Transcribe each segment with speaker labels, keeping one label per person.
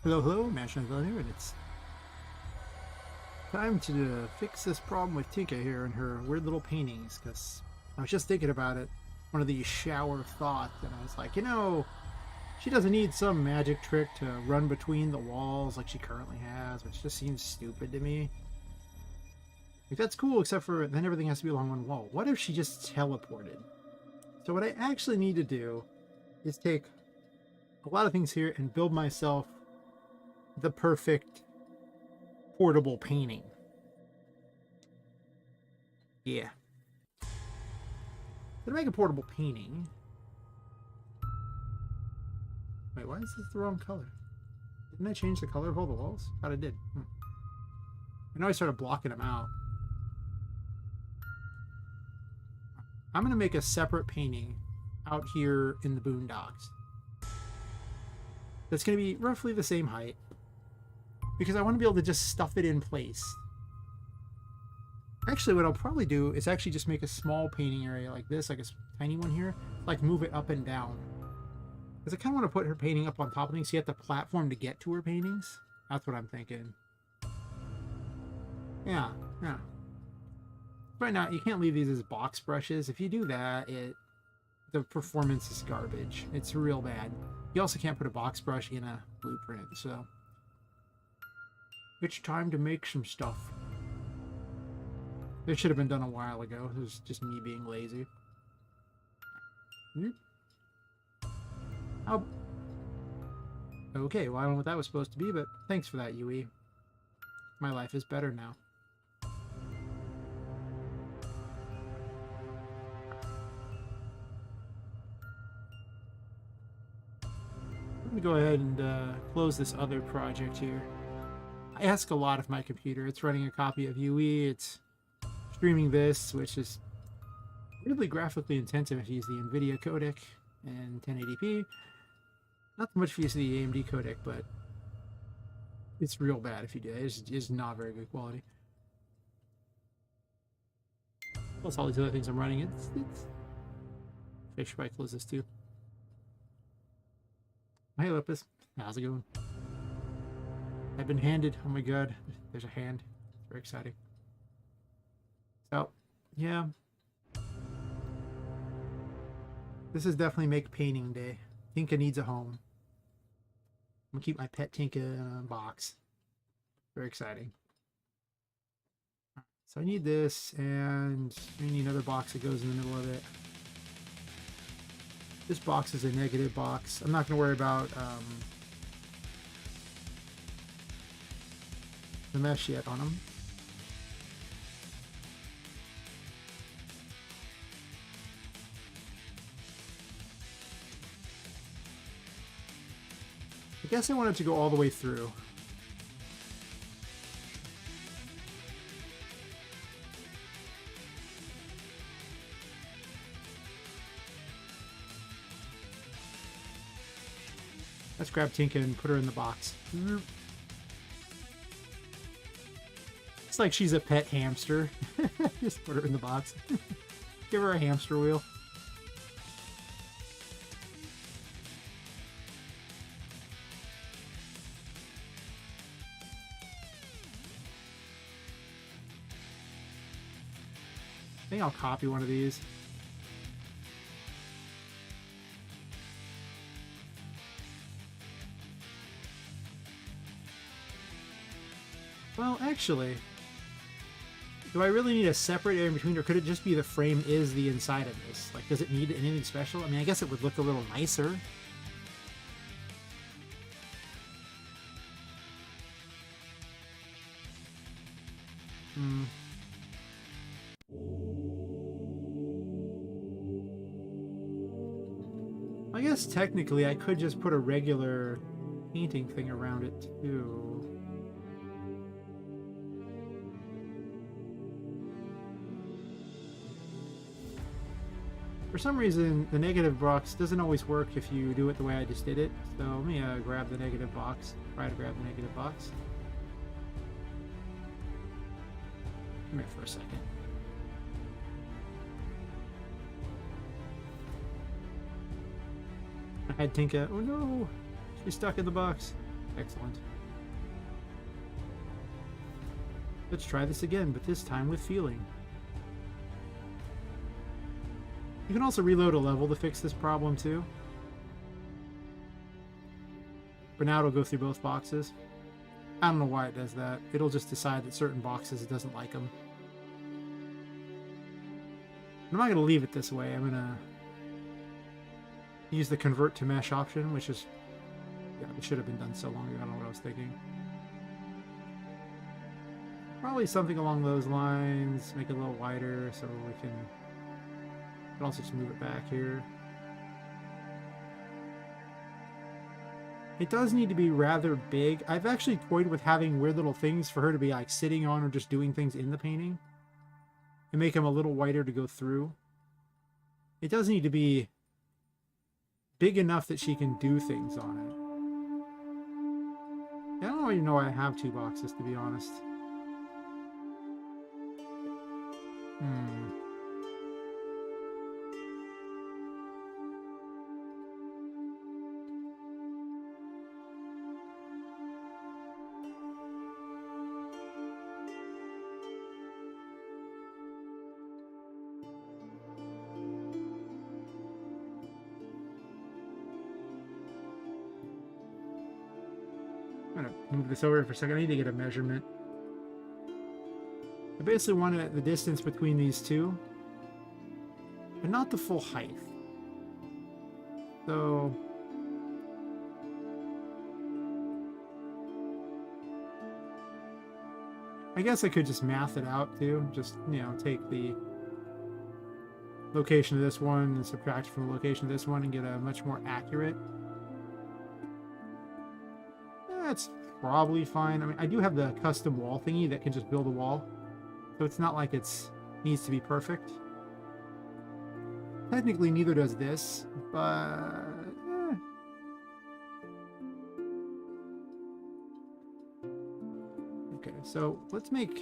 Speaker 1: Hello, hello, Mansion here, and it's time to fix this problem with Tinka here and her weird little paintings, because I was just thinking about it, one of these shower thoughts, and I was like, she doesn't need some magic trick to run between the walls like she currently has, which just seems stupid to me. Like, that's cool, except for then everything has to be along one wall. What if she just teleported? So what I actually need to do is take a lot of things here and build myself the perfect portable painting. Yeah. To make a portable painting. Wait, why is this the wrong color? Didn't I change the color of all the walls? Thought I did. I know I started blocking them out. I'm going to make a separate painting out here in the boondocks. That's going to be roughly the same height, because I want to be able to just stuff it in place. Actually, what I'll probably do is actually just make a small painting area like this, like a tiny one here, like move it up and down. Because I kind of want to put her painting up on top of things so you have the platform to get to her paintings. That's what I'm thinking. Yeah. Right now, you can't leave these as box brushes. If you do that, the performance is garbage. It's real bad. You also can't put a box brush in a blueprint, so it's time to make some stuff. It should have been done a while ago. It was just me being lazy. Oh. Okay, well, I don't know what that was supposed to be, but thanks for that, Yui. My life is better now. Let me go ahead and close this other project here. I ask a lot of my computer. It's running a copy of UE. It's streaming this, which is really graphically intensive if you use the NVIDIA codec and 1080p. Not so much if you use the AMD codec, but it's real bad if you do it. It's not very good quality. Plus all these other things I'm running. It's I should probably close this too. Hey, Lepus. How's it going? I've been handed. Oh my god. There's a hand. It's very exciting. So, yeah. This is definitely make painting day. Tinka needs a home. I'm gonna keep my pet Tinka in a box. Very exciting. So I need this, and I need another box that goes in the middle of it. This box is a negative box. I'm not going to worry about the mesh yet on them. I guess I wanted to go all the way through. Let's grab Tinka and put her in the box. It's like she's a pet hamster. Just put her in the box. Give her a hamster wheel. I think I'll copy one of these. Well, actually, do I really need a separate area in between, or could it just be the frame is the inside of this? Like, does it need anything special? I mean, I guess it would look a little nicer. I guess technically I could just put a regular painting thing around it too. For some reason, the negative box doesn't always work if you do it the way I just did it. So let me grab the negative box. Try to grab the negative box. Come here for a second. I had Tinka. Oh no! She's stuck in the box. Excellent. Let's try this again, but this time with feeling. You can also reload a level to fix this problem too. For now, it'll go through both boxes. I don't know why it does that. It'll just decide that certain boxes it doesn't like them. I'm not going to leave it this way. I'm going to use the convert to mesh option, which is... yeah, it should have been done so long ago. I don't know what I was thinking. Probably something along those lines. Make it a little wider so we can also just move it back here. It does need to be rather big. I've actually toyed with having weird little things for her to be like sitting on or just doing things in the painting. And make them a little wider to go through. It does need to be big enough that she can do things on it. I don't even know why I have two boxes, to be honest. I'm going to move this over for a second. I need to get a measurement. I basically want the distance between these two, but not the full height. So I guess I could just math it out too. Just, you know, take the location of this one and subtract from the location of this one and get a much more accurate. That's probably fine. I mean, I do have the custom wall thingy that can just build a wall. So it's not like it's needs to be perfect. Technically, neither does this, but... Okay, so let's make...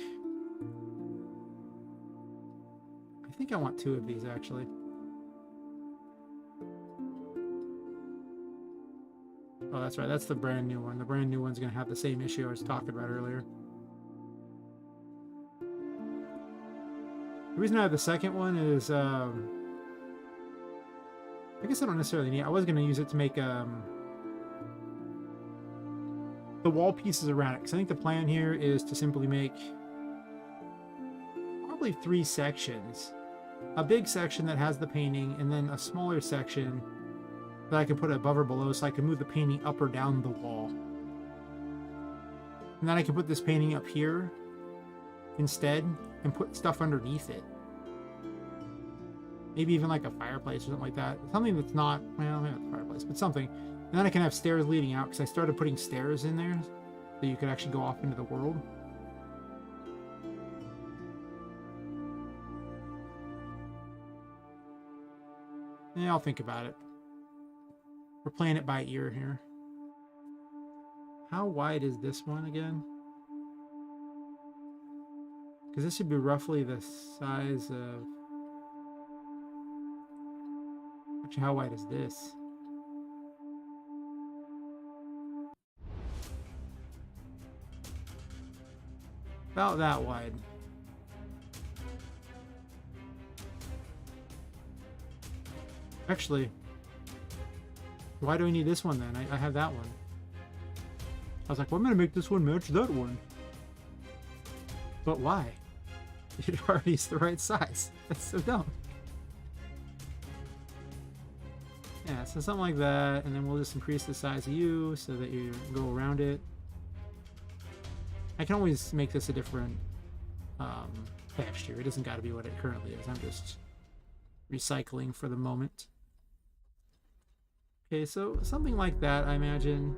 Speaker 1: I think I want two of these, actually. Oh, that's right. That's the brand new one. The brand new one's going to have the same issue I was talking about earlier. The reason I have the second one is, I guess I don't necessarily need it. I was going to use it to make the wall pieces around it. Because I think the plan here is to simply make probably 3 sections. A big section that has the painting, and then a smaller section that I can put above or below so I can move the painting up or down the wall. And then I can put this painting up here instead and put stuff underneath it. Maybe even like a fireplace or something like that. Something that's not, well, maybe not a fireplace, but something. And then I can have stairs leading out because I started putting stairs in there so you could actually go off into the world. Yeah, I'll think about it. We're playing it by ear here. How wide is this one again? Because this should be roughly the size of... Actually, how wide is this? About that wide. Actually, why do I need this one then? I have that one. I was like, well, I'm going to make this one match that one. But why? It already is the right size. That's so dumb. Yeah, so something like that, and then we'll just increase the size of you so that you go around it. I can always make this a different texture. It doesn't got to be what it currently is. I'm just recycling for the moment. Okay, so something like that, I imagine.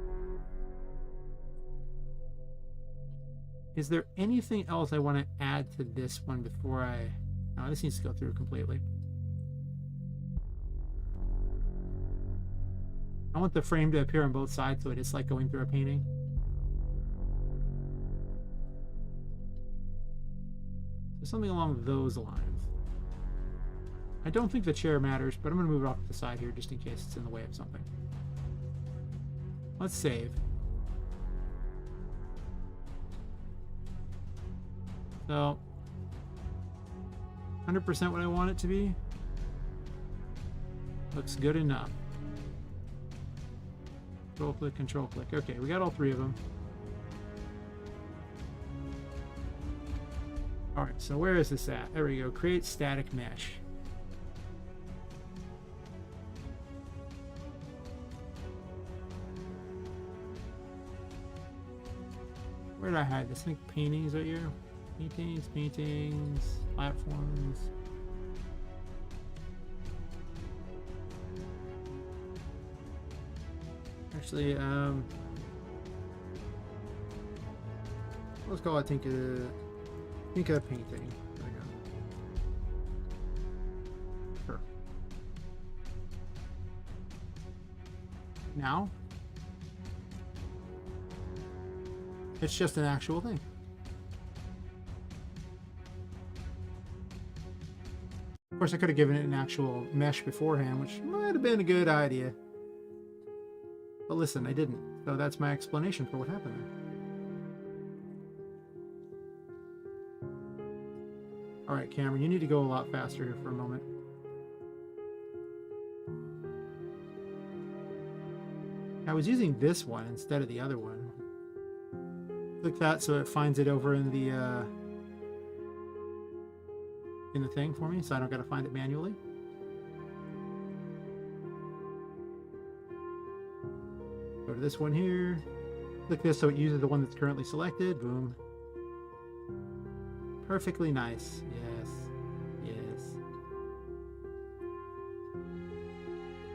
Speaker 1: Is there anything else I want to add to this one before I... No, this needs to go through completely. I want the frame to appear on both sides so it is like going through a painting. So something along those lines. I don't think the chair matters, but I'm going to move it off to the side here just in case it's in the way of something. Let's save. So, 100% what I want it to be. Looks good enough. Control click, control click. Okay, we got all three of them. Alright, so where is this at? There we go. Create static mesh. Where did I hide this? I think paintings right here. Paintings, paintings, platforms. Actually, let's call it Tinka painting. There we go. Sure. Now, it's just an actual thing. Of course, I could have given it an actual mesh beforehand, which might have been a good idea. But listen, I didn't. So that's my explanation for what happened there. Alright, Cameron, you need to go a lot faster here for a moment. I was using this one instead of the other one. Click that so it finds it over in the thing for me, so I don't gotta find it manually. Go to this one here. Click this so it uses the one that's currently selected. Boom. Perfectly nice. Yes. Yes.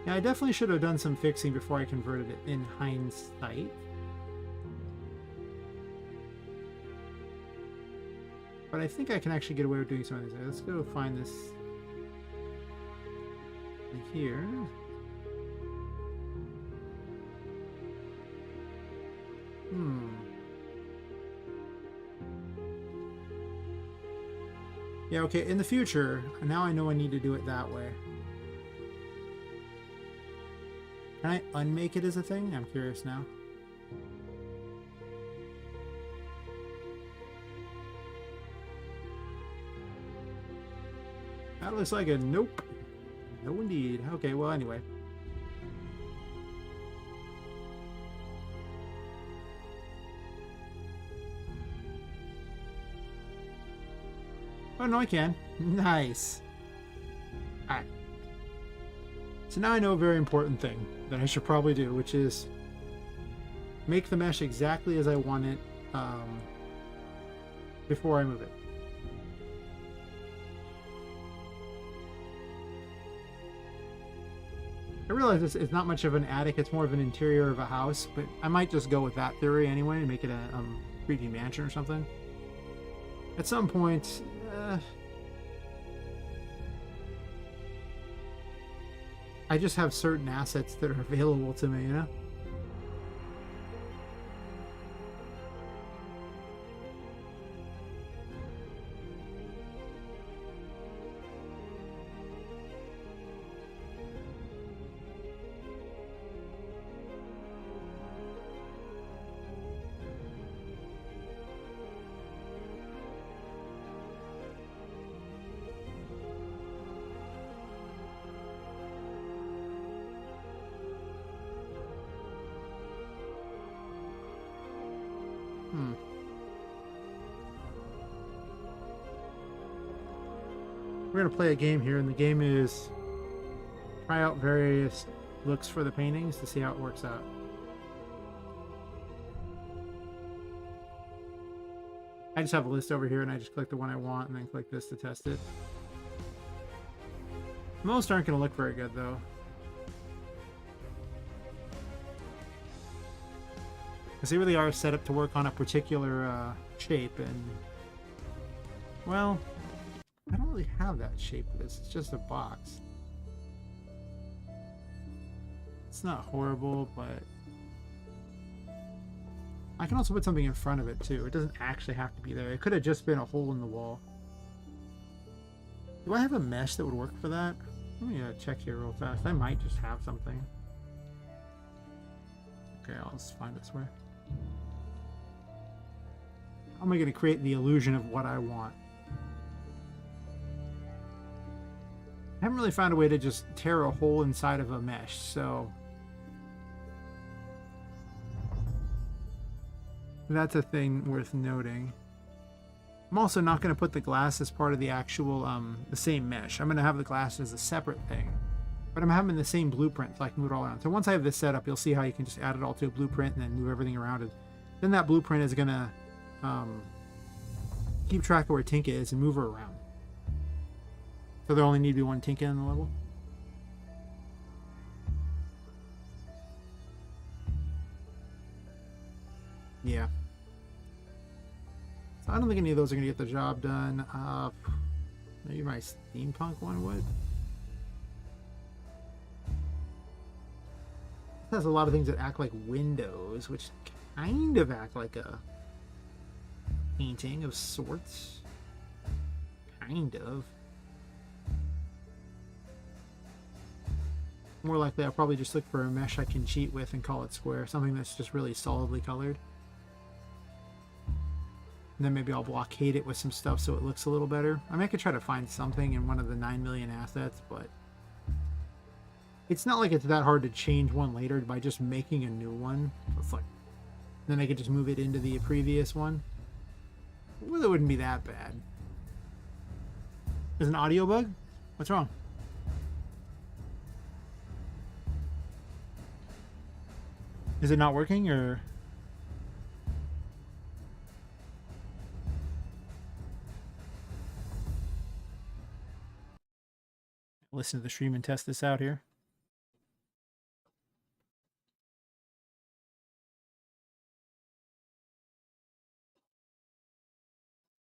Speaker 1: Yeah, I definitely should have done some fixing before I converted it in hindsight. But I think I can actually get away with doing some of these. Let's go find this here. Yeah, okay, in the future, now I know I need to do it that way. Can I unmake it as a thing? I'm curious now. That looks like a nope. No indeed. Okay, well anyway. Oh, no, I can. Nice. Alright. So now I know a very important thing that I should probably do, which is make the mesh exactly as I want it before I move it. I realize it's not much of an attic, it's more of an interior of a house, but I might just go with that theory anyway and make it a 3D mansion or something. At some point, I just have certain assets that are available to me, you know? We're going to play a game here, and the game is try out various looks for the paintings to see how it works out. I just have a list over here, and I just click the one I want, and then click this to test it. Most aren't going to look very good, though. Because they really are set up to work on a particular shape, and... well... I don't really have that shape for this. It's just a box. It's not horrible, but... I can also put something in front of it, too. It doesn't actually have to be there. It could have just been a hole in the wall. Do I have a mesh that would work for that? Let me check here real fast. I might just have something. Okay, I'll just find it somewhere. How am I going to create the illusion of what I want? I haven't really found a way to just tear a hole inside of a mesh, so that's a thing worth noting. I'm also not going to put the glass as part of the actual, the same mesh. I'm going to have the glass as a separate thing. But I'm having the same blueprint, so I can move it all around. So once I have this set up, you'll see how you can just add it all to a blueprint and then move everything around it. Then that blueprint is going to keep track of where Tinka is and move her around. So there only need to be one Tinka in the level. Yeah. So I don't think any of those are going to get the job done. Maybe my steampunk one would. It has a lot of things that act like windows, which kind of act like a painting of sorts. Kind of. More likely, I'll probably just look for a mesh I can cheat with and call it square. Something that's just really solidly colored. And then maybe I'll blockade it with some stuff so it looks a little better. I mean, I could try to find something in one of the 9 million assets, but it's not like it's that hard to change one later by just making a new one. It's like, then I could just move it into the previous one. Well, it wouldn't be that bad. There's an audio bug? What's wrong? Is it not working, or? Listen to the stream and test this out here.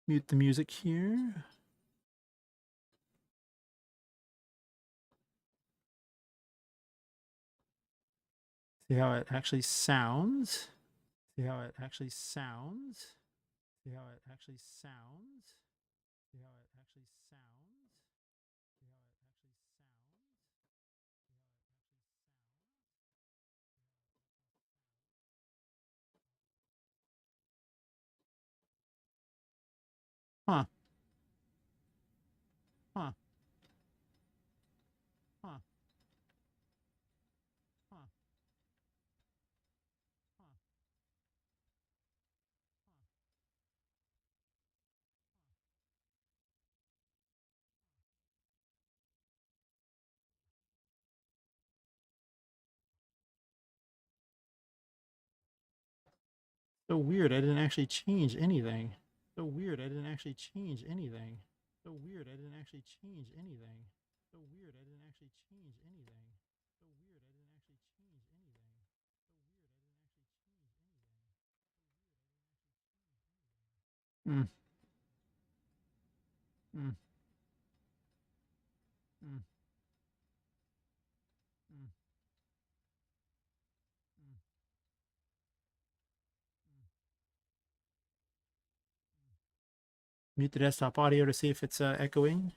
Speaker 1: Mute the music here. See how it actually sounds. See how it actually sounds. See how it actually sounds. See how it actually sounds. See how it actually sounds. Huh. Huh. Huh. Huh. So weird, I didn't actually change anything. So weird, I didn't actually change anything. So weird, I didn't actually change anything. So weird, I didn't actually change anything. So weird, I didn't actually change anything. Mm. Mm. Mm. Mm. Mm. Mute the desktop audio to see if it's echoing.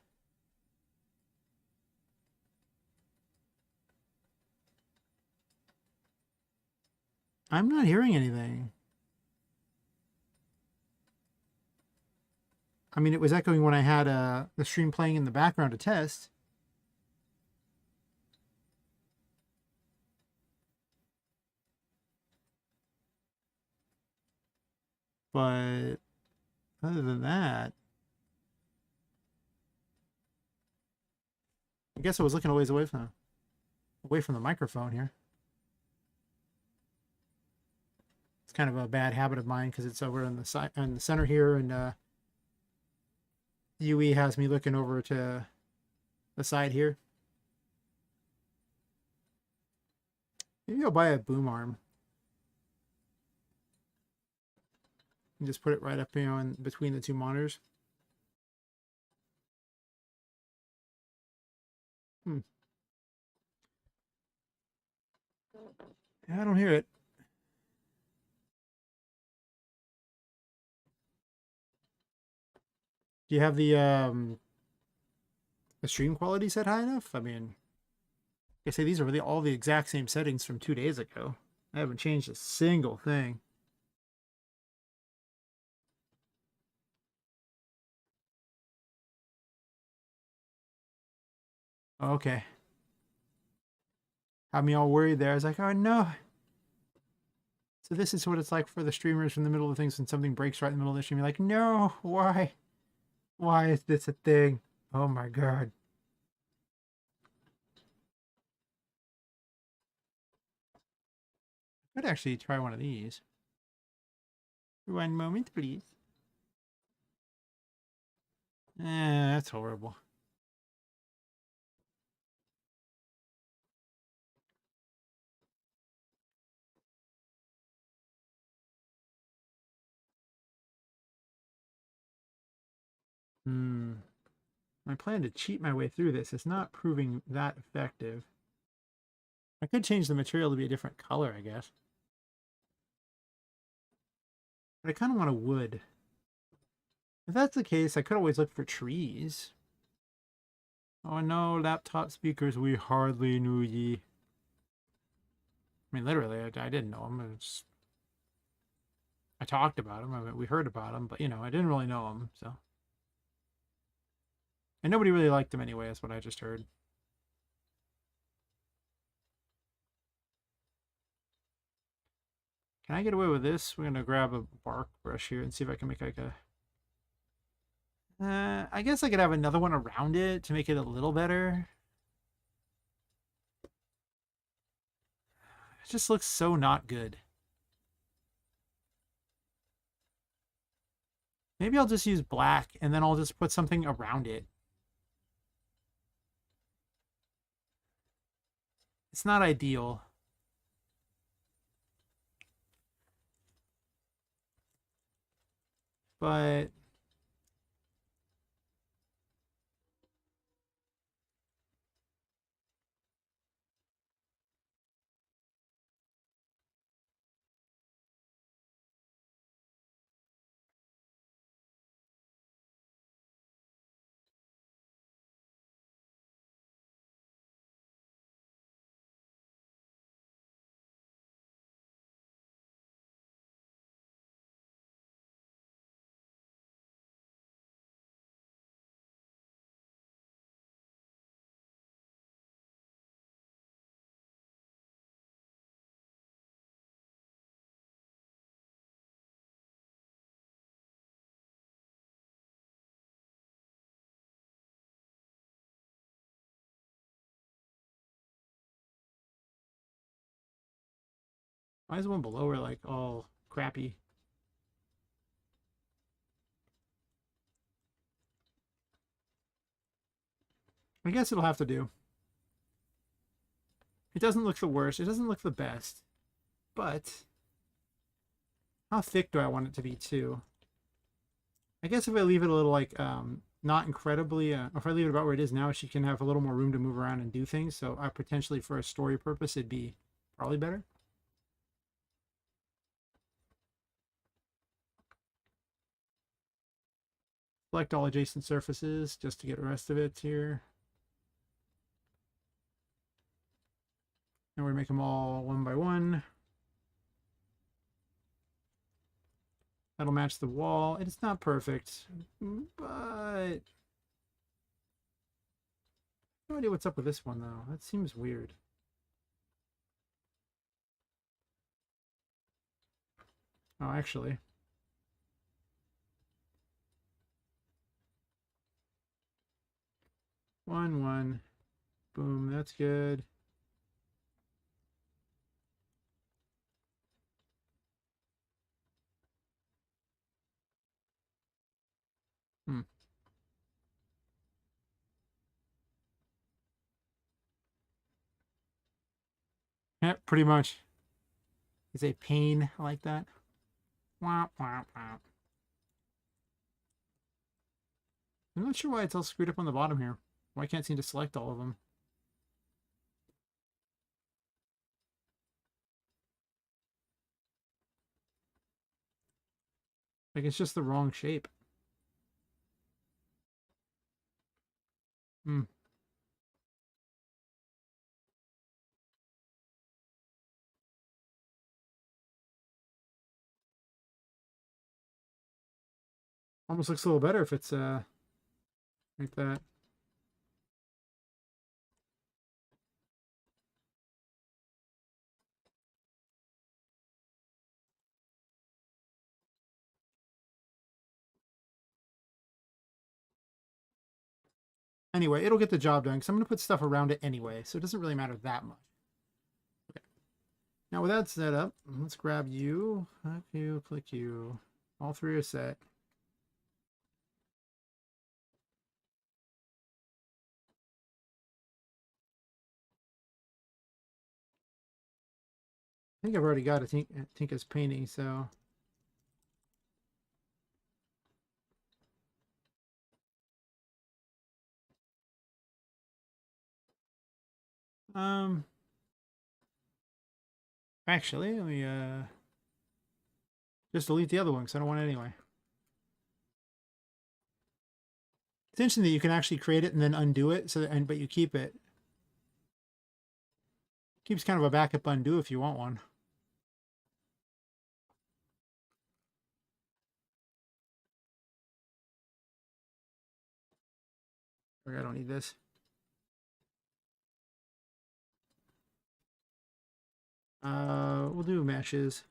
Speaker 1: I'm not hearing anything. I mean, it was echoing when I had the stream playing in the background to test. But other than that, I guess I was looking a ways away from the microphone here. It's kind of a bad habit of mine because it's over on the side, on the center here, and UE has me looking over to the side here. Maybe I'll buy a boom arm and just put it right up, in between the two monitors. Yeah, I don't hear it. Do you have the stream quality set high enough? I mean, I say these are all the exact same settings from 2 days ago. I haven't changed a single thing. Okay. Had me all worried there. I was like, oh no. So this is what it's like for the streamers from the middle of things when something breaks right in the middle of the stream. You're like, no, why? Why is this a thing? Oh my god. I'd actually try one of these. One moment, please. That's horrible. My plan to cheat my way through this is not proving that effective. I could change the material to be a different color, I guess. But I kind of want a wood. If that's the case, I could always look for trees. Oh no, laptop speakers, we hardly knew ye. I mean, literally, I didn't know them. I talked about them. I mean, we heard about them, but, you know, I didn't really know them, so. And nobody really liked them anyway, that's what I just heard. Can I get away with this? We're going to grab a bark brush here and see if I can make like a... I guess I could have another one around it to make it a little better. It just looks so not good. Maybe I'll just use black and then I'll just put something around it. It's not ideal. But why is the one below her like all crappy? I guess it'll have to do. It doesn't look the worst. It doesn't look the best. But how thick do I want it to be too? I guess if I leave it a little like not incredibly, if I leave it about where it is now, she can have a little more room to move around and do things. So potentially for a story purpose, it'd be probably better. Select all adjacent surfaces just to get the rest of it here. And we're going to make them all one by one. That'll match the wall. It's not perfect, but no idea what's up with this one though. That seems weird. Oh, actually. One. Boom, that's good. Yeah, pretty much. It's a pain like that. Wah, wah, wah. I'm not sure why it's all screwed up on the bottom here. Why can't seem to select all of them? Like it's just the wrong shape. Hmm. Almost looks a little better if it's like that. Anyway, it'll get the job done because I'm going to put stuff around it anyway, so it doesn't really matter that much. Okay. Now with that set up, let's grab you, click you. All three are set. I think I've already got a Tinka's painting, so... Actually, let me, just delete the other one, because I don't want it anyway. It's interesting that you can actually create it and then undo it, so that, but you keep it. Keeps kind of a backup undo if you want one. Okay, I don't need this. We'll do meshes.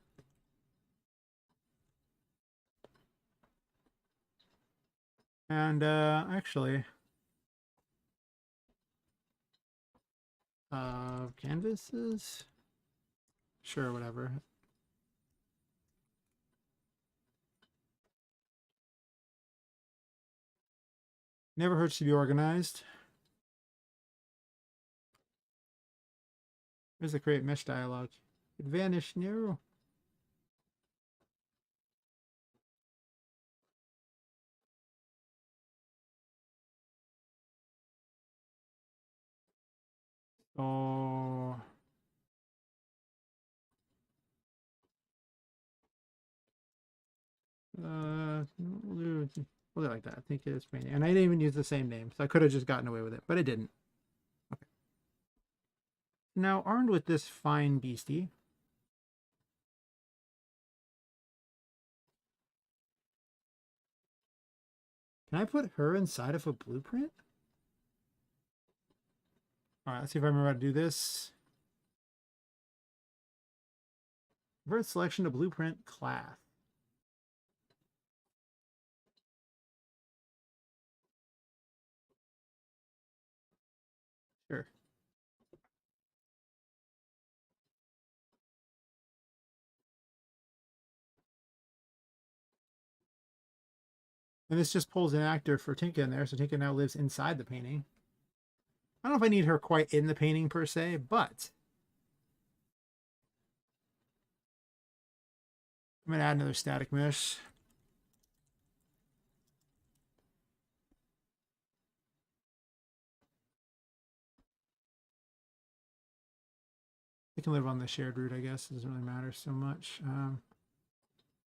Speaker 1: And actually, canvases? Sure, whatever. Never hurts to be organized. There's the create mesh dialogue. It vanished. No. Oh. We'll do it like that. I think it's painting. And I didn't even use the same name, so I could have just gotten away with it, but I didn't. Okay. Now, armed with this fine beastie, can I put her inside of a blueprint? All right, let's see if I remember how to do this. Convert selection to blueprint class. Sure. And this just pulls an actor for Tinka in there, so Tinka now lives inside the painting. I don't know if I need her quite in the painting per se, but I'm going to add another static mesh. It can live on the shared root, I guess. It doesn't really matter so much.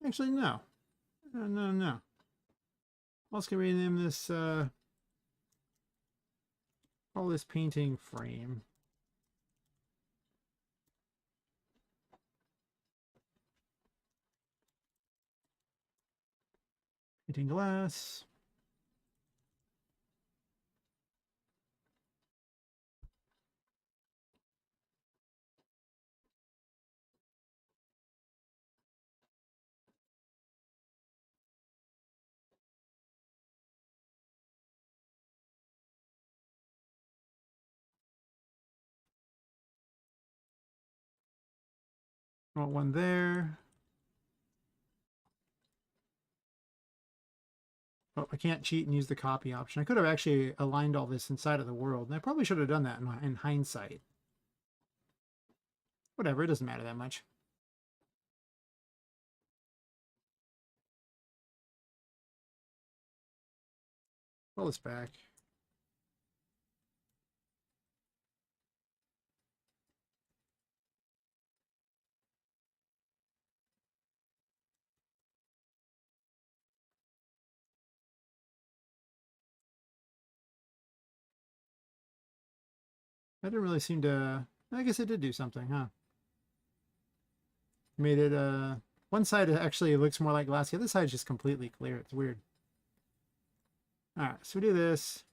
Speaker 1: Actually, no. No. Let's can rename this, call this painting frame. Painting glass. I want one there. Oh, I can't cheat and use the copy option. I could have actually aligned all this inside of the world, and I probably should have done that in hindsight. Whatever, it doesn't matter that much. Pull this back. That didn't really seem to... I guess it did do something, huh? Made it, one side actually looks more like glass. The other side is just completely clear. It's weird. Alright, so we do this.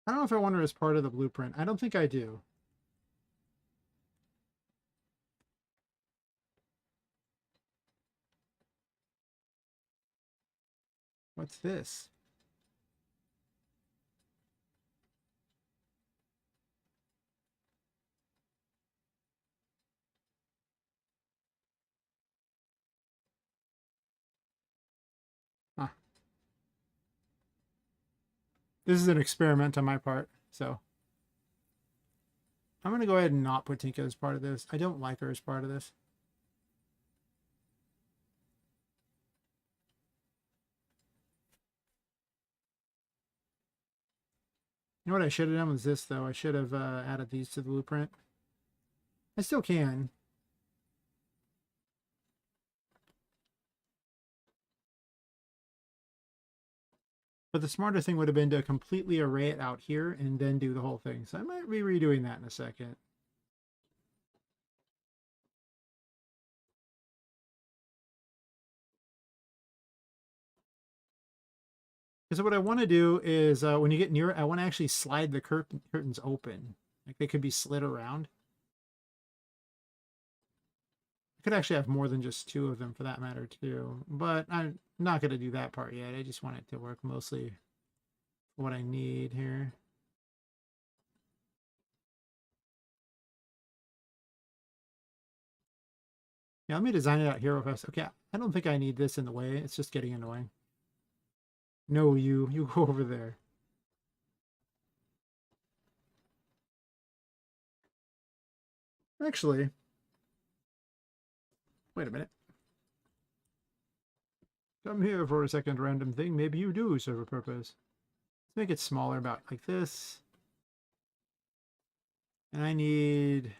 Speaker 1: I don't know if I want her as part of the blueprint. I don't think I do. What's this? Huh. This is an experiment on my part, so I'm going to go ahead and not put Tinka as part of this. I don't like her as part of this. You know what I should have done was this, though. I should have added these to the blueprint. I still can. But the smarter thing would have been to completely array it out here and then do the whole thing. So I might be redoing that in a second. Because what I want to do is when you get near it, I want to actually slide the curtains open. Like they could be slid around. I could actually have more than just two of them for that matter too. But I'm not going to do that part yet. I just want it to work mostly for what I need here. Yeah, let me design it out here real fast. Okay, I don't think I need this in the way. It's just getting annoying. No, you go over there. Actually, wait a minute. Come here for a second, random thing. Maybe you do serve a purpose. Let's make it smaller, about like this. And I need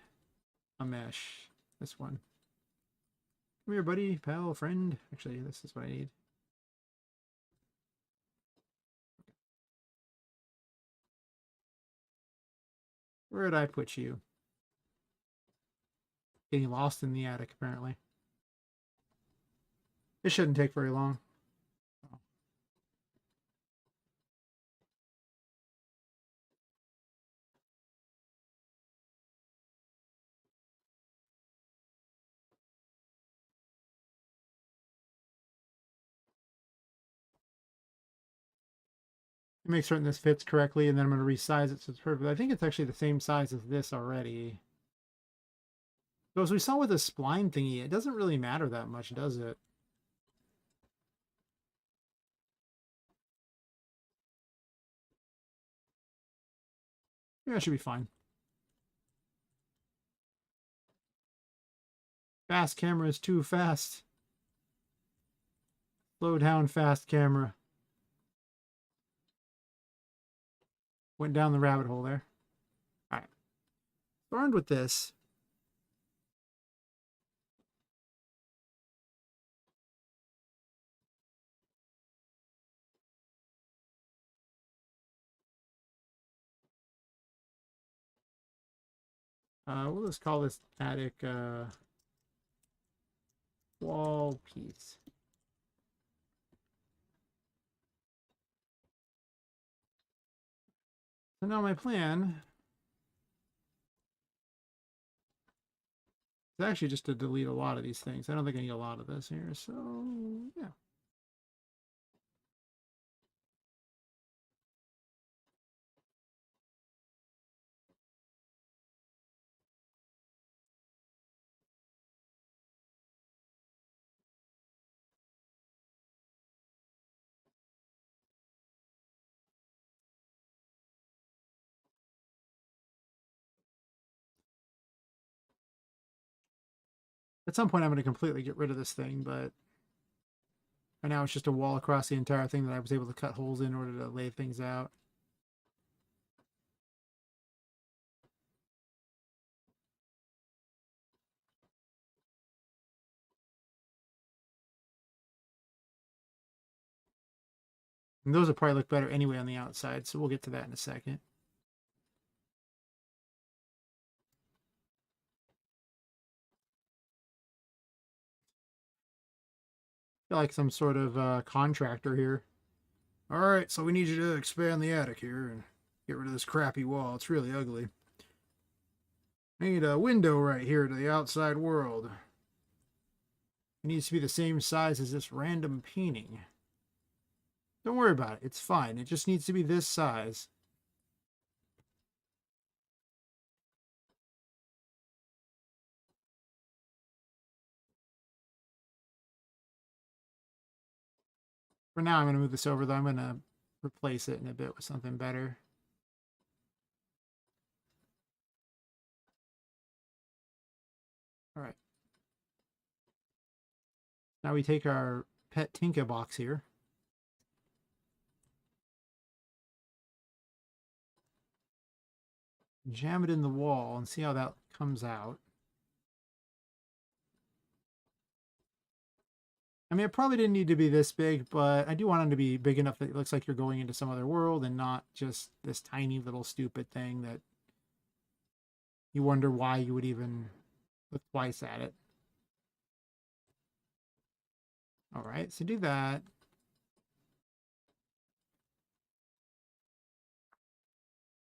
Speaker 1: a mesh. This one. Come here, buddy, pal, friend. Actually, this is what I need. Where did I put you? Getting lost in the attic, apparently. It shouldn't take very long. Make certain this fits correctly, and then I'm going to resize it so it's perfect. I think it's actually the same size as this already. So as we saw with the spline thingy, it doesn't really matter that much, does it? Yeah, it should be fine. Fast camera is too fast. Slow down, fast camera. Went down the rabbit hole there. All right. So armed with this, we'll just call this attic wall piece. So now my plan is actually just to delete a lot of these things. I don't think I need a lot of this here, so yeah. At some point I'm going to completely get rid of this thing, but right now it's just a wall across the entire thing that I was able to cut holes in order to lay things out. And those will probably look better anyway on the outside, so we'll get to that in a second. I feel like some sort of contractor here. All right, so we need you to expand the attic here. Get rid of this crappy wall. It's really ugly. I need a window right here to the outside world. It needs to be the same size as this random painting. Don't worry about it. It's fine. It just needs to be this size. For now, I'm going to move this over, though. I'm going to replace it in a bit with something better. All right. Now we take our pet Tinka box here. Jam it in the wall and see how that comes out. I mean, it probably didn't need to be this big, but I do want it to be big enough that it looks like you're going into some other world and not just this tiny little stupid thing that you wonder why you would even look twice at it. All right, so do that.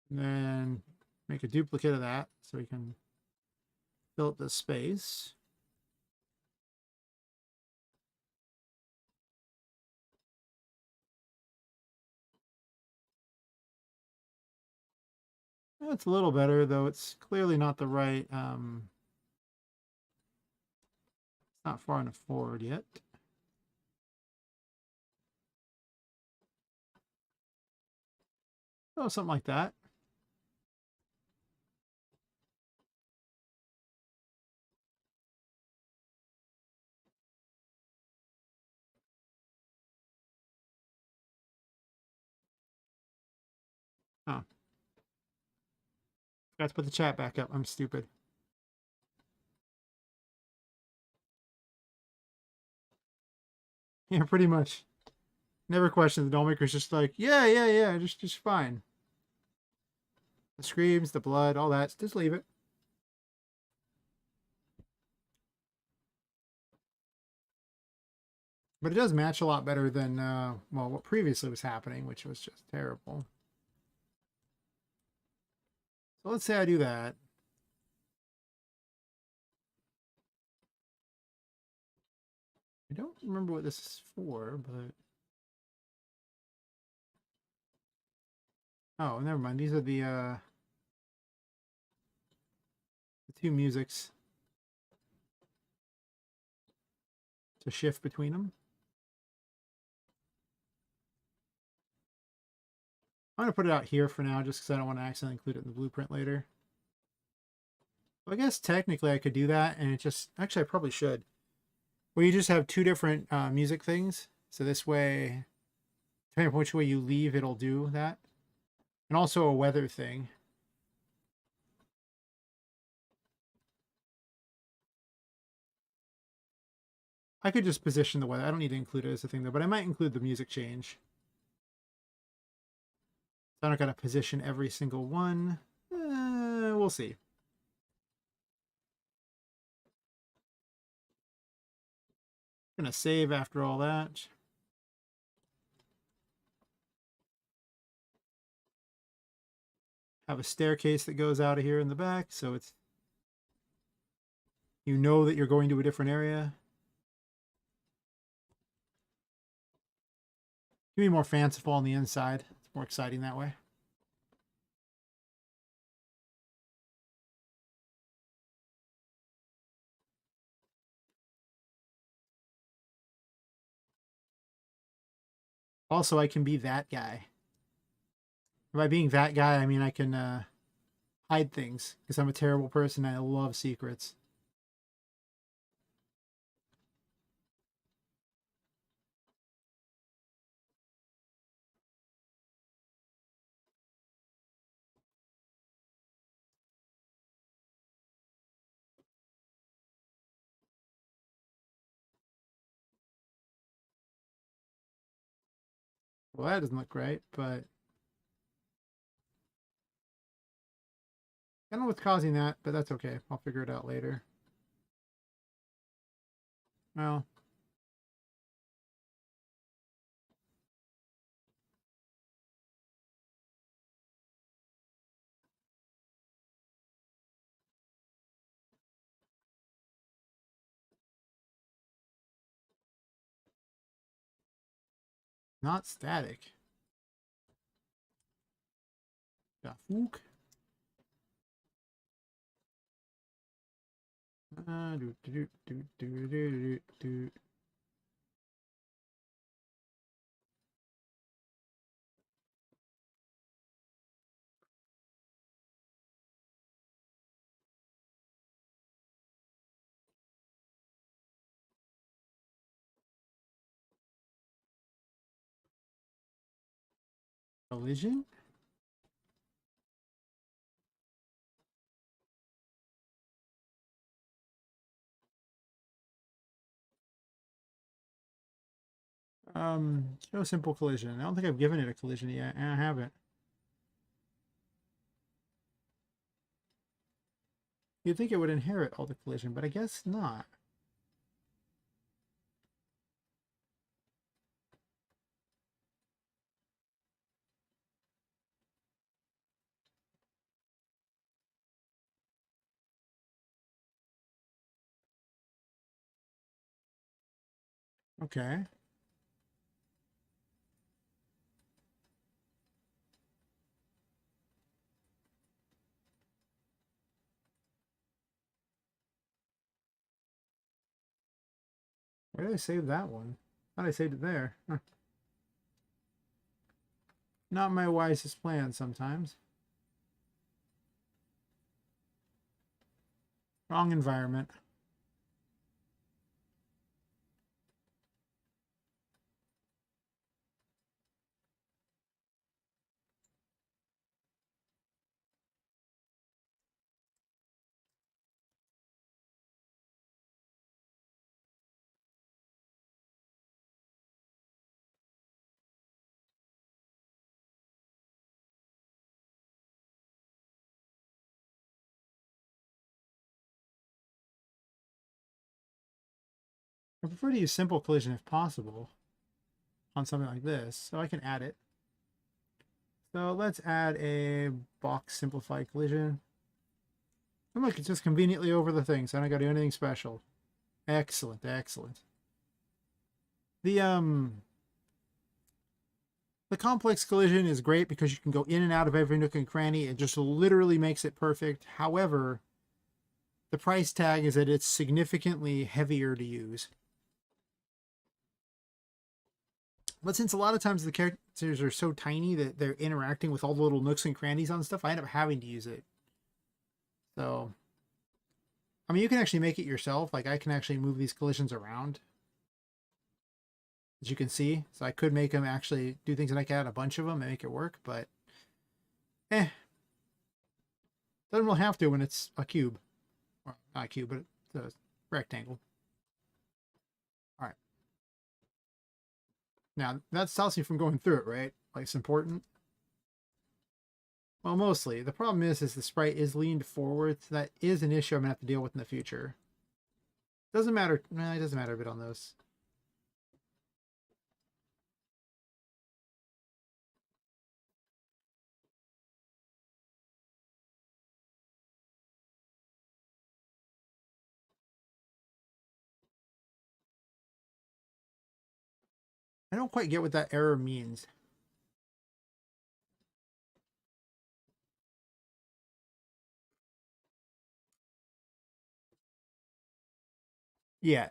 Speaker 1: And then make a duplicate of that so we can fill up the space. It's a little better, though it's clearly not the right, it's not far enough forward yet. Oh, something like that. Oh. Forgot to put the chat back up. I'm stupid. Yeah, pretty much. Never questioned the dollmaker's just like, yeah, just fine. The screams, the blood, all that, just leave it. But it does match a lot better than, well, what previously was happening, which was just terrible. So let's say I do that. I don't remember what this is for, but... Oh, never mind. These are the two musics to shift between them. I'm going to put it out here for now just because I don't want to accidentally include it in the blueprint later. Well, I guess technically I could do that, and it just... Actually, I probably should. Well, you just have two different music things. So this way, depending on which way you leave, it'll do that. And also a weather thing. I could just position the weather. I don't need to include it as a thing, though, but I might include the music change. So I'm not going to position every single one. We'll see. I'm going to save after all that. Have a staircase that goes out of here in the back, so it's... You know that you're going to a different area. Can be more fanciful on the inside. It's more exciting that way. Also, I can be that guy. By being that guy, I mean I can hide things, because I'm a terrible person and I love secrets. Well, that doesn't look right, but... I don't know what's causing that, but that's okay. I'll figure it out later. Well... Not static. The fuck? Do, do, do, do, do, do, do. Collision? Show simple collision. I don't think I've given it a collision yet. I haven't. You'd think it would inherit all the collision, but I guess not. Okay. Where did I save that one? Thought I saved it there. Huh. Not my wisest plan sometimes. Wrong environment. I prefer to use simple collision if possible on something like this, so I can add it. So let's add a box simplified collision. And look, it's just conveniently over the thing, so I don't gotta do anything special. Excellent, excellent. The complex collision is great because you can go in and out of every nook and cranny. It just literally makes it perfect. However, the price tag is that it's significantly heavier to use. But since a lot of times the characters are so tiny that they're interacting with all the little nooks and crannies on stuff, I end up having to use it. So, I mean, you can actually make it yourself. Like, I can actually move these collisions around, as you can see. So I could make them actually do things, and I can add a bunch of them and make it work, but doesn't really have to when it's a cube. Or not a cube, but it's a rectangle. All right. Now, that stops you from going through it, right? Like, it's important. Well, mostly. The problem is the sprite is leaned forward, so that is an issue I'm going to have to deal with in the future. Doesn't matter. Well, it doesn't matter a bit on those. I don't quite get what that error means. Yeah.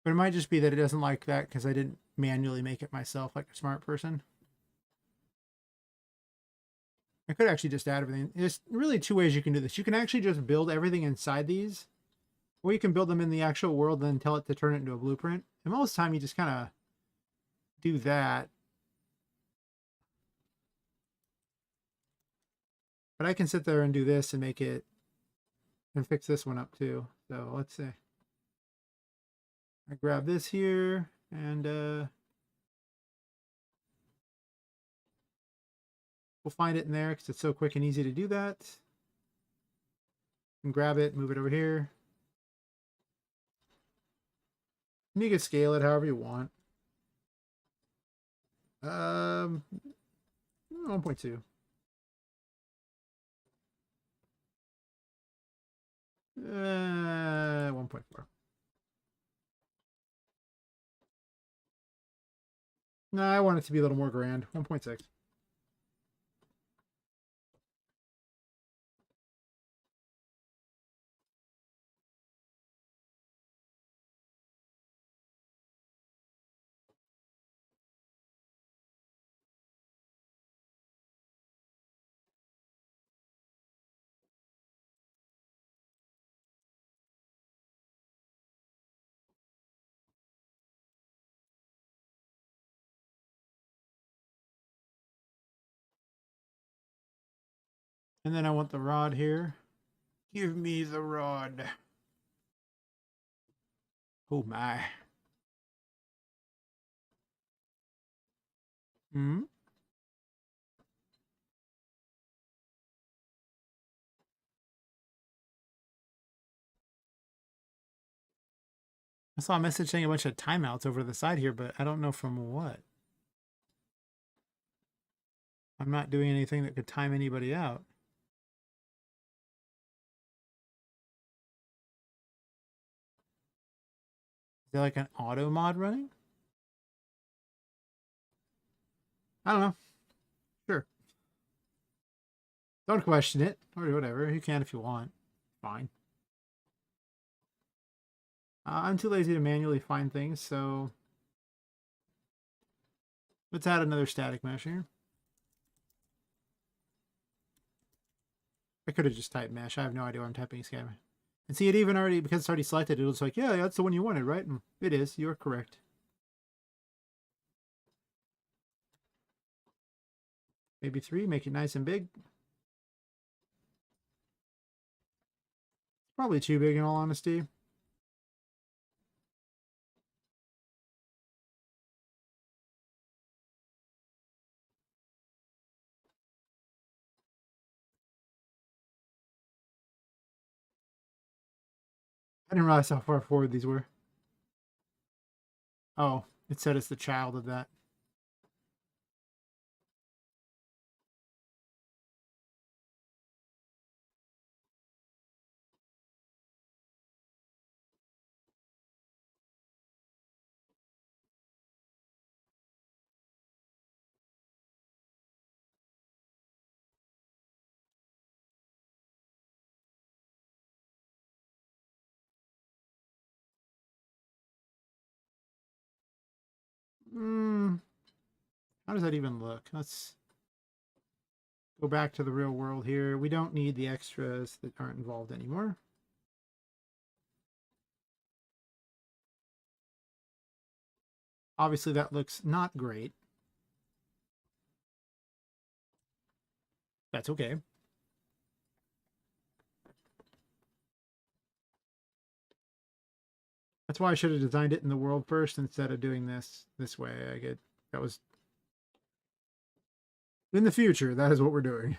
Speaker 1: But it might just be that it doesn't like that because I didn't manually make it myself like a smart person. I could actually just add everything. There's really two ways you can do this. You can actually just build everything inside these, or you can build them in the actual world and then tell it to turn it into a blueprint. And most of the time you just kind of do that. But I can sit there and do this and make it and fix this one up too. So let's see. I grab this here and we'll find it in there because it's so quick and easy to do that. And grab it, move it over here. You can scale it however you want. 1.2. 1.4. No, I want it to be a little more grand. 1.6. And then I want the rod here. Give me the rod. Oh my. Hmm? I saw a message saying a bunch of timeouts over the side here, but I don't know from what. I'm not doing anything that could time anybody out. Is there like an auto mod running? I don't know. Sure. Don't question it. Or whatever. You can if you want. Fine. I'm too lazy to manually find things, so let's add another static mesh here. I could have just typed mesh. I have no idea why I'm typing scam. And see, it even already, because it's already selected, it looks like, yeah, that's the one you wanted, right? And it is. You're correct. Maybe 3, make it nice and big. Probably too big in all honesty. I didn't realize how far forward these were. Oh, it said it's the child of that. How does that even look? Let's go back to the real world here. We don't need the extras that aren't involved anymore. Obviously, that looks not great. That's okay. That's why I should have designed it in the world first instead of doing this way. That was in the future. That is what we're doing.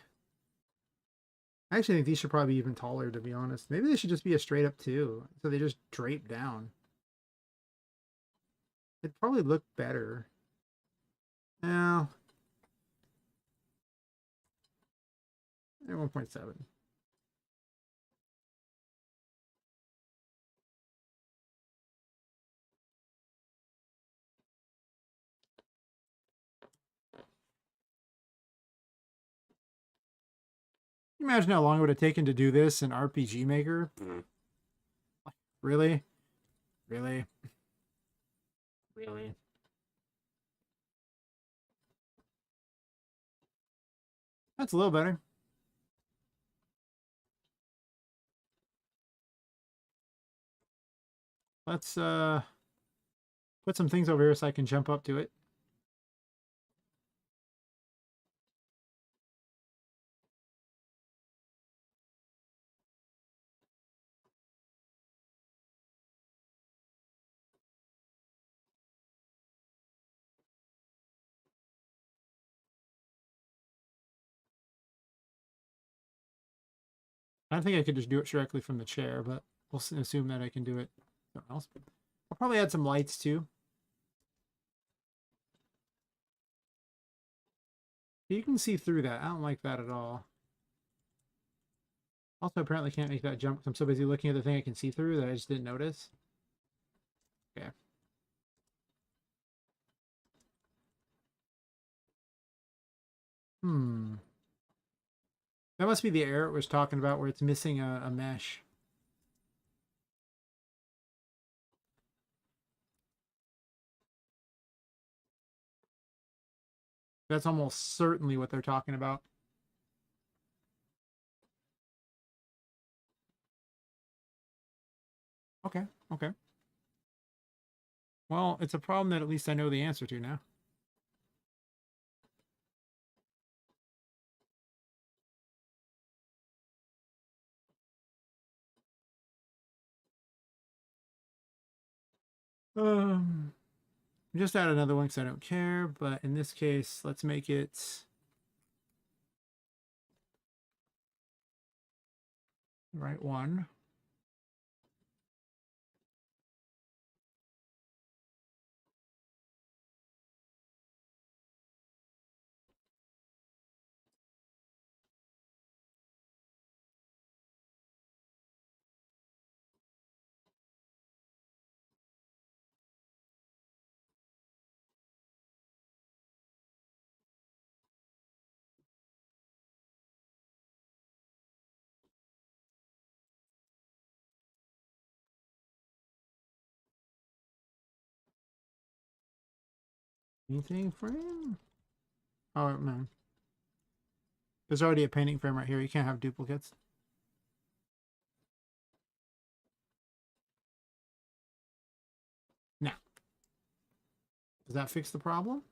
Speaker 1: I actually think these should probably be even taller, to be honest. Maybe they should just be a straight up 2, so they just drape down. It'd probably look better. Now, 1.7. Imagine how long it would have taken to do this in RPGMaker. Really? Really? Really? That's a little better. Let's put some things over here so I can jump up to it. I think I could just do it directly from the chair, but we'll assume that I can do it somewhere else. I'll probably add some lights too. You can see through that. I don't like that at all. Also, apparently can't make that jump because I'm so busy looking at the thing I can see through that I just didn't notice. Okay. Hmm. That must be the error it was talking about where it's missing a mesh. That's almost certainly what they're talking about. Okay, okay. Well, it's a problem that at least I know the answer to now. Um, just add another one because I don't care, but in this case, let's make it the right one. Anything frame? Oh, man. There's already a painting frame right here. You can't have duplicates. Now, does that fix the problem?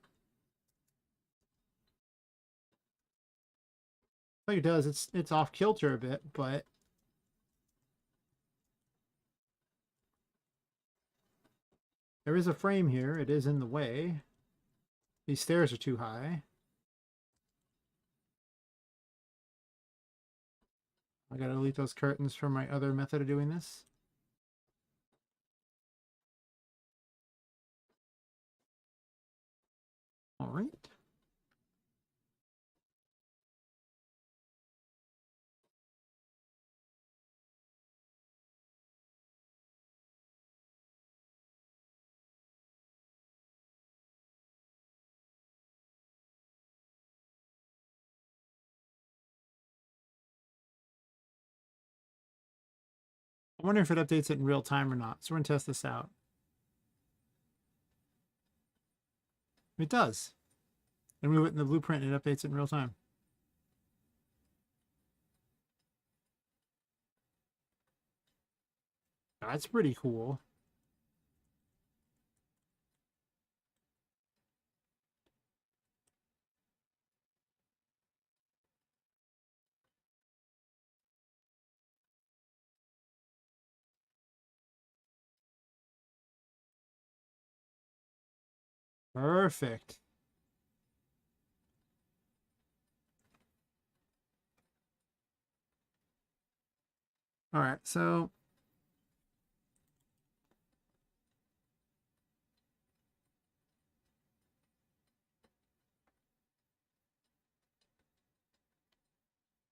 Speaker 1: I think it does. It's off kilter a bit, but there is a frame here. It is in the way. These stairs are too high. I gotta delete those curtains from my other method of doing this. All right. I wonder if it updates it in real time or not. So we're gonna test this out. It does. And move it in the blueprint and it updates it in real time. That's pretty cool. Perfect. All right, so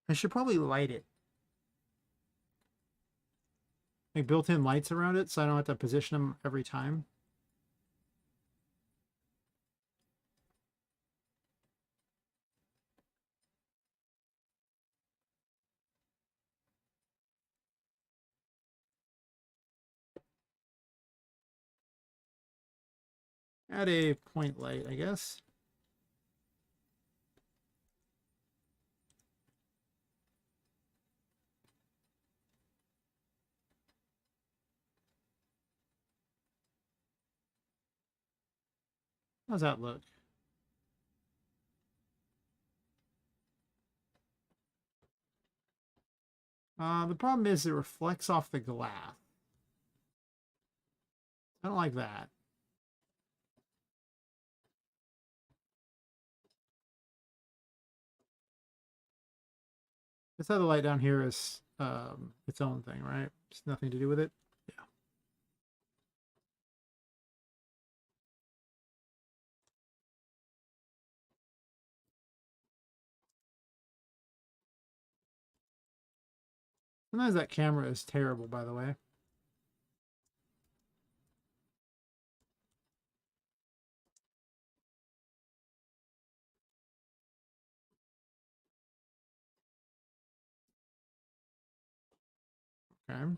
Speaker 1: I should probably light it. Like built-in lights around it so I don't have to position them every time. Add a point light, I guess. How's that look? The problem is it reflects off the glass. I don't like that. This other light down here is its own thing, right? Just nothing to do with it. Yeah. Sometimes that camera is terrible, by the way. Okay.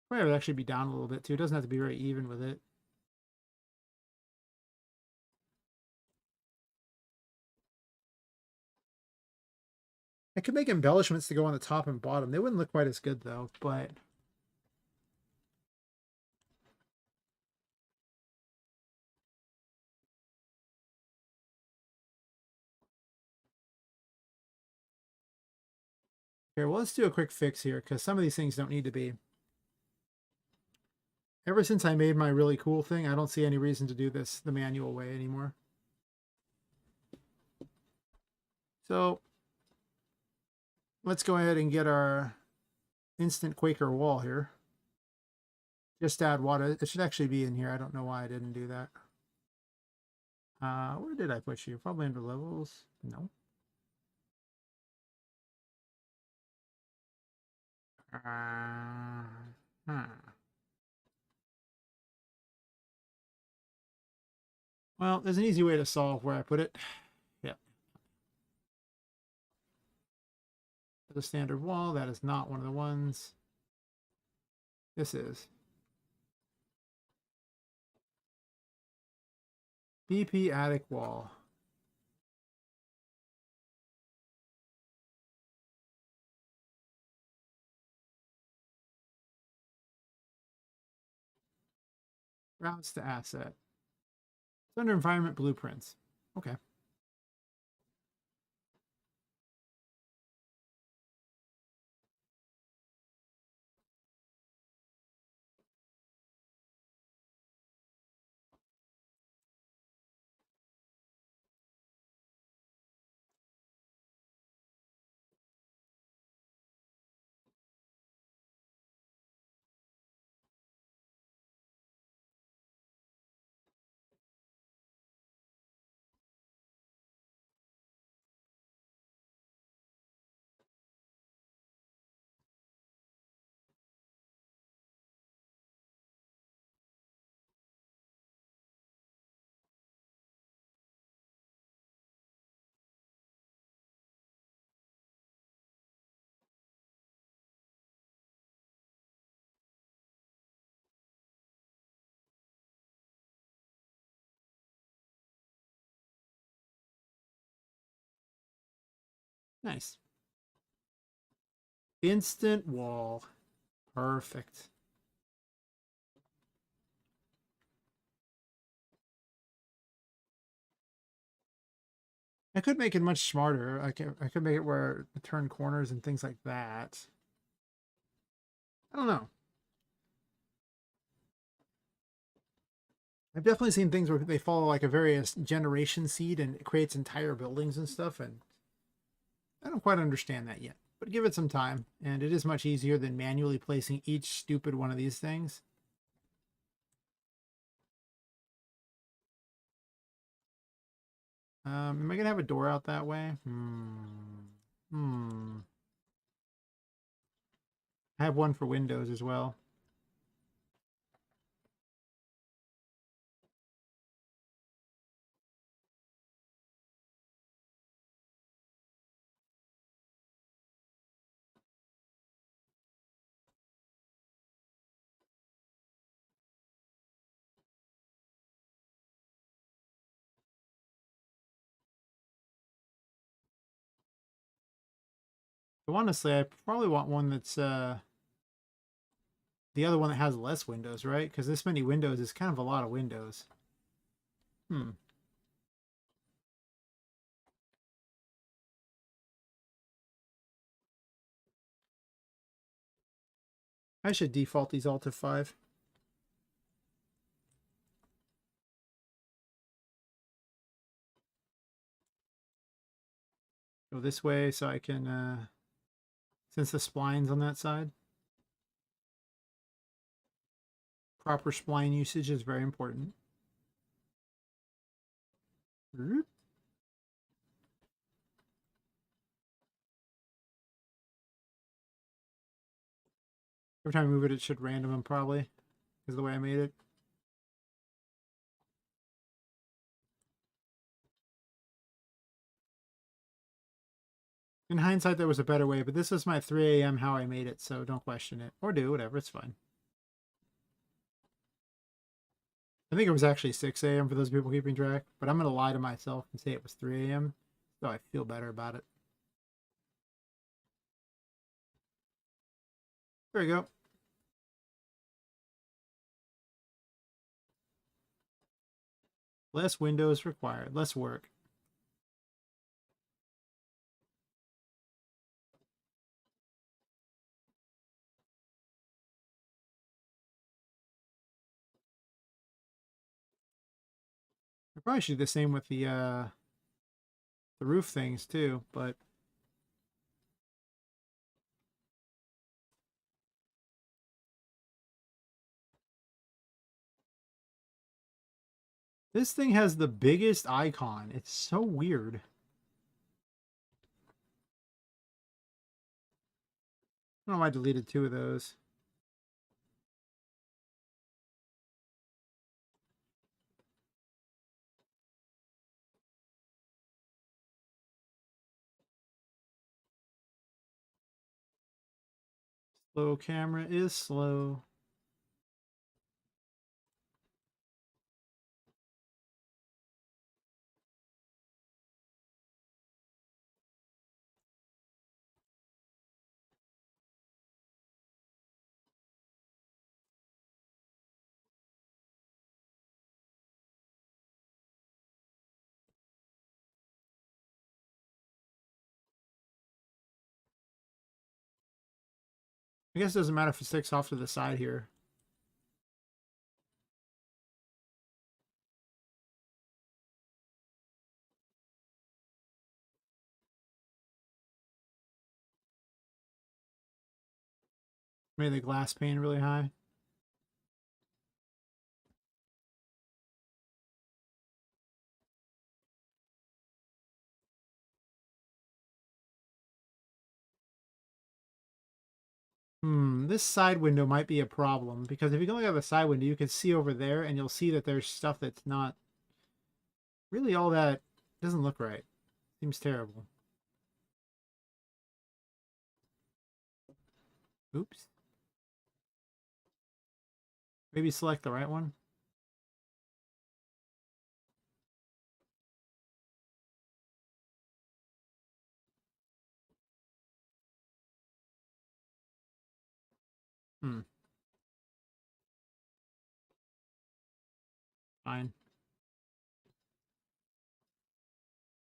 Speaker 1: Probably would actually be down a little bit too. It doesn't have to be very even with it. I could make embellishments to go on the top and bottom. They wouldn't look quite as good though, but here, well, let's do a quick fix here because some of these things don't need to be. Ever since I made my really cool thing, I don't see any reason to do this the manual way anymore. So let's go ahead and get our instant Quaker wall here. Just add water. It should actually be in here. I don't know why I didn't do that. Where did I put you? Probably under levels. No. Huh. Well, there's an easy way to solve where I put it. Yeah. The standard wall. That is not one of the ones. This is. BP attic wall. Routes to asset. It's under environment blueprints. Okay. Nice. Instant wall. Perfect. I could make it much smarter. I could make it where it turn corners and things like that. I don't know. I've definitely seen things where they follow like a various generation seed and it creates entire buildings and stuff, and I don't quite understand that yet. But give it some time, and it is much easier than manually placing each stupid one of these things. Am I gonna have a door out that way? Hmm. I have one for windows as well. So honestly, I probably want one that's the other one that has less windows, right? Because this many windows is kind of a lot of windows. Hmm. I should default these all to 5. Go this way so I can, since the spline's on that side. Proper spline usage is very important. Every time I move it, it should random them probably, because of the way I made it. In hindsight, there was a better way, but this is my 3 a.m. how I made it, so don't question it. Or do, whatever, it's fine. I think it was actually 6 a.m. for those people keeping track, but I'm going to lie to myself and say it was 3 a.m. so I feel better about it. There we go. Less windows required, less work. I probably should do the same with the roof things too, but this thing has the biggest icon. It's so weird. I don't know why I deleted 2 of those. Slow camera is slow. I guess it doesn't matter if it sticks off to the side here. Made the glass pane really high. This side window might be a problem, because if you can look at the side window, you can see over there, and you'll see that there's stuff that's not really all that, doesn't look right. Seems terrible. Oops. Maybe select the right one. Fine.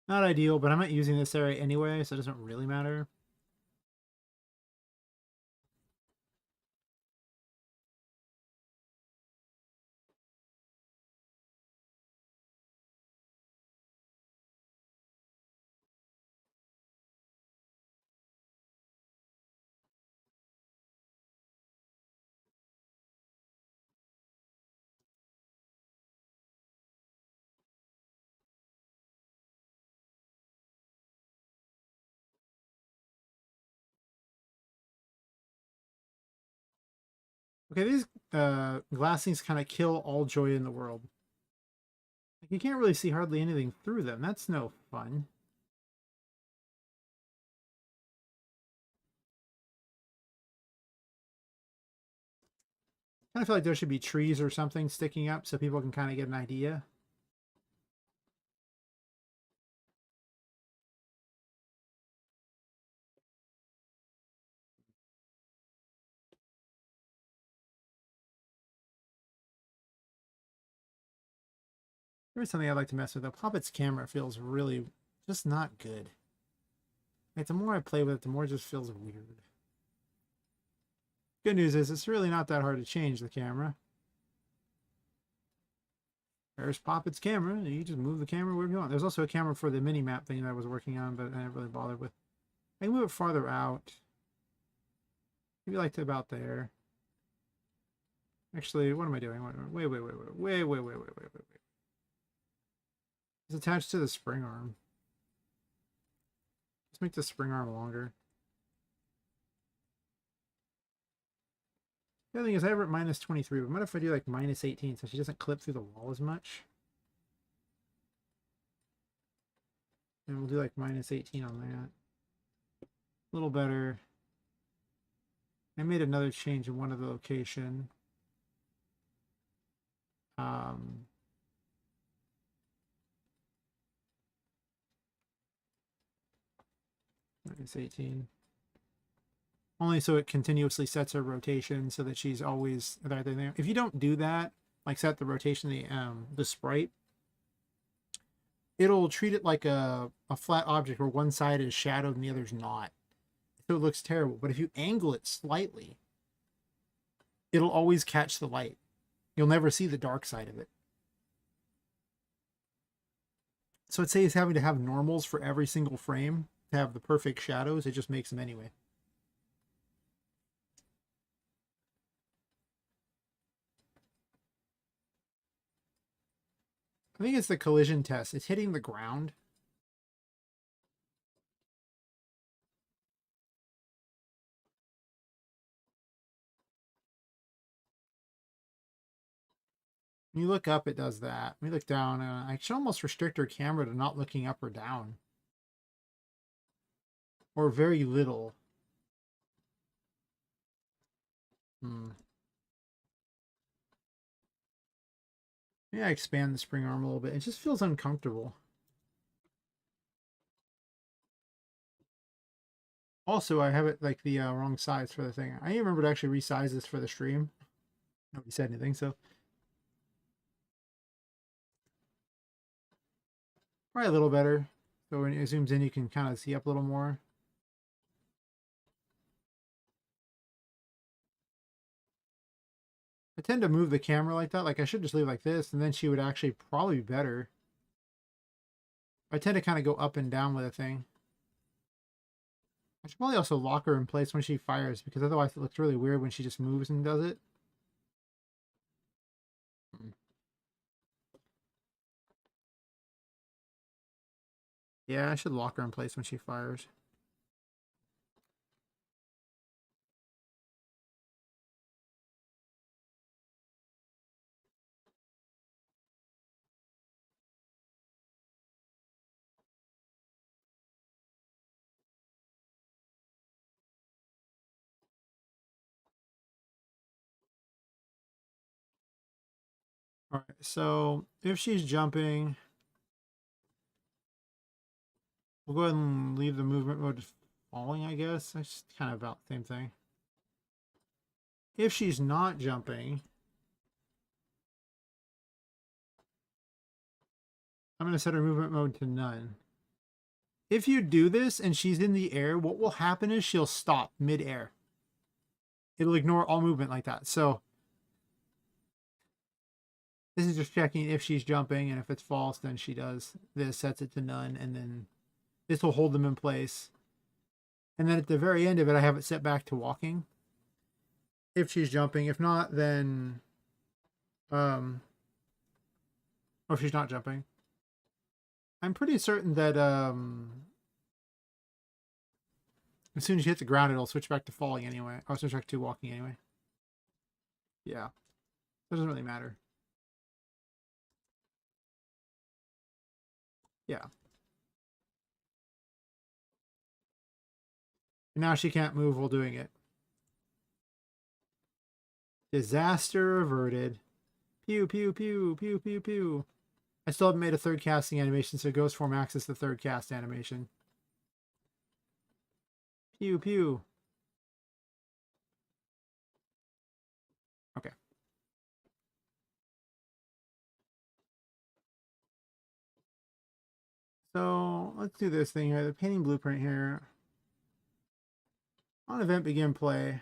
Speaker 1: Not ideal, but I'm not using this area anyway, so it doesn't really matter. Okay, these glass things kind of kill all joy in the world. Like, you can't really see hardly anything through them. That's no fun. I feel like there should be trees or something sticking up so people can kind of get an idea. There's something I'd like to mess with. The Poppet's camera feels really just not good. Like, the more I play with it, the more it just feels weird. Good news is it's really not that hard to change the camera. There's Poppet's camera. You just move the camera wherever you want. There's also a camera for the mini map thing that I was working on, but I didn't really bother with. I can move it farther out. Maybe like to about there. Actually, what am I doing? Wait. It's attached to the spring arm. Let's make the spring arm longer. The other thing is I have it at minus 23, but what if I do like minus 18 so she doesn't clip through the wall as much? And we'll do like minus 18 on that. A little better. I made another change in one of the location. Minus 18. Only so it continuously sets her rotation so that she's always right there. If you don't do that, like set the rotation of the sprite, it'll treat it like a flat object where one side is shadowed and the other's not. So it looks terrible. But if you angle it slightly, it'll always catch the light. You'll never see the dark side of it. So it saves having to have normals for every single frame to have the perfect shadows. It just makes them anyway. I think it's the collision test. It's hitting the ground. When you look up, it does that. When you look down, I should almost restrict our camera to not looking up or down. Or very little. Maybe I expand the spring arm a little bit. It just feels uncomfortable. Also, I have it like the wrong size for the thing. I remember to actually resize this for the stream. Nobody said anything, so probably a little better. So when it zooms in, you can kind of see up a little more. I tend to move the camera like that. Like I should just leave like this, and then she would actually probably be better. I tend to kind of go up and down with a thing. I should probably also lock her in place when she fires, because otherwise it looks really weird when she just moves and does it. Yeah, I should lock her in place when she fires. All right, so if she's jumping, we'll go ahead and leave the movement mode falling, I guess. That's kind of about the same thing. If she's not jumping, I'm going to set her movement mode to none. If you do this and she's in the air, what will happen is she'll stop mid-air. It'll ignore all movement like that. So this is just checking if she's jumping, and if it's false, then she does this, sets it to none, and then this will hold them in place. And then at the very end of it, I have it set back to walking. If she's jumping. If not, then or if she's not jumping. I'm pretty certain that as soon as you hit the ground, it'll switch back to falling anyway. Or switch back to walking anyway. Yeah. It doesn't really matter. Yeah. And now she can't move while doing it. Disaster averted. Pew, pew, pew, pew, pew, pew. I still haven't made a third casting animation, so Ghost Form acts as the third cast animation. Pew, pew. Okay. So let's do this thing here. The painting blueprint here. On event begin play.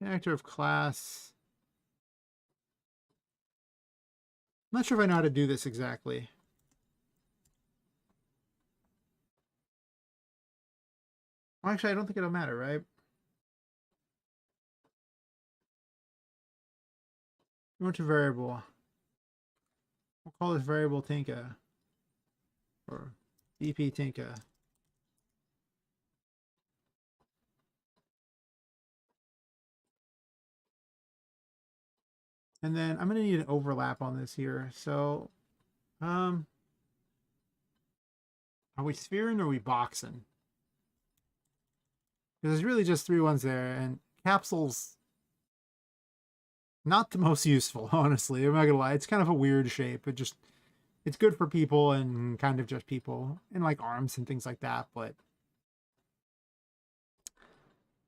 Speaker 1: Actor of class. I'm not sure if I know how to do this exactly. Well, actually, I don't think it'll matter, right? Go to variable. We'll call this variable Tinka. Or DP Tinka. And then I'm going to need an overlap on this here. So, are we sphering or are we boxing? Because there's really just 3 ones there, and capsules not the most useful, honestly. I'm not gonna lie. It's kind of a weird shape. It's good for people and kind of just people and like arms and things like that, but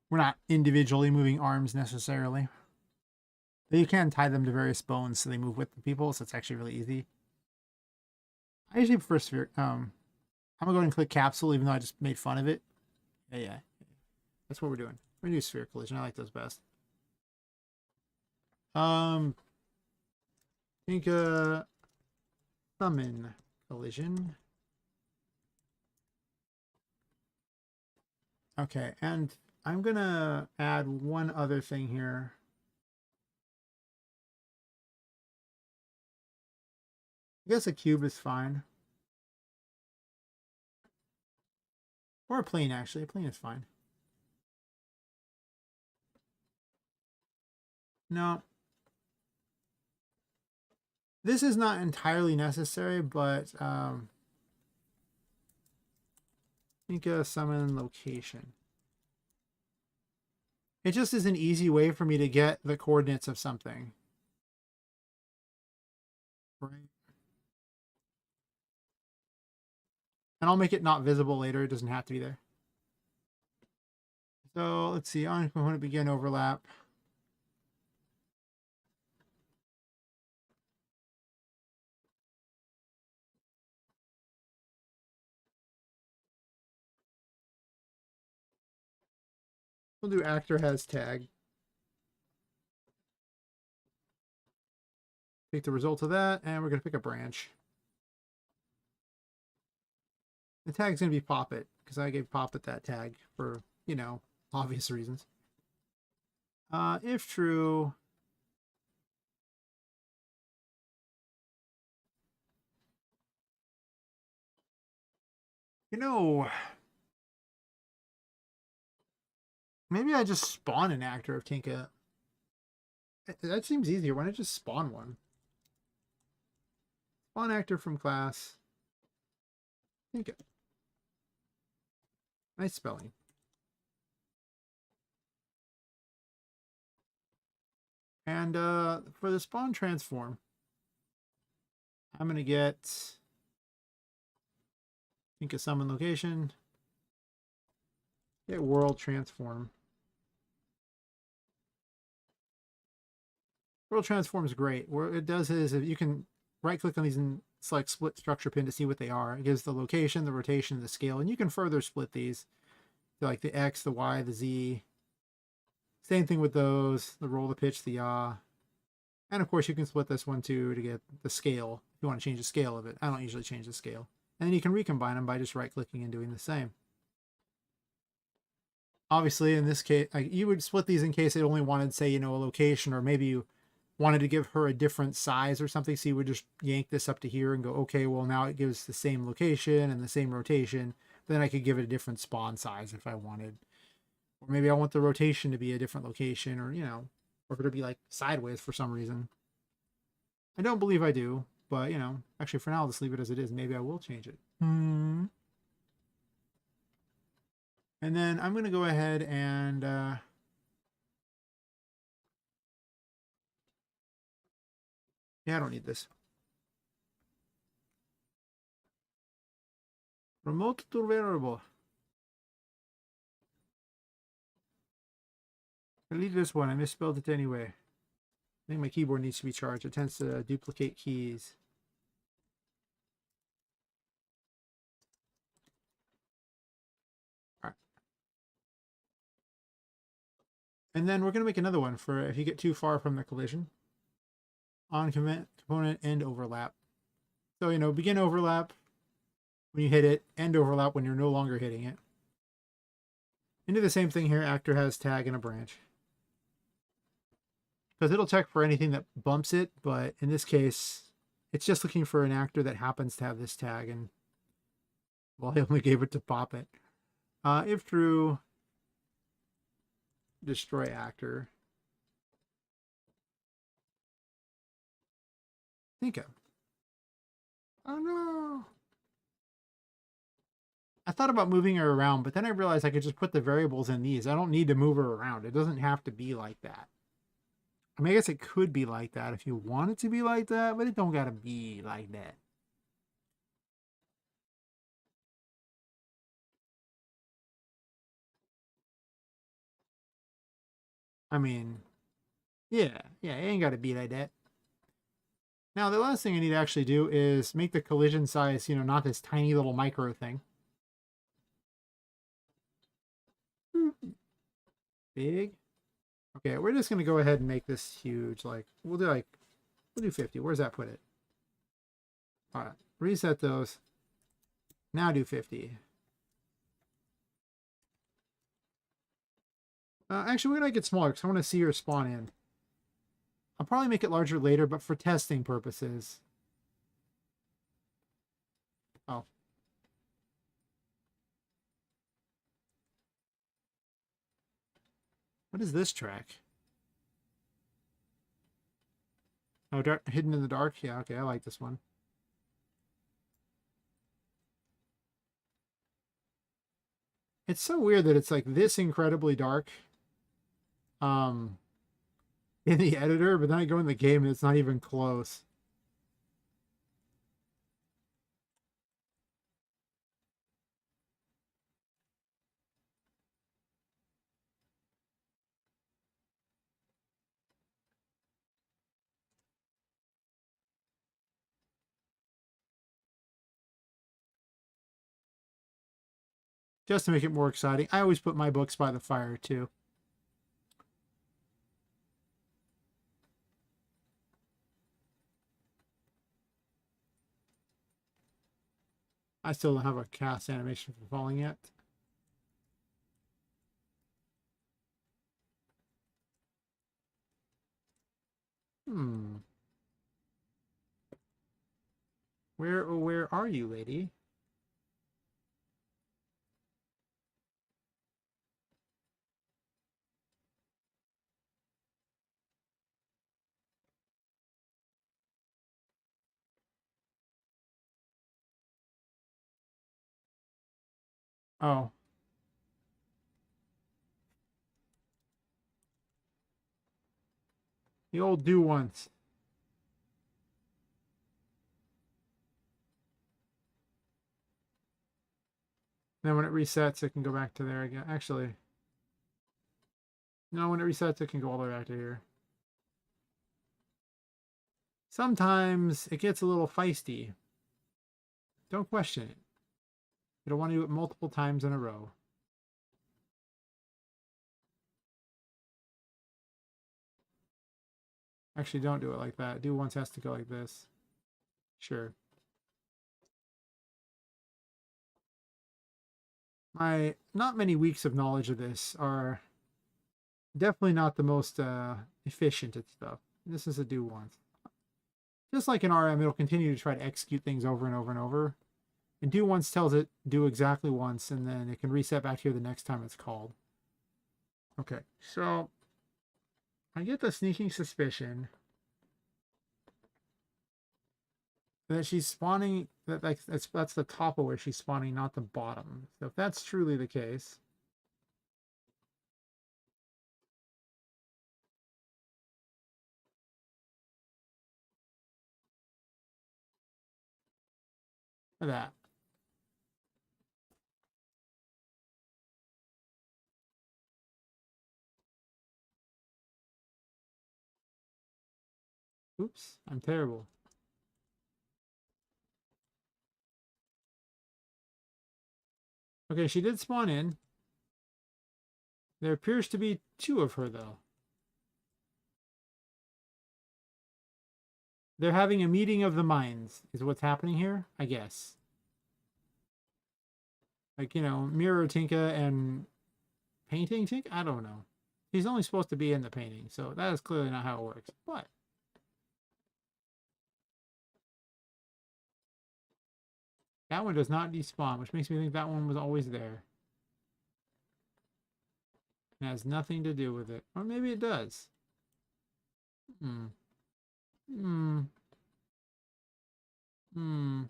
Speaker 1: we're not individually moving arms necessarily. But you can tie them to various bones so they move with the people, so it's actually really easy. I usually prefer sphere. I'm gonna go ahead and click capsule, even though I just made fun of it. Yeah. That's what we're doing. We're gonna do sphere collision. I like those best. Think summon collision. Okay, and I'm gonna add one other thing here. I guess a cube is fine. Or a plane, actually. A plane is fine. No. This is not entirely necessary, but think a summon location. It just is an easy way for me to get the coordinates of something. Right. And I'll make it not visible later. It doesn't have to be there. So let's see. On component begin overlap. We'll do actor has tag. Take the result of that, and we're going to pick a branch. The tag's going to be Poppet, because I gave Poppet that tag for, you know, obvious reasons. If true, you know, maybe I just spawn an actor of Tinka. That seems easier. Why not just spawn one? Spawn actor from class. Tinka. Nice spelling. And for the spawn transform, I'm going to get Tinka summon location. Get world transform. World transform is great. What it does is if you can right click on these and select split structure pin to see what they are. It gives the location, the rotation, the scale, and you can further split these to like the X, the Y, the Z. Same thing with those, the roll, the pitch, the yaw. And of course you can split this one too to get the scale if you want to change the scale of it. I don't usually change the scale. And then you can recombine them by just right clicking and doing the same. Obviously in this case, you would split these in case it only wanted, say, you know, a location, or maybe you wanted to give her a different size or something. So you would just yank this up to here and go, okay, well now it gives the same location and the same rotation. Then I could give it a different spawn size if I wanted. Or maybe I want the rotation to be a different location, or, you know, or for it to be like sideways for some reason. I don't believe I do, but, you know, actually for now I'll just leave it as it is. Maybe I will change it. And then I'm going to go ahead and yeah, I don't need this. Remote to variable. Delete this one. I misspelled it anyway. I think my keyboard needs to be charged. It tends to duplicate keys. All right. And then we're going to make another one for if you get too far from the collision. On component end overlap. So, you know, begin overlap when you hit it, end overlap when you're no longer hitting it. And do the same thing here. Actor has tag and a branch. Because it'll check for anything that bumps it, but in this case, it's just looking for an actor that happens to have this tag, and well, I only gave it to Poppet. If true, destroy actor. Tinka. Oh no. I thought about moving her around, but then I realized I could just put the variables in these. I don't need to move her around. It doesn't have to be like that. I mean, I guess it could be like that if you want it to be like that, but it don't gotta be like that. I mean, yeah, it ain't gotta be like that. Now, the last thing I need to actually do is make the collision size, you know, not this tiny little micro thing. Big. Okay, we're just going to go ahead and make this huge. We'll do 50. Where's that put it? All right, reset those. Now do 50. Actually, we're going to make it smaller because I want to see her spawn in. I'll probably make it larger later, but for testing purposes. Oh. What is this track? Oh, hidden in the dark? Yeah, okay, I like this one. It's so weird that it's like this incredibly dark in the editor, but then I go in the game and it's not even close. Just to make it more exciting. I always put my books by the fire, too. I still don't have a cast animation for falling yet. Where, oh, where are you, lady? Oh. The old do once. Then when it resets, it can go back to there again. Actually, no, when it resets, it can go all the way back to here. Sometimes it gets a little feisty. Don't question it. You don't want to do it multiple times in a row. Actually, don't do it like that. Do once has to go like this. Sure. My not many weeks of knowledge of this are definitely not the most efficient at stuff. This is a do once. Just like in RM, it'll continue to try to execute things over and over and over. And do once tells it do exactly once, and then it can reset back here the next time it's called. Okay, so I get the sneaking suspicion that she's spawning, that's the top of where she's spawning, not the bottom. So if that's truly the case, that. Oops, I'm terrible. Okay, she did spawn in. There appears to be two of her, though. They're having a meeting of the minds, is what's happening here, I guess. Like, you know, Mirror Tinka and Painting Tinka? I don't know. He's only supposed to be in the painting, so that is clearly not how it works. But that one does not despawn, which makes me think that one was always there. It has nothing to do with it. Or maybe it does. Hmm. Hmm. Hmm.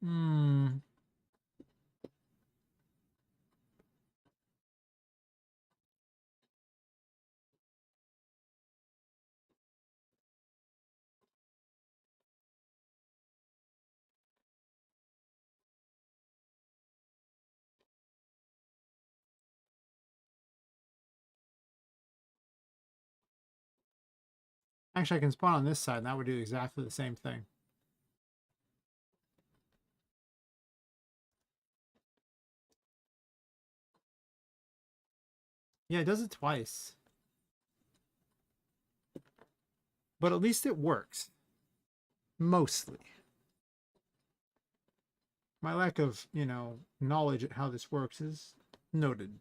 Speaker 1: Hmm. Actually, I can spawn on this side, and that would do exactly the same thing. Yeah, it does it twice. But at least it works. Mostly. My lack of, you know, knowledge at how this works is noted.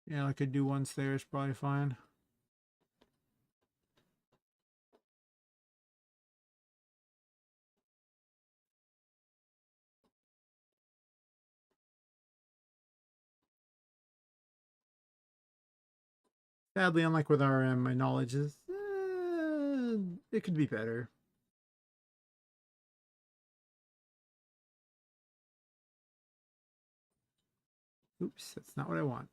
Speaker 1: Yeah, I could do one stairs, probably fine. Sadly, unlike with RM, my knowledge is... it could be better. Oops, that's not what I want.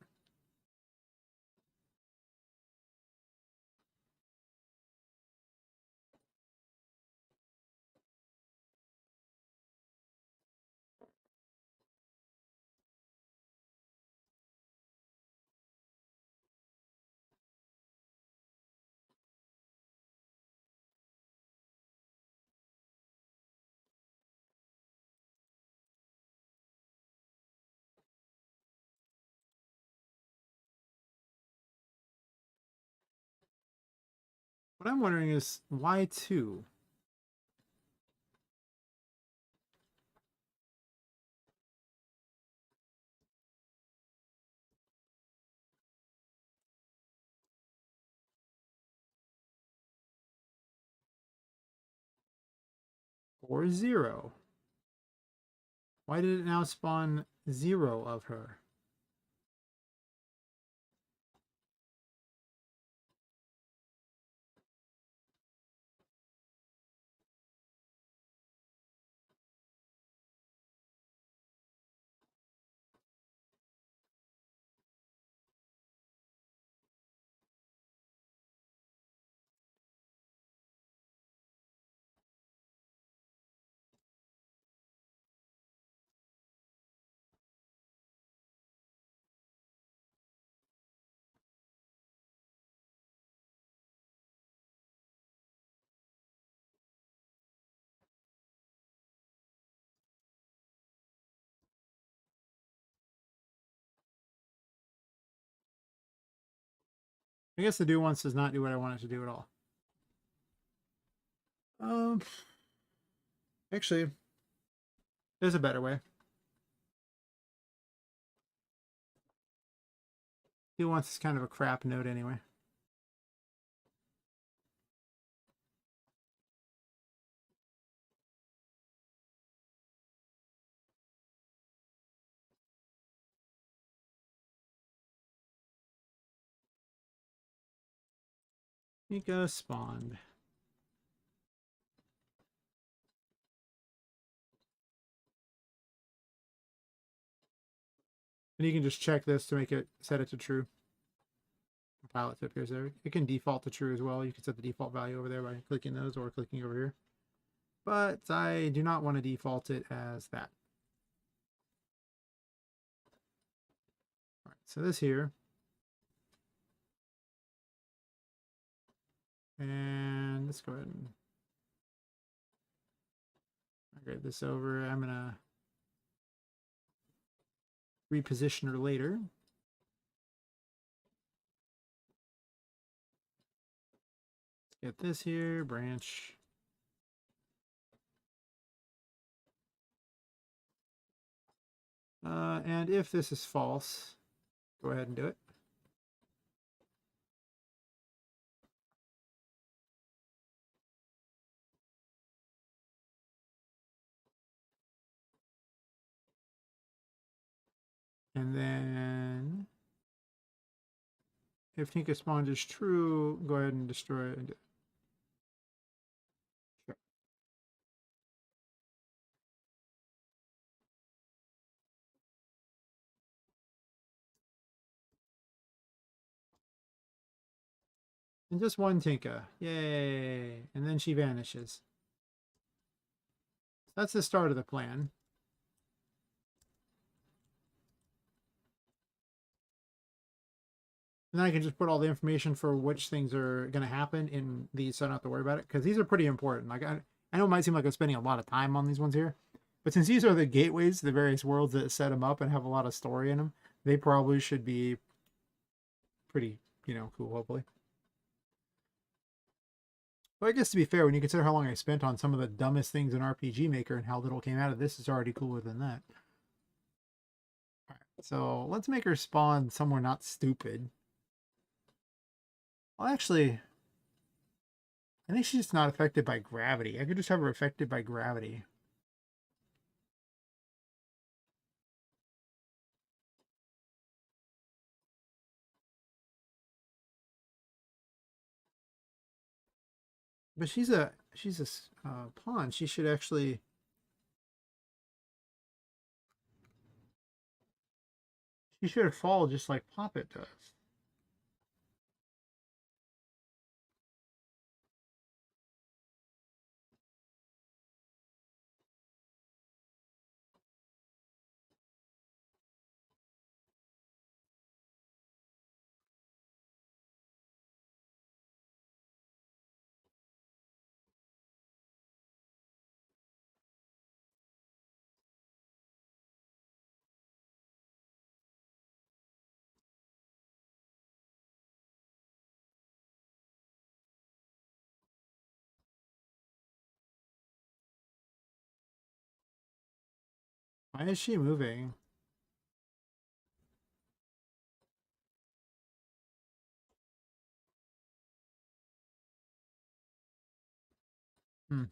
Speaker 1: What I'm wondering is, why 2? Or 0? Why did it now spawn 0 of her? I guess the do once does not do what I want it to do at all. Um, Actually, there's a better way. Do once is kind of a crap node anyway. Tinka spawned. And you can just check this to make it set it to true. Pilots up here, so it can default to true as well. You can set the default value over there by clicking those or clicking over here. But I do not want to default it as that. All right, so this here. And let's go ahead and migrate this over. I'm going to reposition her later. Get this here, branch. And if this is false, go ahead and do it. And then if Tinka spawned is true, go ahead and destroy it. Sure. And just one Tinka. Yay. And then she vanishes. That's the start of the plan. And then I can just put all the information for which things are going to happen in these so I don't have to worry about it. Because these are pretty important. Like I know it might seem like I'm spending a lot of time on these ones here. But since these are the gateways to the various worlds that set them up and have a lot of story in them, they probably should be pretty, cool, hopefully. But I guess to be fair, when you consider how long I spent on some of the dumbest things in RPGMaker and how little came out of this, it's already cooler than that. All right, so let's make her spawn somewhere not stupid. Well, actually, I think she's just not affected by gravity. I could just have her affected by gravity. But she's a pawn. She should actually. She should fall just like Poppet does. Why is she moving? Hmm.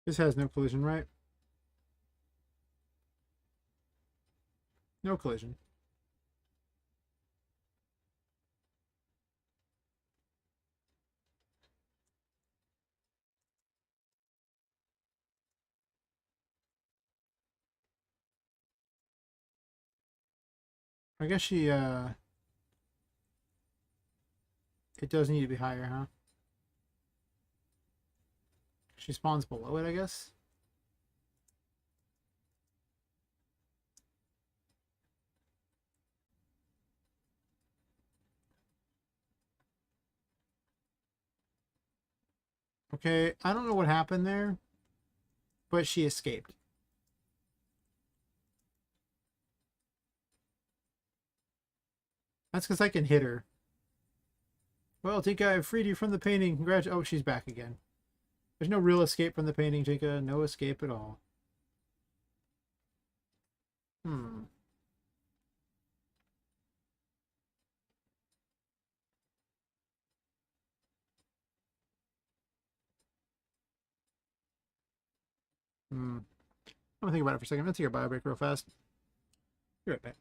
Speaker 1: This has no collision, right? No collision. I guess she it does need to be higher, huh? She spawns below it, I guess. Okay, I don't know what happened there, but she escaped. That's because I can hit her. Well, Tinka, I've freed you from the painting. Oh, she's back again. There's no real escape from the painting, Tinka. No escape at all. Hmm. I'm gonna think about it for a second. Let's take a bio break real fast. Be right back.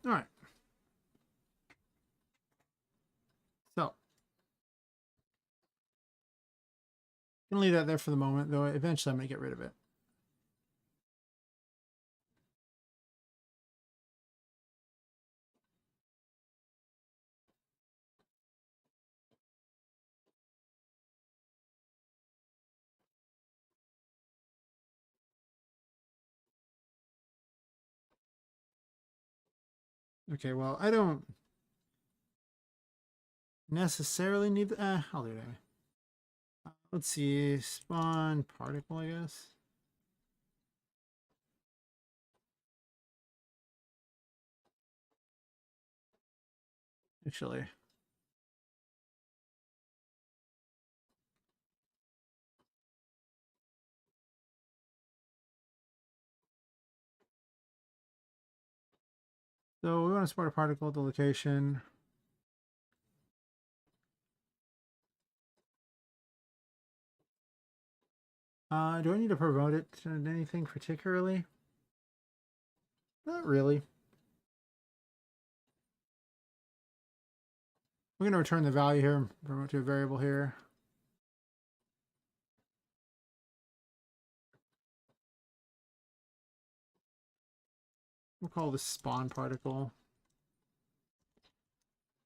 Speaker 1: All right. So, gonna leave that there for the moment, though eventually I'm gonna get rid of it. Okay, well, I don't necessarily need the, I'll do that. Let's see, spawn particle, I guess. Actually, so we want to spawn a particle at the location. Do I need to promote it to anything particularly? Not really. We're going to return the value here and promote to a variable here. We'll call this spawn particle.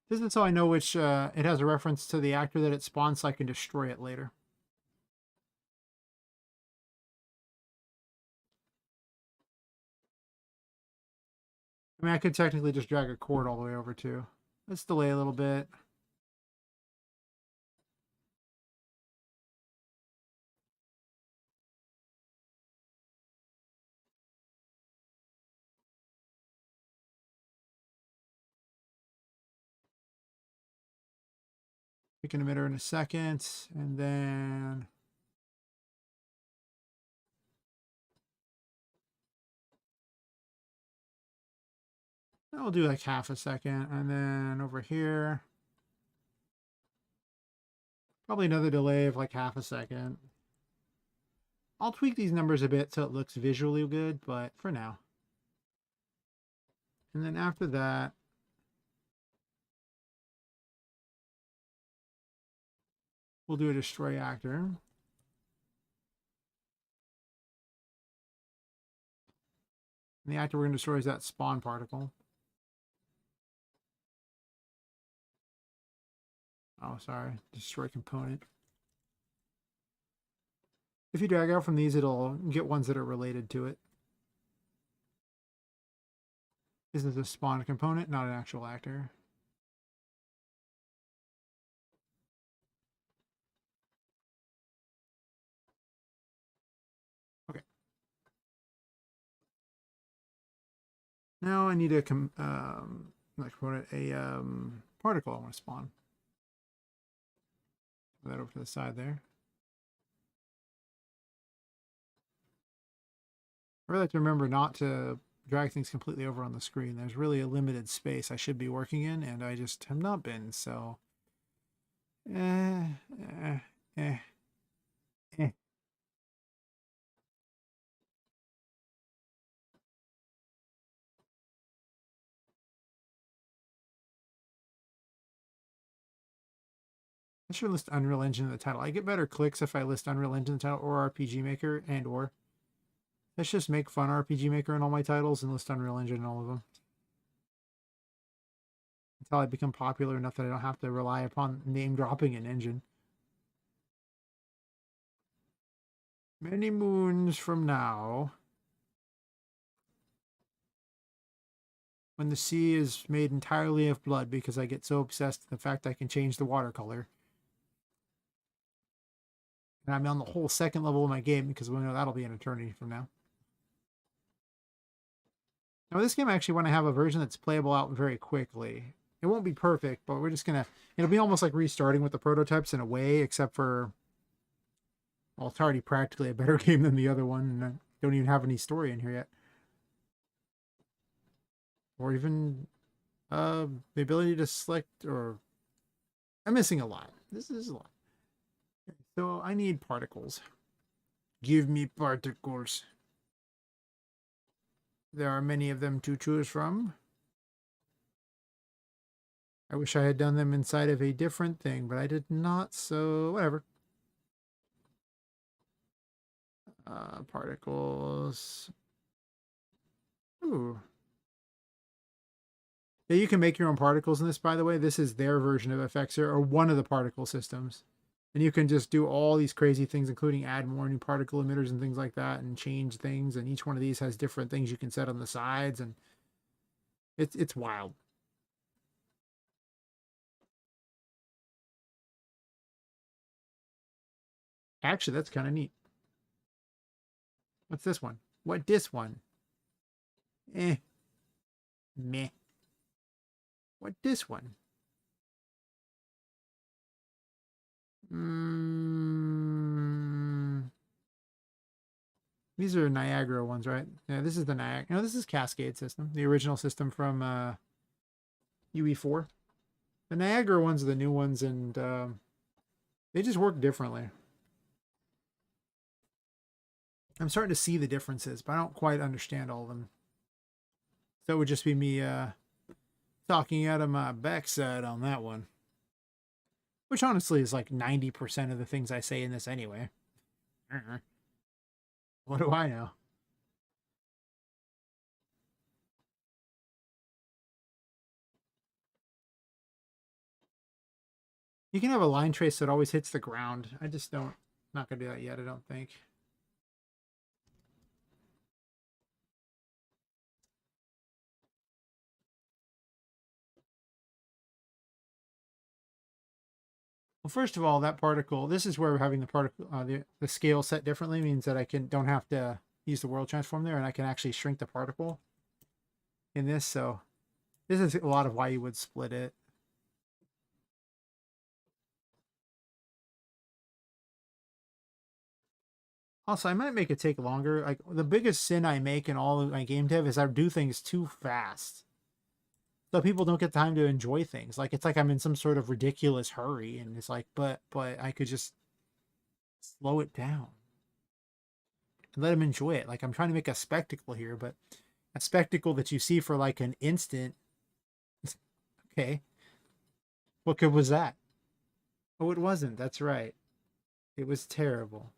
Speaker 1: This is so I know which, it has a reference to the actor that it spawns so I can destroy it later. I mean, I could technically just drag a cord all the way over too. Let's delay a little bit. Pick an emitter in a second, and then I'll do like half a second, and then over here, probably another delay of like half a second. I'll tweak these numbers a bit so it looks visually good, but for now. And then after that, we'll do a destroy actor. And the actor we're going to destroy is that spawn particle. Oh, sorry. Destroy component. If you drag out from these, it'll get ones that are related to it. This is a spawn component, not an actual actor. Okay. Now I need a not component, a particle I want to spawn. Put that over to the side there. I really have to remember not to drag things completely over on the screen. There's really a limited space I should be working in, and I just have not been, so... Eh, eh, eh, eh. I should list Unreal Engine in the title. I get better clicks if I list Unreal Engine in the title or RPG Maker and or. Let's just make fun RPG Maker in all my titles and list Unreal Engine in all of them. Until I become popular enough that I don't have to rely upon name dropping an engine. Many moons from now, when the sea is made entirely of blood because I get so obsessed with the fact I can change the watercolor. And I'm on the whole second level of my game because we know that'll be an eternity from now. Now, this game I actually want to have a version that's playable out very quickly. It won't be perfect, but we're just going to... It'll be almost like restarting with the prototypes in a way, except for... Well, it's already practically a better game than the other one, and I don't even have any story in here yet. Or even the ability to select, or... I'm missing a lot. This is a lot. So I need particles. Give me particles. There are many of them to choose from. I wish I had done them inside of a different thing, but I did not, so whatever. Particles. Ooh. Yeah, you can make your own particles in this, by the way. This is their version of FXer, or one of the particle systems. And you can just do all these crazy things, including add more new particle emitters and things like that, and change things. And each one of these has different things you can set on the sides, and it's wild. Actually, that's kind of neat. What's this one? What this one? Eh. Meh. What this one? These are Niagara ones, right? Yeah, this is the Niagara. No, this is Cascade system, the original system from UE4. The Niagara ones are the new ones, and they just work differently. I'm starting to see the differences, but I don't quite understand all of them. So it would just be me talking out of my backside on that one. Which honestly is like 90% of the things I say in this anyway. What do I know? You can have a line trace that always hits the ground. I just don't... Not going to do that yet, I don't think. Well, first of all, that particle, this is where having the particle, the scale set differently means that I don't have to use the world transform there, and I can actually shrink the particle in this. So this is a lot of why you would split it. Also, I might make it take longer. Like, the biggest sin I make in all of my game dev is I do things too fast. So people don't get time to enjoy things. Like, it's like I'm in some sort of ridiculous hurry, and it's like, but I could just slow it down and let them enjoy it. Like, I'm trying to make a spectacle here, but a spectacle that you see for like an instant. Okay. What good was that? Oh, it wasn't. That's right. It was terrible.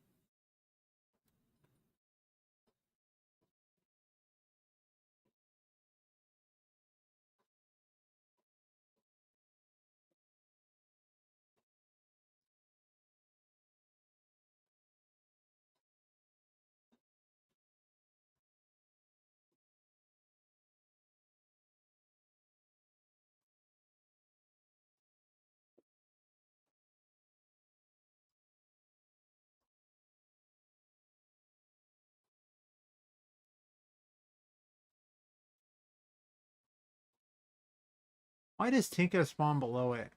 Speaker 1: Why does Tinka spawn below it?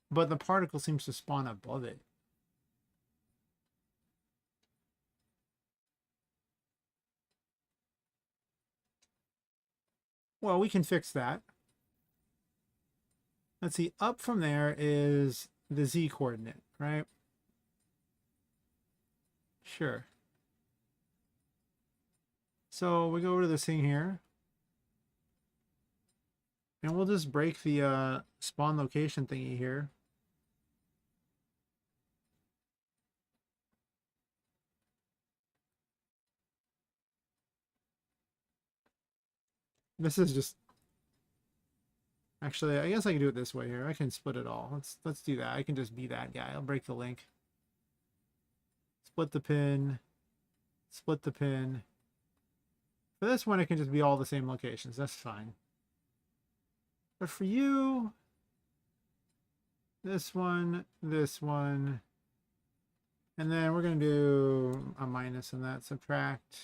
Speaker 1: But the particle seems to spawn above it. Well, we can fix that. Let's see, up from there is the Z coordinate, right? Sure. So we go over to this thing here. And we'll just break the spawn location thingy here. This is just... Actually, I guess I can do it this way here. I can split it all. Let's do that. I can just be that guy. I'll break the link. Split the pin. Split the pin. For this one, it can just be all the same locations. That's fine. But for you... this one, and then we're going to do a minus in that. Subtract.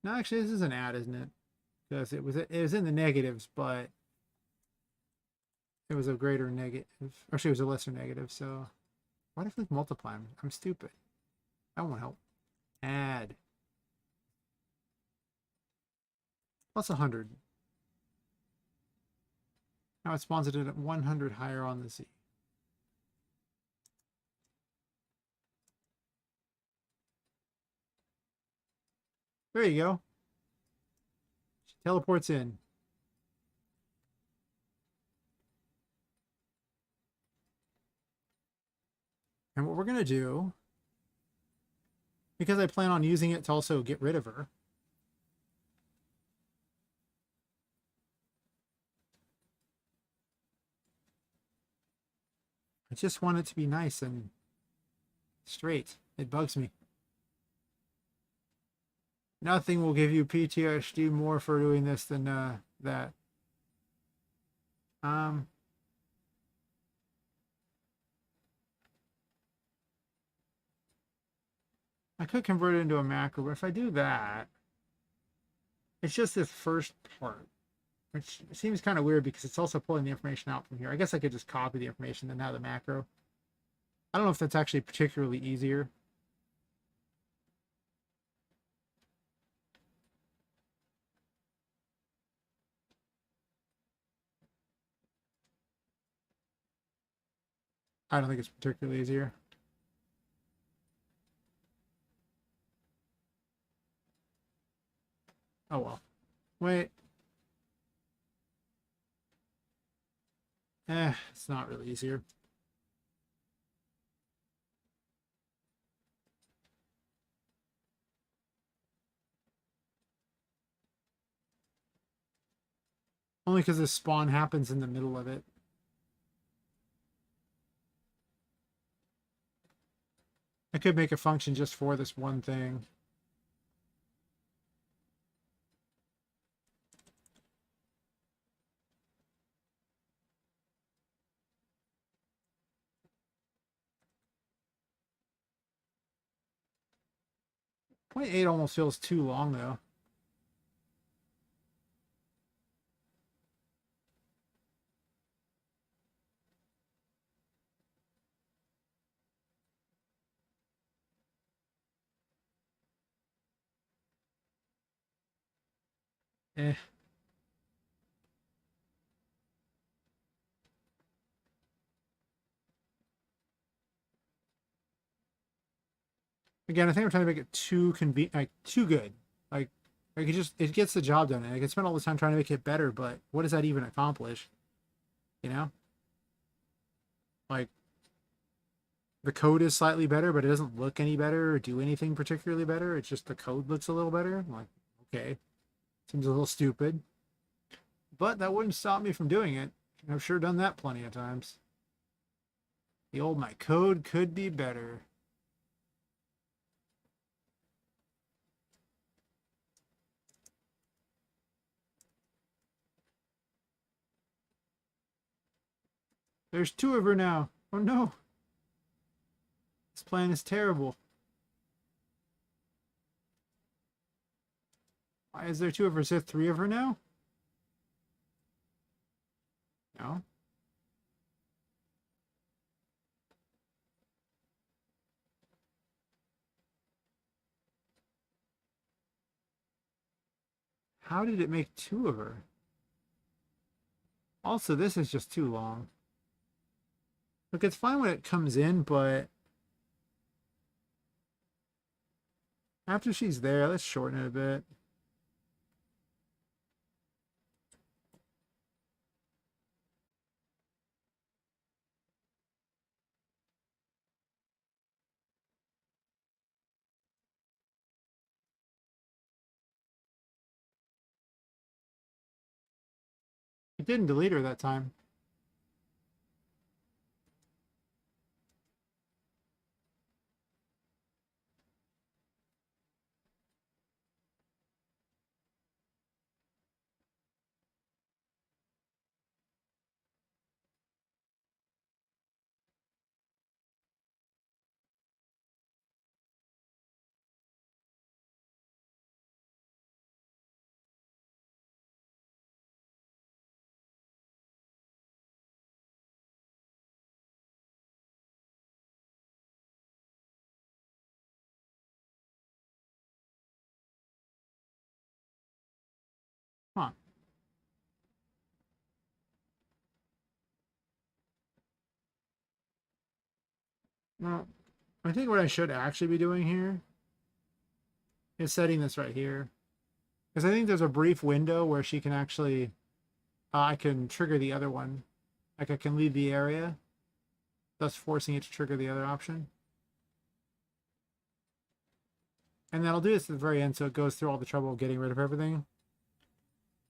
Speaker 1: No, actually, this is an add, isn't it? Because it was in the negatives, but it was a greater negative. Actually, it was a lesser negative, so... Why did I click multiply? I'm stupid. That won't help. Add. Plus 100. Now it spawns it at 100 higher on the Z. There you go. She teleports in. And what we're going to do, because I plan on using it to also get rid of her, I just want it to be nice and straight. It bugs me. Nothing will give you PTSD more for doing this than that. I could convert it into a macro, but if I do that, it's just this first part, which seems kind of weird because it's also pulling the information out from here. I guess I could just copy the information and have the macro. I don't know if that's actually particularly easier. I don't think it's particularly easier. Oh well. Wait. It's not really easier. Only because this spawn happens in the middle of it. I could make a function just for this one thing. Point 8 almost feels too long, though. Eh. Again, I think I'm trying to make it too convenient, like too good. Like it gets the job done. And I can spend all this time trying to make it better, but what does that even accomplish? You know? Like the code is slightly better, but it doesn't look any better or do anything particularly better. It's just the code looks a little better. I'm like, okay. Seems a little stupid. But that wouldn't stop me from doing it. I've sure done that plenty of times. The old my code could be better. There's 2 of her now. Oh no. This plan is terrible. Why is there 2 of her? Is there 3 of her now? How did it make two of her? Also, this is just too long. Look, it's fine when it comes in, but after she's there, let's shorten it a bit. It didn't delete her that time. Huh. Well, I think what I should actually be doing here is setting this right here. Because I think there's a brief window where she can actually, I can trigger the other one. Like I can leave the area, thus forcing it to trigger the other option. And then I'll do this at the very end so it goes through all the trouble of getting rid of everything.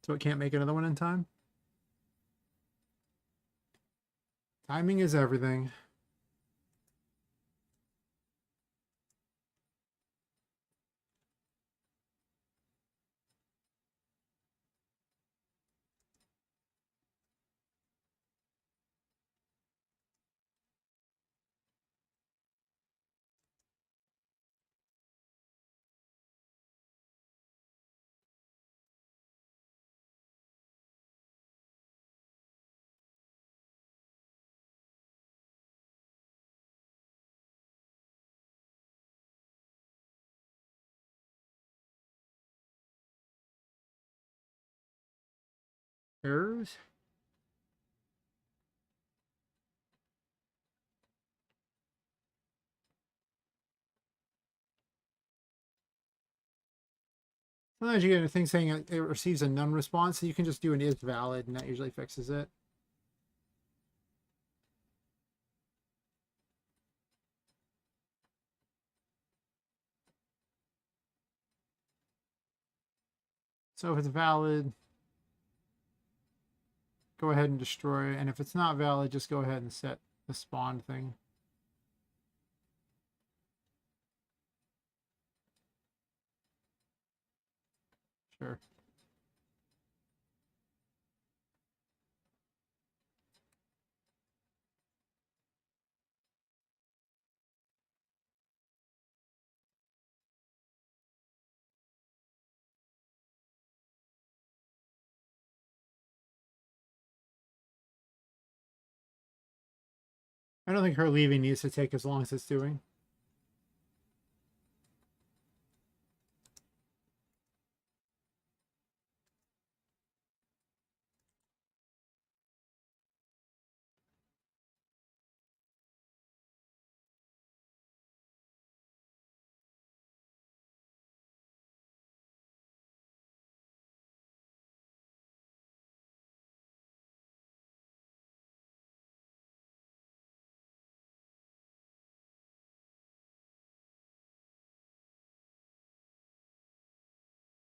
Speaker 1: So it can't make another one in time. Timing is everything. Errors? Sometimes you get a thing saying it receives a none response, so you can just do an is valid, and that usually fixes it. So if it's valid, go ahead and destroy. And if it's not valid, just go ahead and set the spawn thing. Sure. I don't think her leaving needs to take as long as it's doing.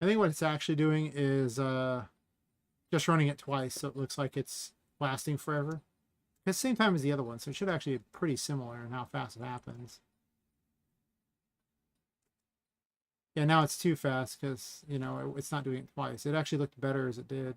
Speaker 1: I think what it's actually doing is just running it twice, so it looks like it's lasting forever. At the same time as the other one, so it should actually be pretty similar in how fast it happens. Yeah, now it's too fast because, you know, it's not doing it twice. It actually looked better as it did.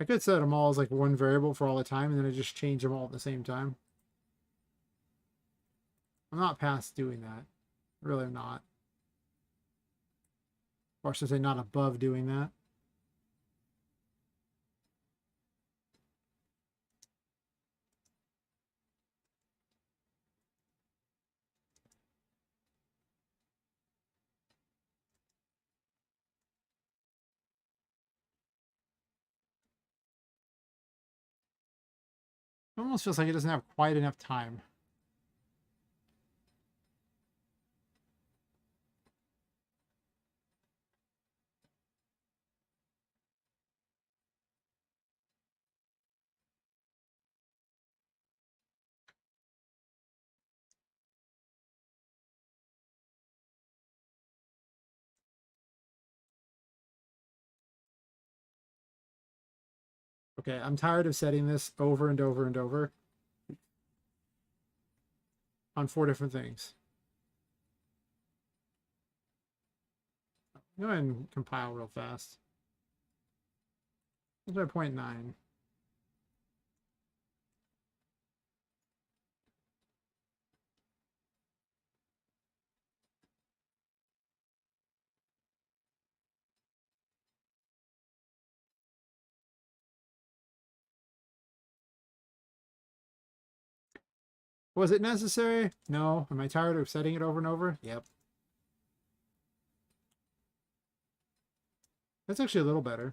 Speaker 1: I could set them all as like one variable for all the time, and then I just change them all at the same time. I'm not past doing that. Really, I'm not. Or should I say not above doing that. It almost feels like it doesn't have quite enough time. Okay, I'm tired of setting this over and over and over on 4 different things. Go ahead and compile real fast. What's my 0.9? Was it necessary? No. Am I tired of setting it over and over? Yep. That's actually a little better.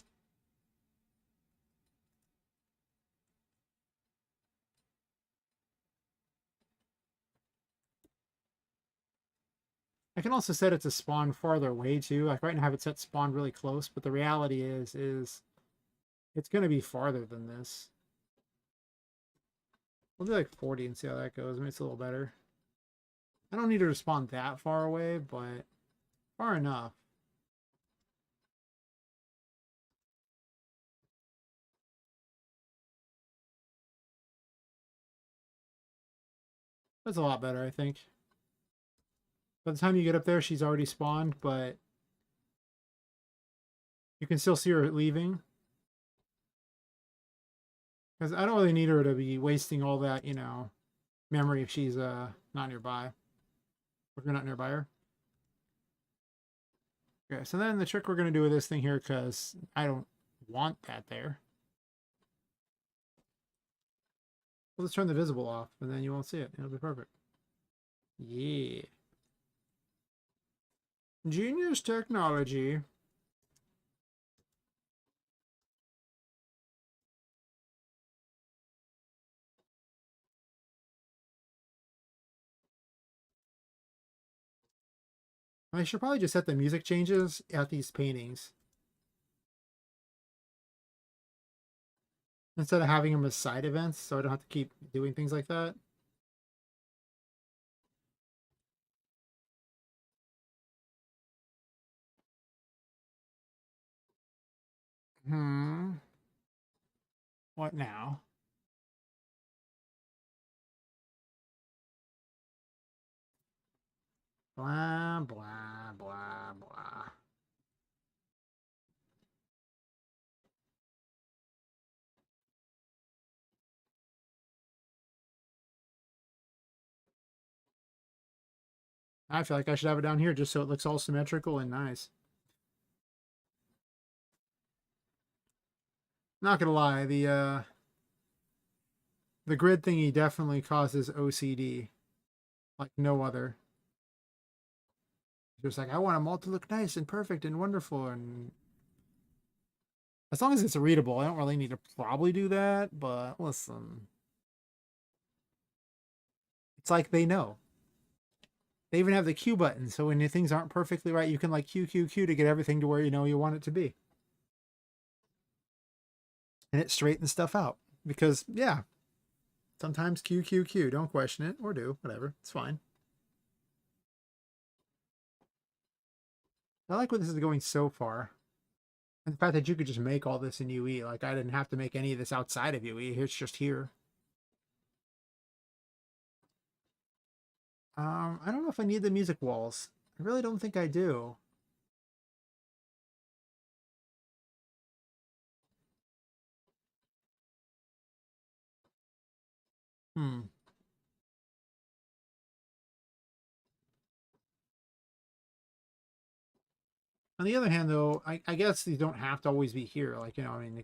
Speaker 1: I can also set it to spawn farther away too. Like right now I have it set spawn really close, but the reality is it's going to be farther than this. We'll do like 40 and see how that goes. Maybe it's a little better. I don't need to spawn that far away, but far enough. That's a lot better, I think. By the time you get up there, she's already spawned, but you can still see her leaving. Because I don't really need her to be wasting all that, you know, memory if she's not nearby. If you're not nearby her. Okay, so then the trick we're going to do with this thing here, because I don't want that there. We'll just turn the visible off, and then you won't see it. It'll be perfect. Yeah. Genius technology. I should probably just set the music changes at these paintings, instead of having them as side events, so I don't have to keep doing things like that. What now? Blah, blah, blah, blah. I feel like I should have it down here just so it looks all symmetrical and nice. Not gonna lie, the grid thingy definitely causes OCD like no other. Just like I want them all to look nice and perfect and wonderful, and as long as it's readable, I don't really need to probably do that, but listen. It's like they know. They even have the Q button, so when things aren't perfectly right, you can like Q, Q, Q to get everything to where you know you want it to be. And it straightens stuff out. Because, yeah, sometimes Q, Q, Q. Don't question it, or do, whatever. It's fine. I like where this is going so far. And the fact that you could just make all this in UE. Like, I didn't have to make any of this outside of UE. It's just here. I don't know if I need the music walls. I really don't think I do. Hmm. On the other hand, though, I guess these don't have to always be here. Like, you know, I mean,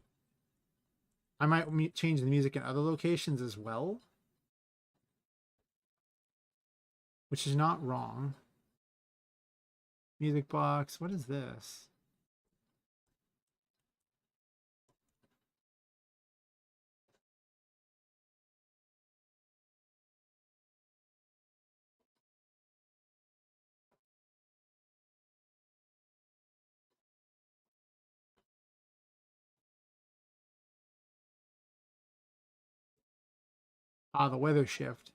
Speaker 1: I might change the music in other locations as well, which is not wrong. Music box. What is this? Ah, the weather shift.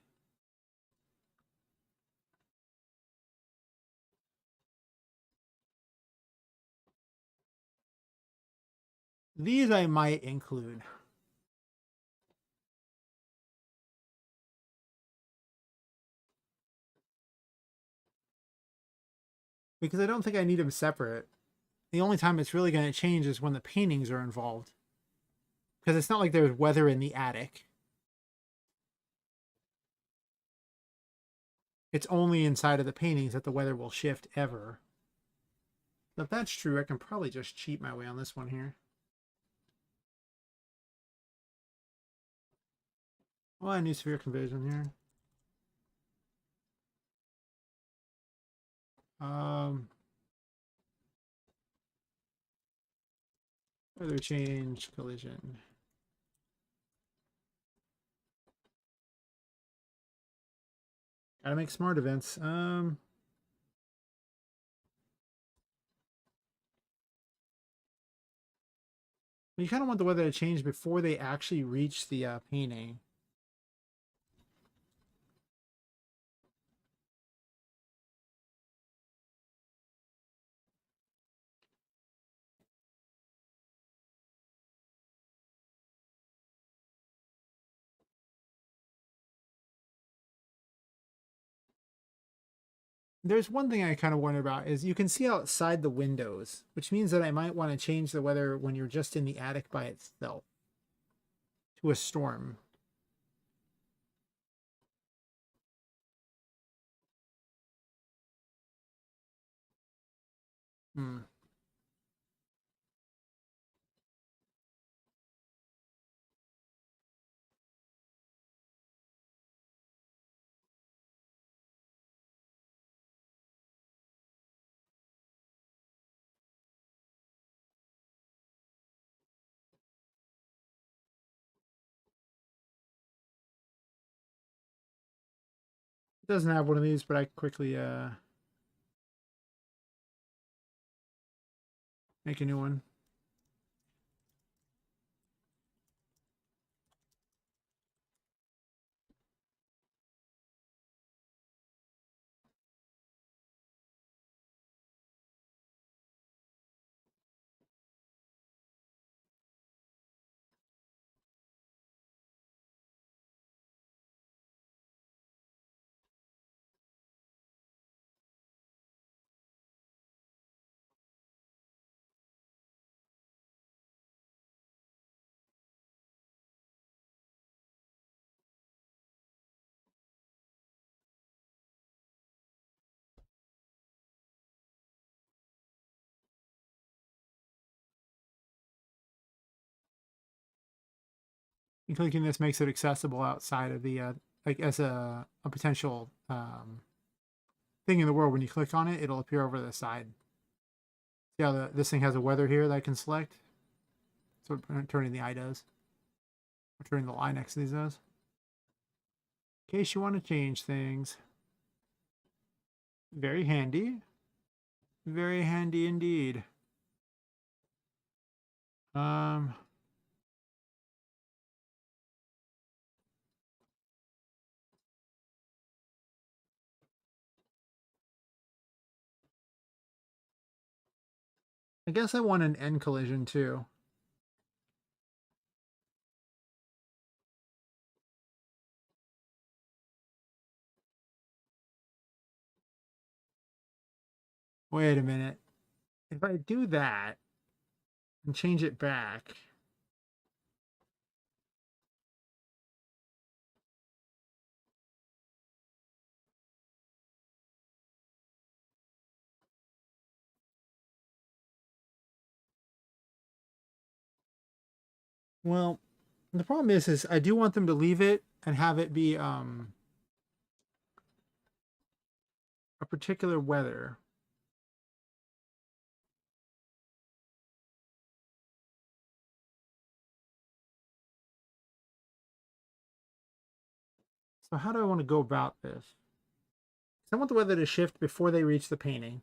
Speaker 1: These I might include. Because I don't think I need them separate. The only time it's really going to change is when the paintings are involved. Because it's not like there's weather in the attic. It's only inside of the paintings that the weather will shift ever. So if that's true, I can probably just cheat my way on this one here. Well, I need sphere conversion here. Weather change, collision. Gotta make smart events. You kind of want the weather to change before they actually reach the painting. There's one thing I kind of wonder about is you can see outside the windows, which means that I might want to change the weather when you're just in the attic by itself to a storm. Hmm. It doesn't have one of these, but I quickly make a new one. And clicking this makes it accessible outside of the like as a potential thing in the world. When you click on it, it'll appear over the side. See how this thing has a weather here that I can select? So turning the eye does. Or turning the line next to these does. In case you want to change things. Very handy. Very handy indeed. Um, I guess I want an end collision too. Wait a minute. If I do that and change it back, well, the problem is I do want them to leave it and have it be a particular weather. So how do I want to go about this? I want the weather to shift before they reach the painting.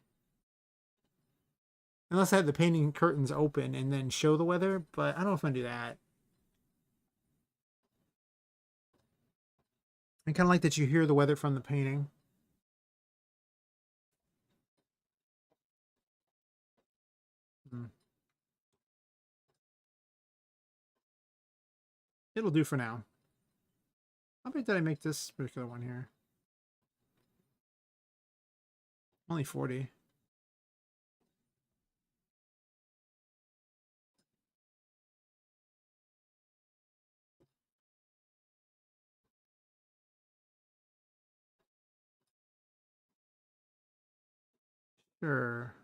Speaker 1: Unless I had the painting curtains open and then show the weather, but I don't know if I'm gonna do that. I kind of like that you hear the weather from the painting. Hmm. It'll do for now. How big did I make this particular one here? Only 40. Sure.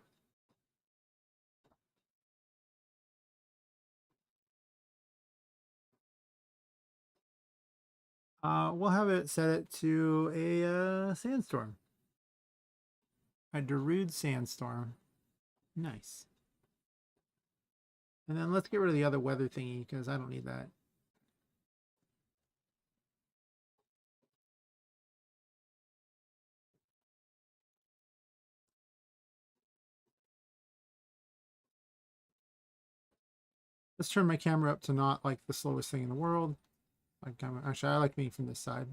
Speaker 1: We'll have it set it to a sandstorm. A Darude sandstorm. Nice. And then let's get rid of the other weather thingy because I don't need that. Let's turn my camera up to not like the slowest thing in the world. Actually, I like being from this side.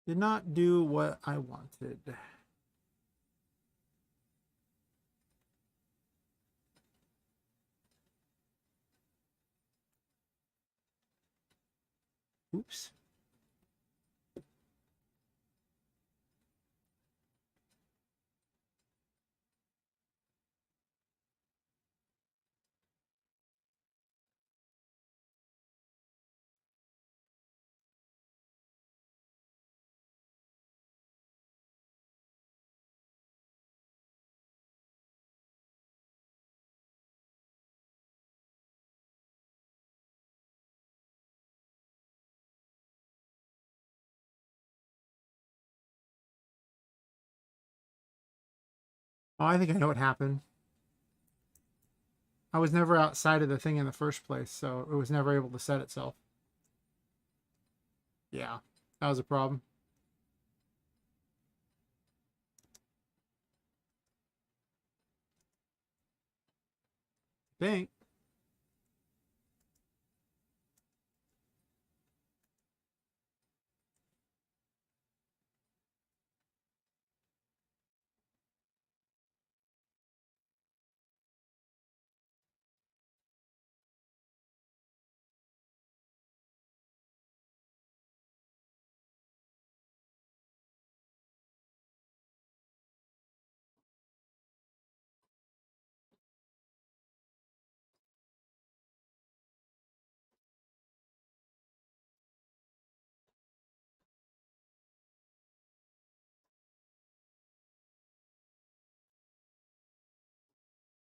Speaker 1: Did not do what I wanted. Oops. Oh, I think I know what happened. I was never outside of the thing in the first place, so it was never able to set itself. Yeah, that was a problem. I think.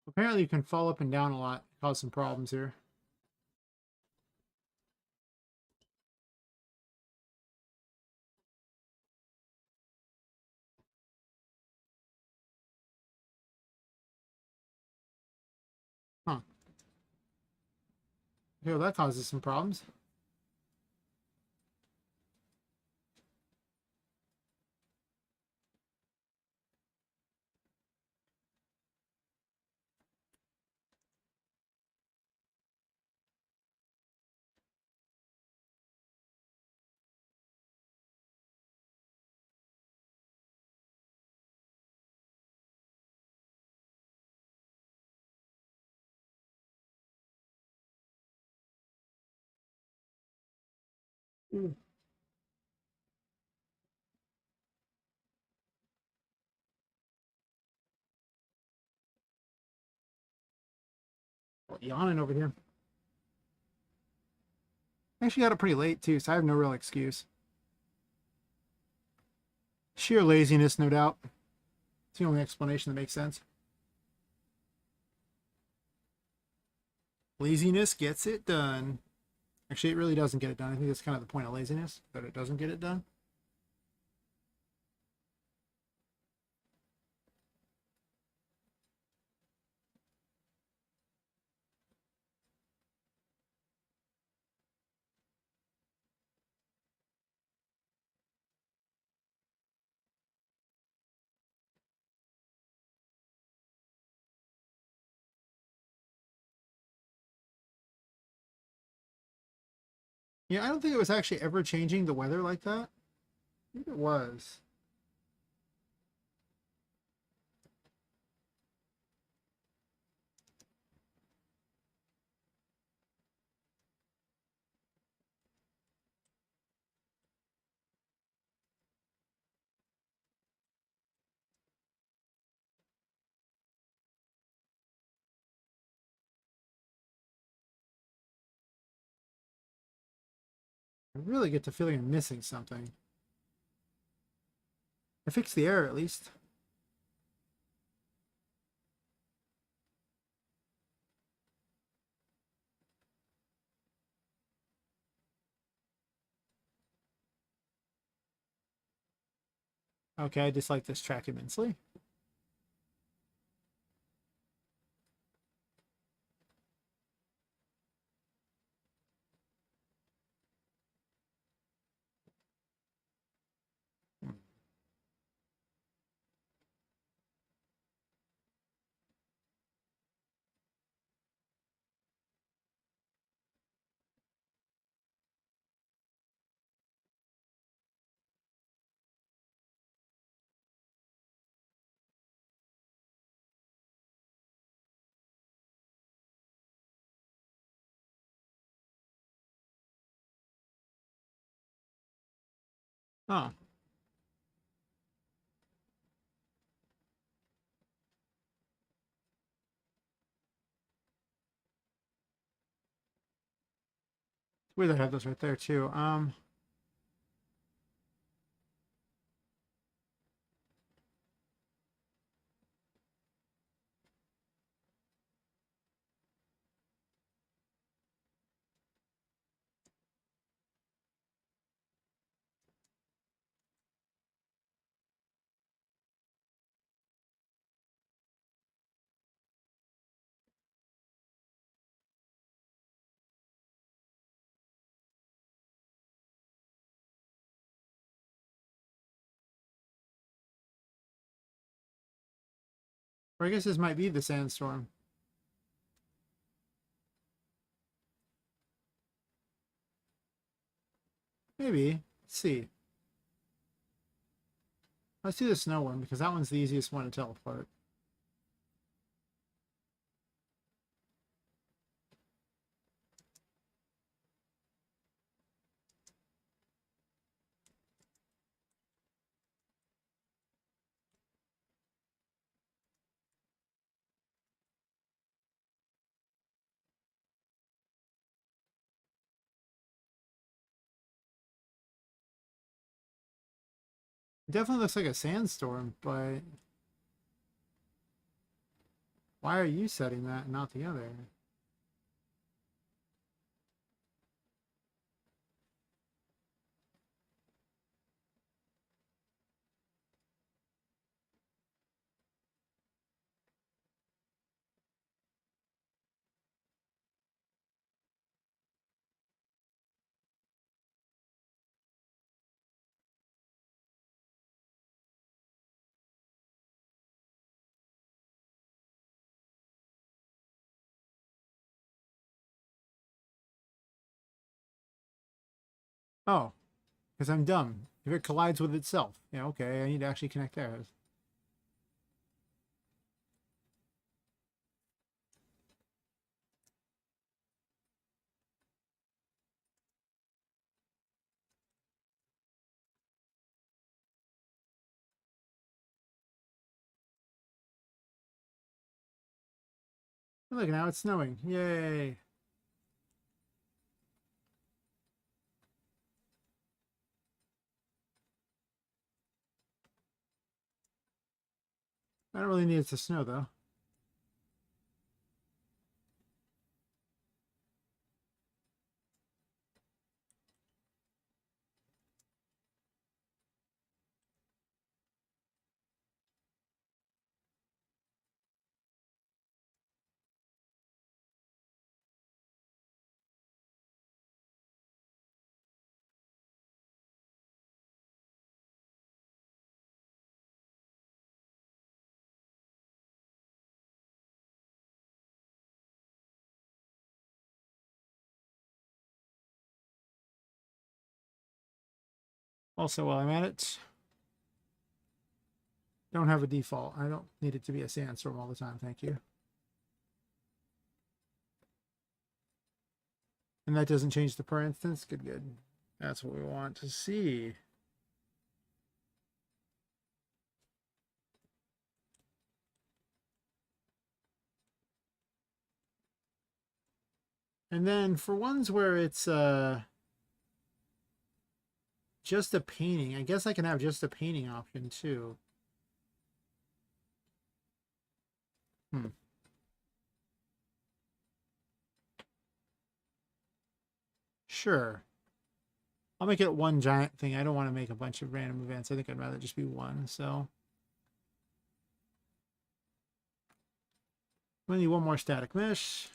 Speaker 1: Apparently you can fall up and down a lot, cause some problems here. Huh. Okay, well, that causes some problems. Mm. Oh, yawning over here. I actually got it pretty late too, so I have no real excuse. Sheer laziness, no doubt. It's the only explanation that makes sense. Laziness gets it done. Actually, it really doesn't get it done. I think that's kind of the point of laziness, that it doesn't get it done. Yeah, I don't think it was actually ever changing the weather like that. I think it was. I really get the feeling I'm missing something. I fixed the error at least. Okay, I dislike this track immensely. Oh, weird that I have those right there too. Or I guess this might be the sandstorm. Maybe. Let's see. Let's do the snow one because that one's the easiest one to tell apart. It definitely looks like a sandstorm, but why are you setting that and not the other? Oh, because I'm dumb. If it collides with itself. Yeah, okay, I need to actually connect there. Look, now it's snowing. Yay. I don't really need it to snow, though. Also, while I'm at it, don't have a default. I don't need it to be a sandstorm all the time. Thank you. And that doesn't change the per instance. Good, good. That's what we want to see. And then for ones where it's just a painting, I guess I can have just a painting option too. Sure. I'll make it one giant thing. I don't want to make a bunch of random events. I think I'd rather just be one. So we need one more static mesh.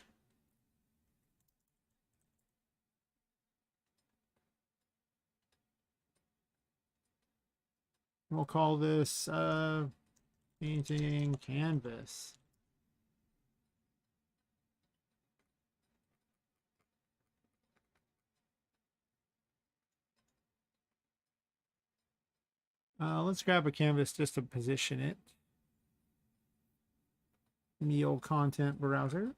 Speaker 1: We'll call this painting canvas. Let's grab a canvas just to position it in the old content browser.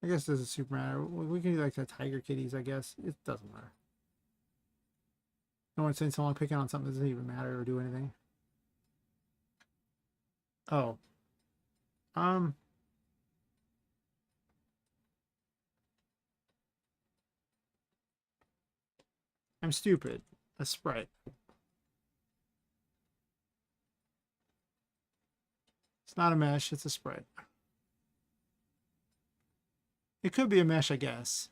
Speaker 1: I guess it doesn't super matter. We can do like the tiger kitties, I guess. It doesn't matter. No one's saying so long picking on something that doesn't even matter or do anything. Oh. I'm stupid. A sprite. It's not a mesh, it's a sprite. It could be a mesh, I guess.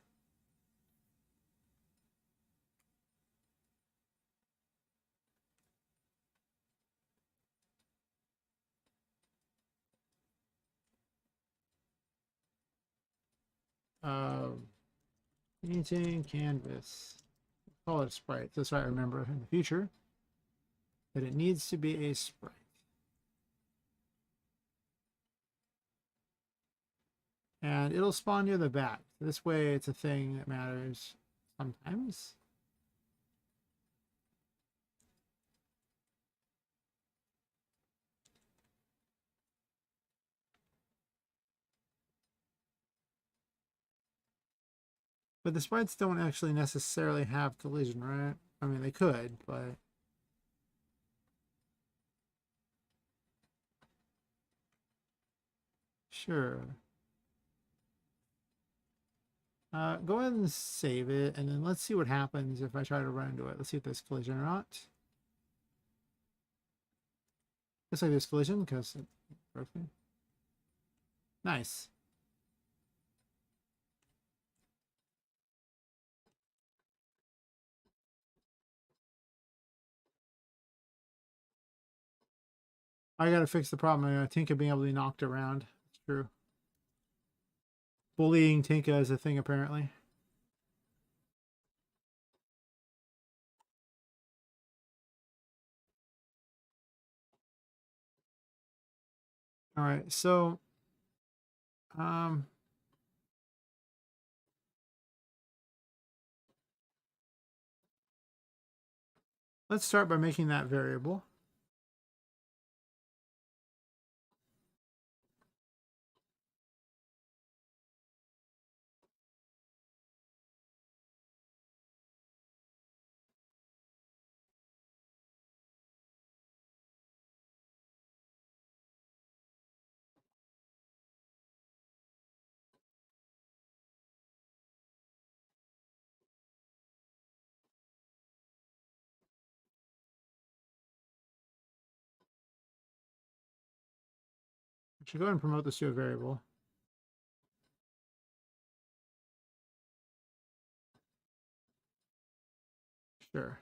Speaker 1: Painting canvas. Call it a sprite. That's what I remember in the future. But it needs to be a sprite. And it'll spawn near the back. This way it's a thing that matters sometimes. But the sprites don't actually necessarily have collision, right? I mean, they could, but... Sure. Go ahead and save it, and then let's see what happens if I try to run into it. Let's see if there's collision or not. Looks like there's collision, because it broke me. Nice. I gotta fix the problem. Tinka being able to be knocked around. It's true. Bullying Tinka is a thing, apparently. All right, so um, let's start by making that variable. I should go ahead and promote this to a variable. Sure.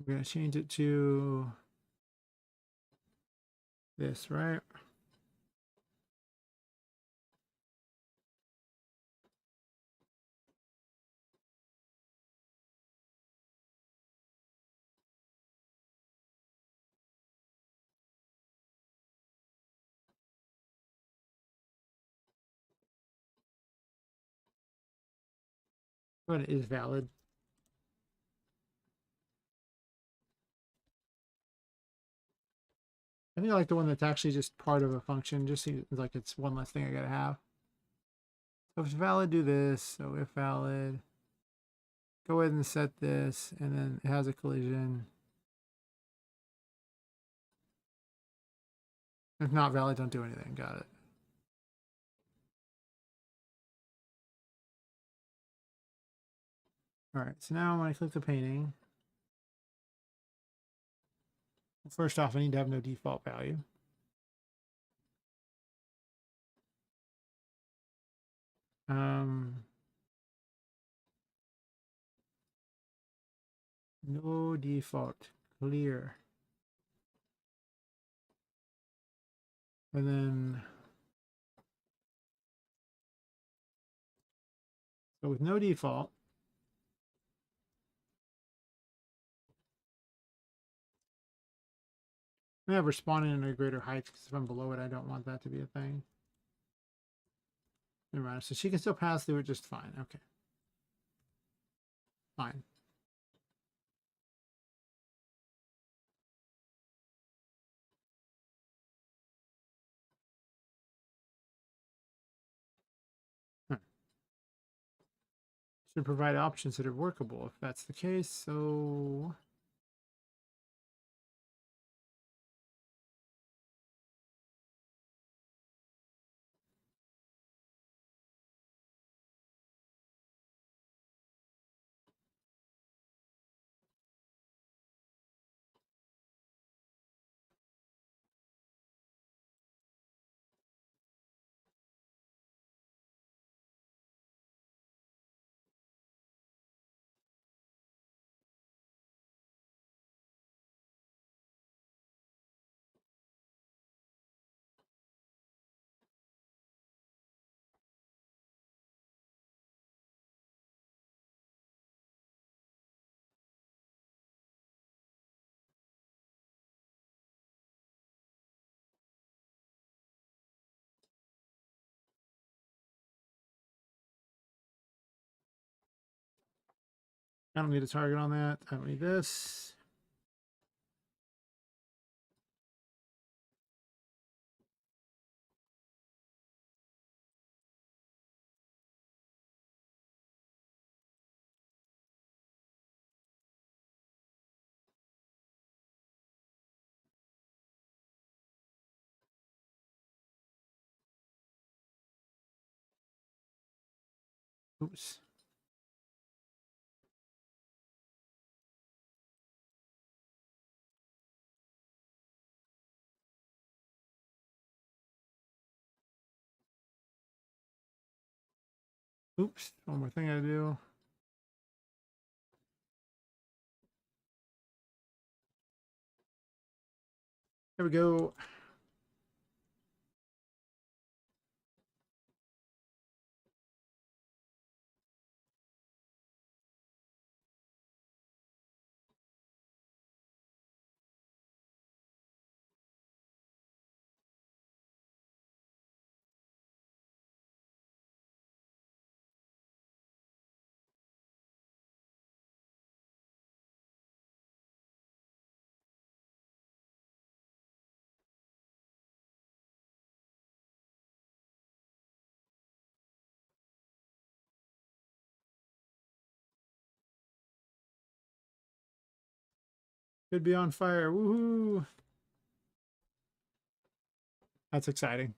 Speaker 1: We're going to change it to this, right? But it is valid. I think I like the one that's actually just part of a function. Just seems like it's one less thing I gotta have. So if it's valid, do this. So if valid, go ahead and set this, and then it has a collision. If not valid, don't do anything. Got it. All right, so now when I click the painting, first off, I need to have no default value. No default, clear. And then, so with no default, I have her spawning in a greater height because if I'm below it, I don't want that to be a thing. Never mind. So she can still pass through it just fine. Okay. Fine. Huh. Should provide options that are workable if that's the case. So I don't need a target on that. I don't need this. Oops. Oops. One more thing I do. There we go. Could be on fire. Woohoo! That's exciting.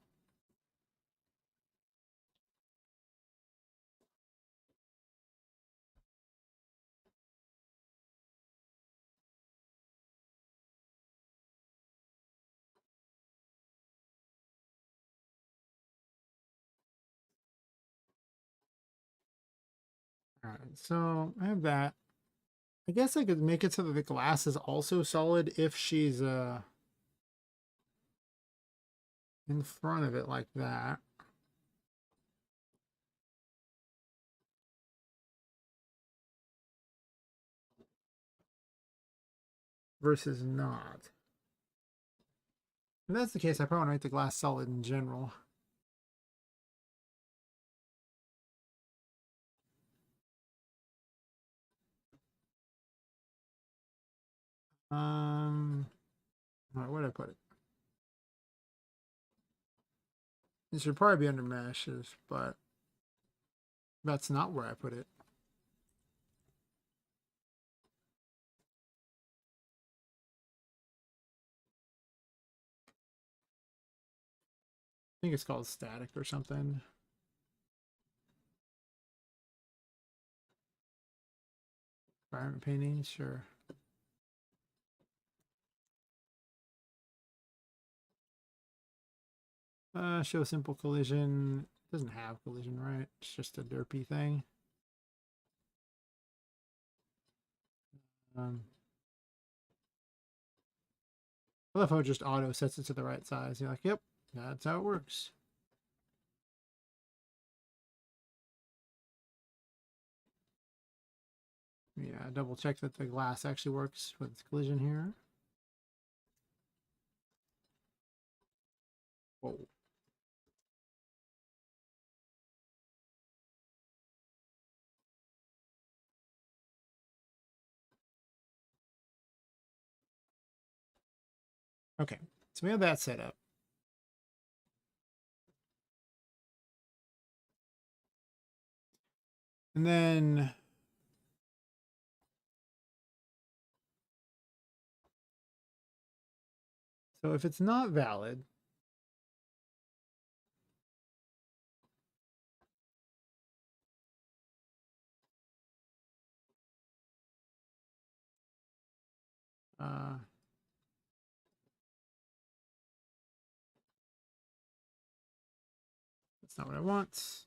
Speaker 1: All right, so I have that. I guess I could make it so that the glass is also solid if she's in front of it like that. Versus not. If that's the case, I probably want to make the glass solid in general. All right, where'd I put it? It should probably be under meshes, but that's not where I put it. I think it's called static or something. Environment painting, sure. Show simple collision. It doesn't have collision, right? It's just a derpy thing. I love how it just auto sets it to the right size. You're like, yep, that's how it works. Yeah, double check that the glass actually works with collision here. Whoa. Okay, so we have that set up. And then so if it's not valid, that's not what I want.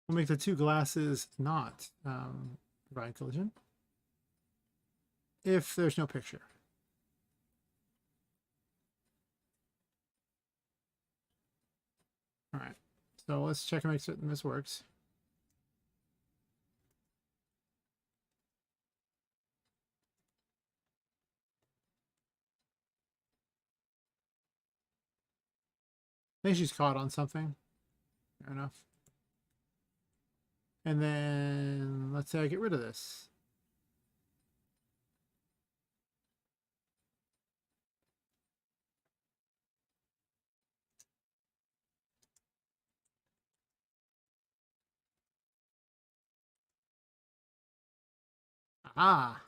Speaker 1: We'll make the two glasses not provide collision if there's no picture. All right, so let's check and make certain this works. I think she's caught on something. Fair enough. And then let's say I get rid of this. Ah.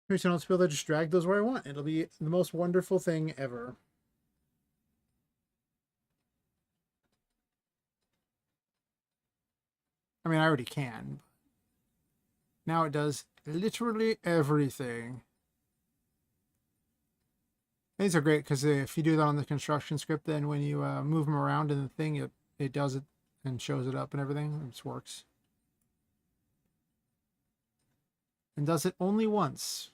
Speaker 1: Here's an be able to just drag those where I want. It'll be the most wonderful thing ever. I mean, I already can. Now it does literally everything. These are great because if you do that on the construction script, then when you move them around in the thing, it does it and shows it up and everything. It just works. And does it only once.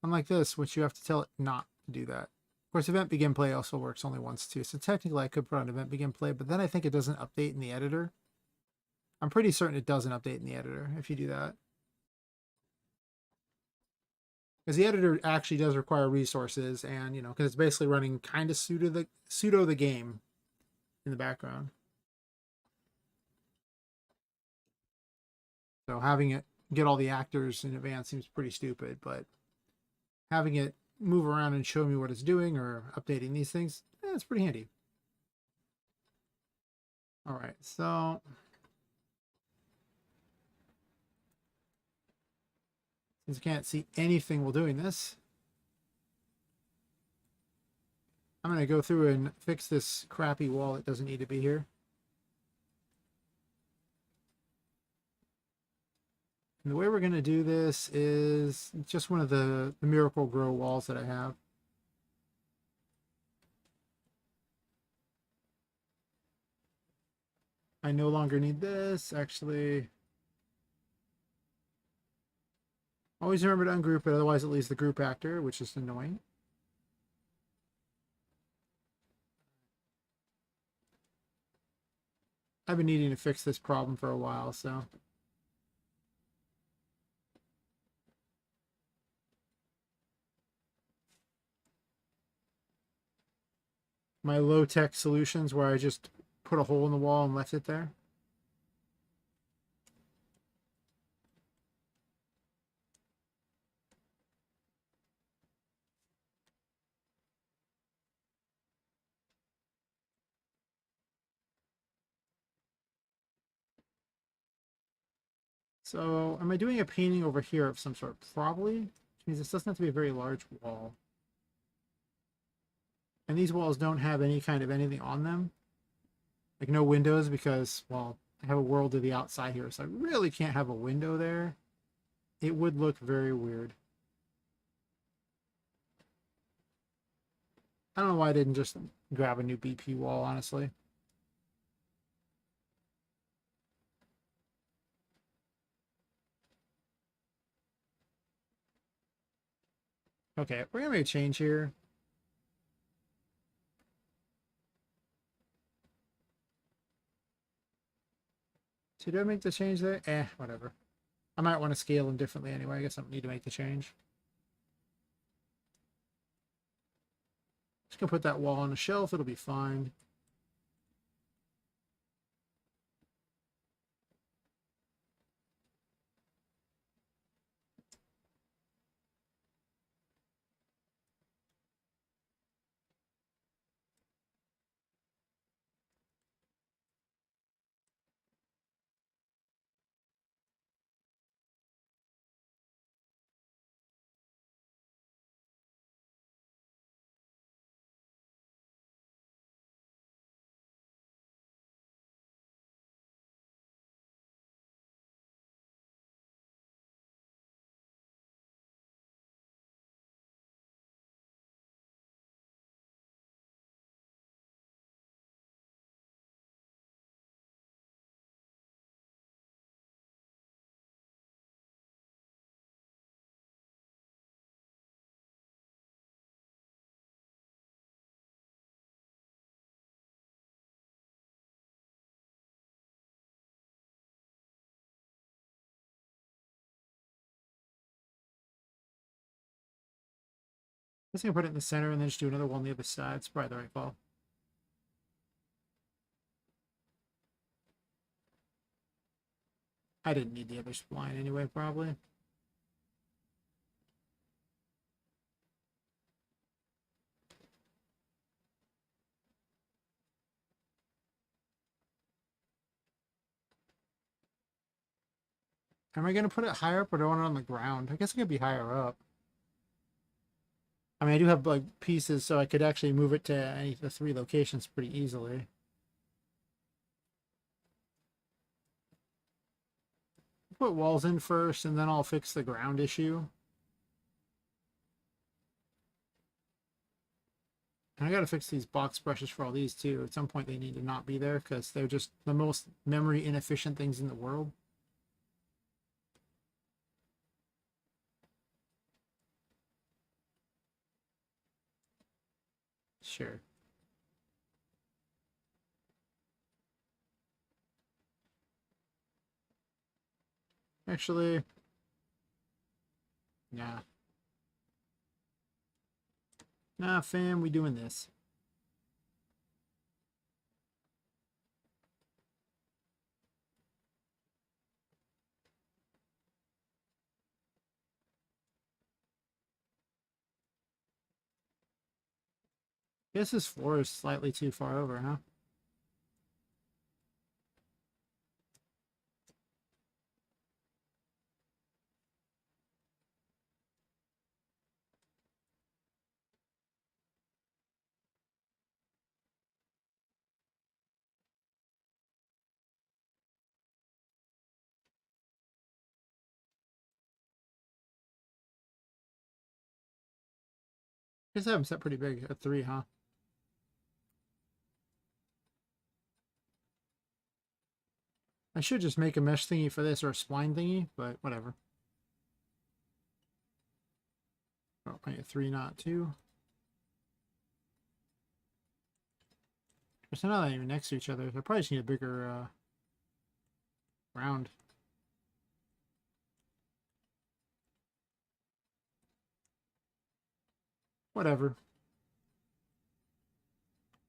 Speaker 1: Unlike this, which you have to tell it not to do that. Of course, event begin play also works only once too. So technically I could put on event begin play, but then I think it doesn't update in the editor. I'm pretty certain it doesn't update in the editor if you do that. Because the editor actually does require resources, and you know, because it's basically running kind of pseudo the game in the background. So having it get all the actors in advance seems pretty stupid, but having it move around and show me what it's doing or updating these things, it's pretty handy. All right, so since I can't see anything while doing this, I'm going to go through and fix this crappy wall that doesn't need to be here. And the way we're going to do this is just one of the Miracle Grow walls that I have. I no longer need this. Actually, always remember to ungroup it, otherwise it leaves the group actor, which is annoying. I've been needing to fix this problem for a while, so. My low-tech solutions where I just put a hole in the wall and left it there. So, am I doing a painting over here of some sort? Probably. Which means this doesn't have to be a very large wall. And these walls don't have any kind of anything on them. Like no windows because, well, I have a world to the outside here, so I really can't have a window there. It would look very weird. I don't know why I didn't just grab a new BP wall, honestly. Okay, we're gonna make a change here. So do I make the change there? Whatever. I might want to scale them differently anyway. I guess I don't need to make the change. Just gonna put that wall on a shelf. It'll be fine. I'm just gonna put it in the center and then just do another one on the other side. It's probably the right call. I didn't need the other spline anyway, probably. Am I going to put it higher up or do I want it on the ground? I guess it could be higher up. I mean, I do have like pieces, so I could actually move it to any of the 3 locations pretty easily. Put walls in first, and then I'll fix the ground issue. And I gotta fix these box brushes for all these too. At some point they need to not be there because they're just the most memory inefficient things in the world. Sure. Actually, yeah. Nah, fam, we doing this. Guess this floor is slightly too far over, huh? Guess I have them set pretty big at 3, huh? I should just make a mesh thingy for this or a spline thingy, but whatever. Oh, I get 3, not 2. So now they're not even next to each other. I probably just need a bigger round. Whatever.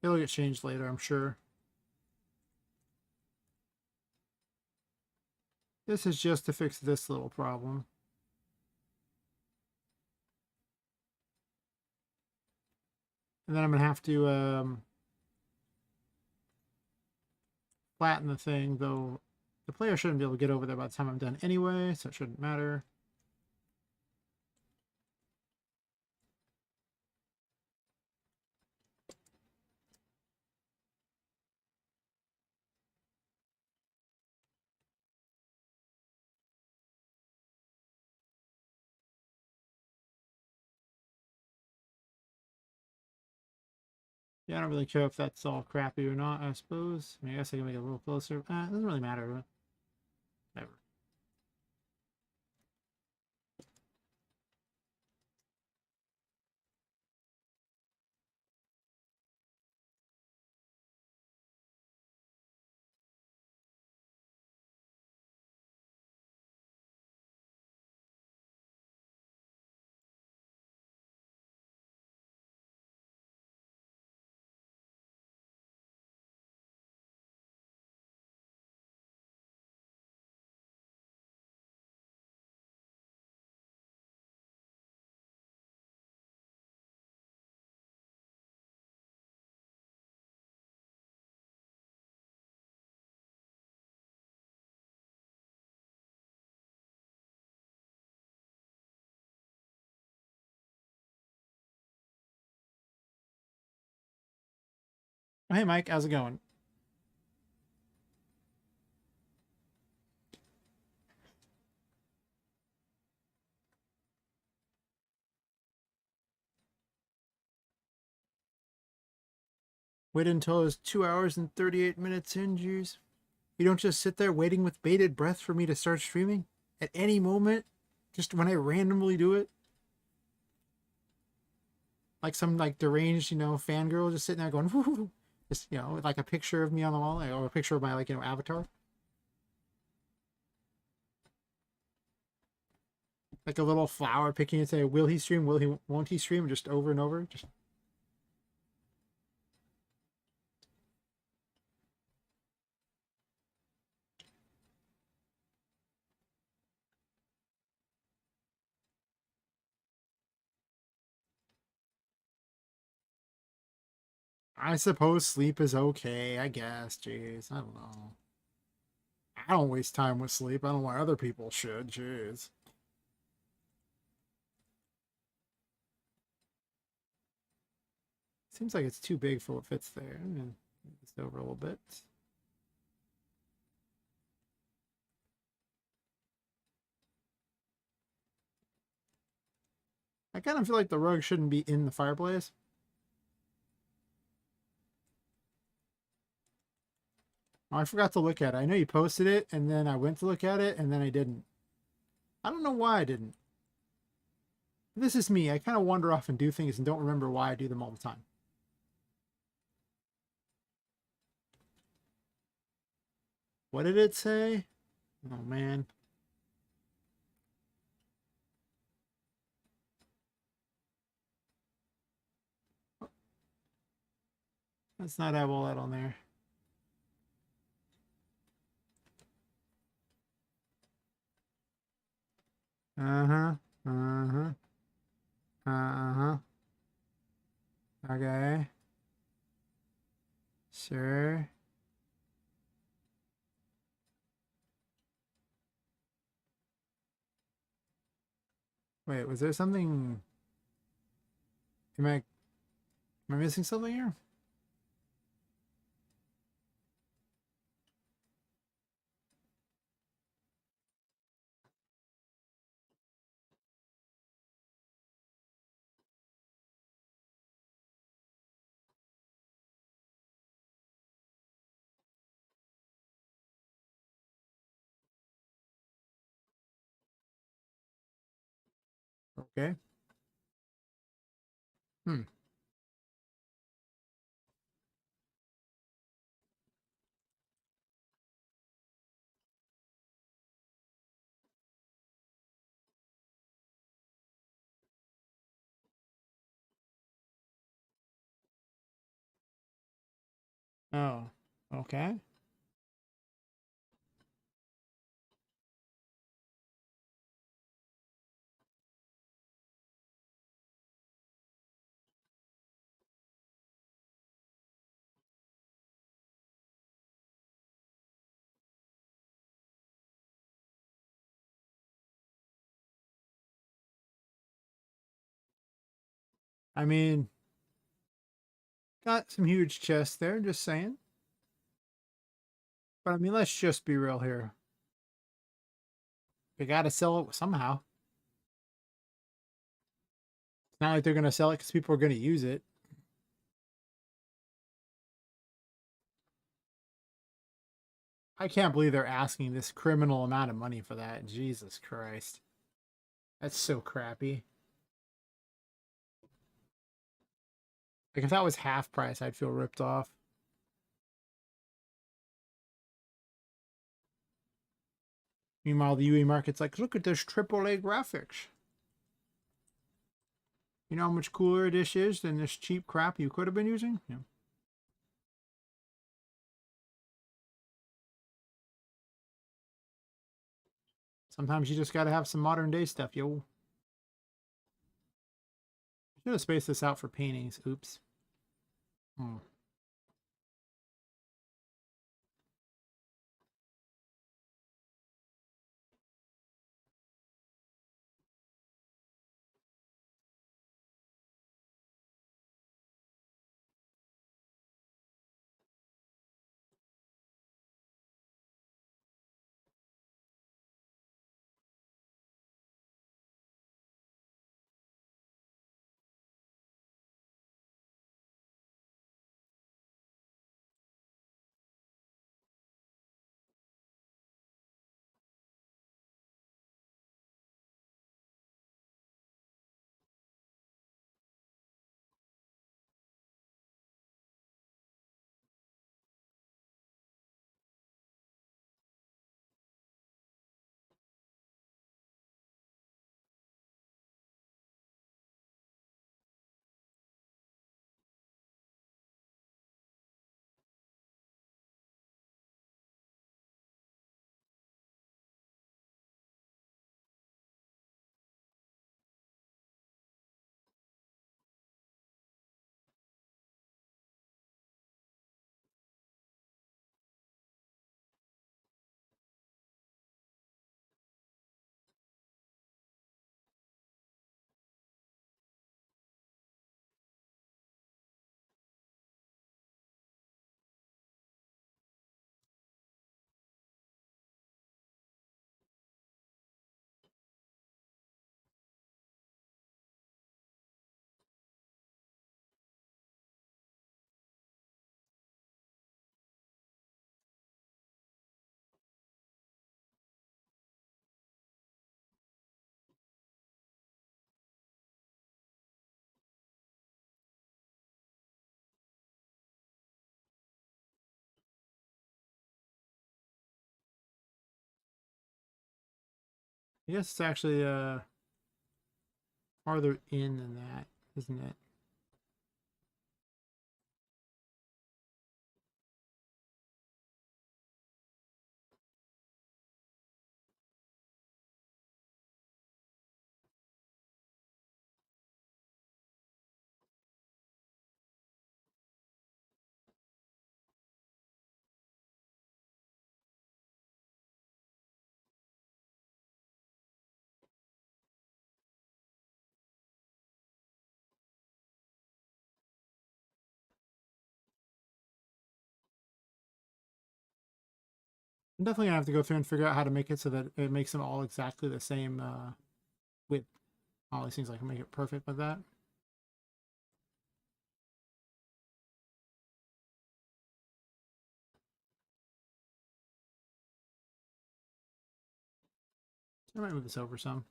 Speaker 1: It'll get changed later, I'm sure. This is just to fix this little problem. And then I'm going to have to flatten the thing, though the player shouldn't be able to get over there by the time I'm done anyway, so it shouldn't matter. Yeah, I don't really care if that's all crappy or not, I suppose. I mean, I guess I can make it a little closer. It doesn't really matter. Whatever. Oh, hey, Mike, how's it going? Wait until it's 2 hours and 38 minutes in, jeez. You don't just sit there waiting with bated breath for me to start streaming at any moment, just when I randomly do it. Like some like deranged, fangirl just sitting there going, woo, just, with like a picture of me on the wall, or a picture of my like, avatar. Like a little flower picking and say, will he stream? Will he? Won't he stream? Just over and over. Just I suppose sleep is okay. I guess. Jeez, I don't know. I don't waste time with sleep. I don't know why other people should. Jeez. Seems like it's too big for what fits there. I'm gonna move this over a little bit. I kind of feel like the rug shouldn't be in the fireplace. Oh, I forgot to look at it. I know you posted it, and then I went to look at it, and then I didn't. I don't know why I didn't. This is me. I kind of wander off and do things and don't remember why I do them all the time. What did it say? Oh, man. Let's not have all that on there. Uh-huh. Uh-huh. Uh-huh. Okay. Sure. Wait, was there something? Am I missing something here? Okay. Hmm. Oh. Okay. I mean, got some huge chests there, just saying. But I mean, let's just be real here. They gotta sell it somehow. It's not like they're gonna sell it because people are gonna use it. I can't believe they're asking this criminal amount of money for that. Jesus Christ. That's so crappy. Like, if that was half price, I'd feel ripped off. Meanwhile, the UE market's like, look at this AAA graphics. You know how much cooler this is than this cheap crap you could have been using? Yeah. Sometimes you just gotta have some modern day stuff, yo. Should have spaced this out for paintings. Oops. Hmm. I guess it's actually farther in than that, isn't it? I'm definitely gonna have to go through and figure out how to make it so that it makes them all exactly the same width. All these things I can make it perfect with that. I might move this over some.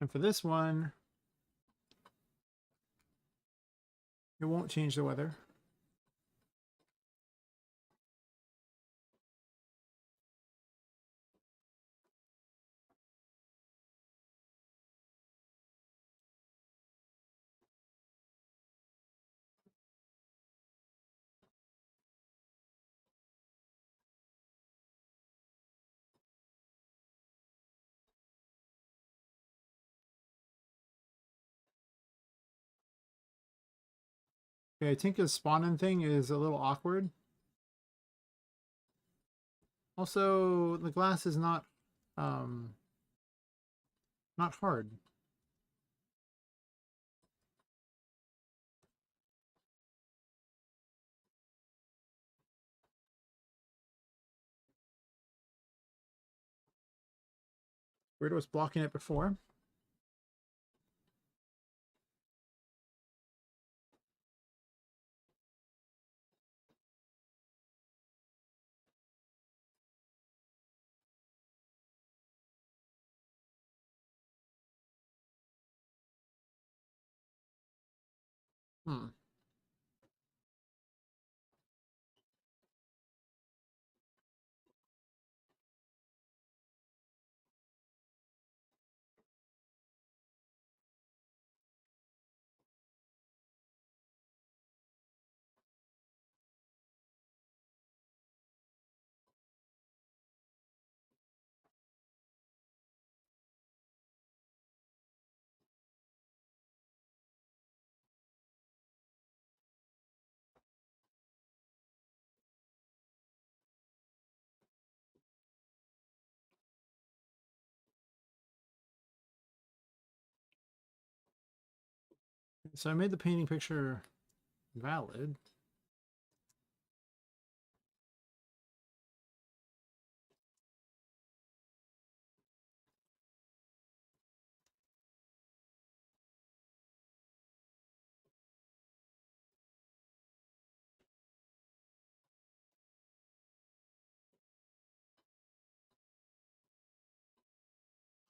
Speaker 1: And for this one, it won't change the weather. Okay, Tinka's spawning thing is a little awkward. Also, the glass is um not hard. Weird, was blocking it before. Hmm. So I made the painting picture valid.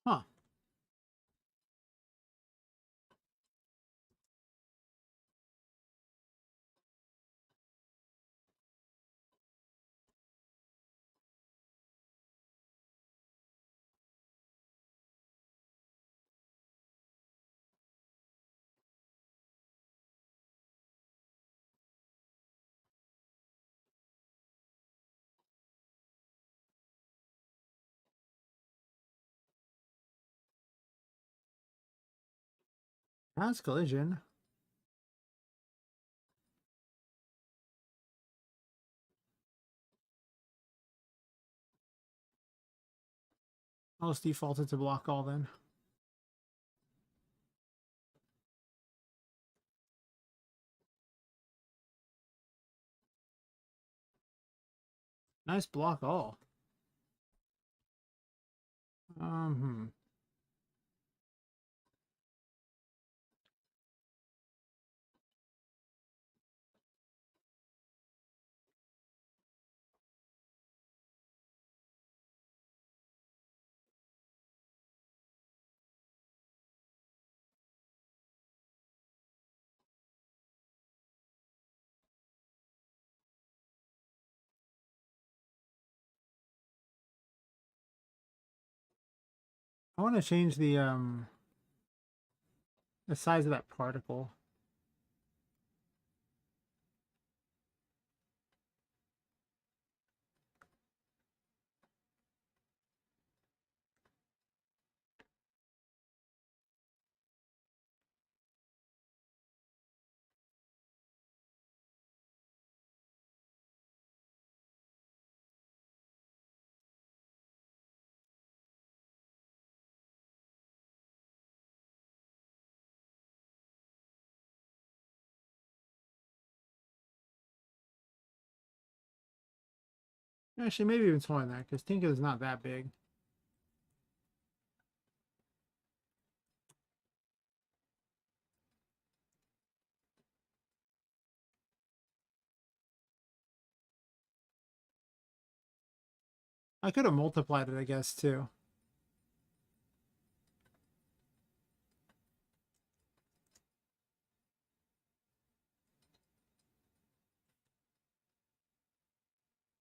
Speaker 1: Huh. That's collision. I'll just default it to block all then. Nice block all. Hmm. I want to change the size of that particle. Actually, maybe even smaller than that, because Tinka is not that big. I could have multiplied it, I guess, too.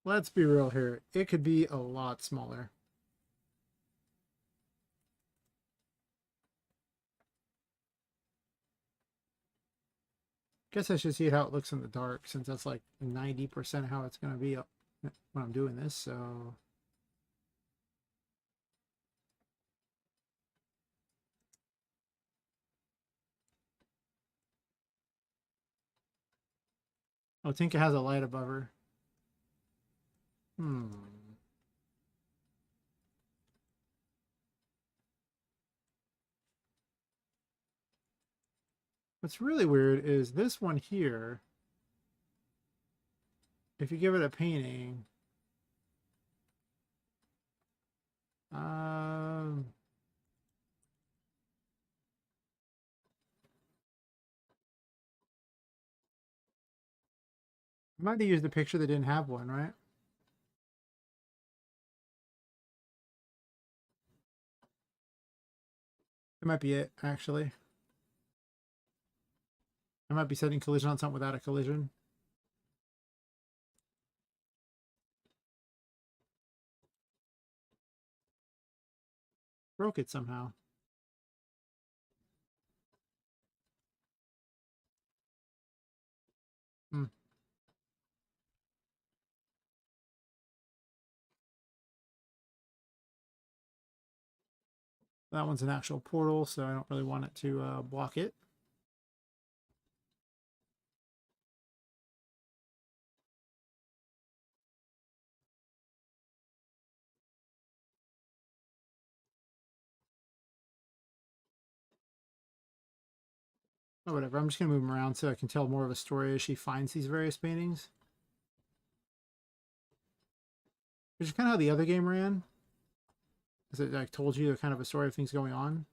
Speaker 1: Let's be real here. It could be a lot smaller. Guess I should see how it looks in the dark, since that's like 90% how it's going to be when I'm doing this, so... Oh, Tinka has a light above her. Hmm. What's really weird is this one here, if you give it a painting, um, I might have used a picture that didn't have one, right? That might be it, actually. I might be setting collision on something without a collision. Broke it somehow. Hmm. That one's an actual portal, so I don't really want it to block it. Oh, whatever. I'm just going to move them around so I can tell more of a story as she finds these various paintings. Which is kind of how the other game ran. Because it like told you kind of a story of things going on.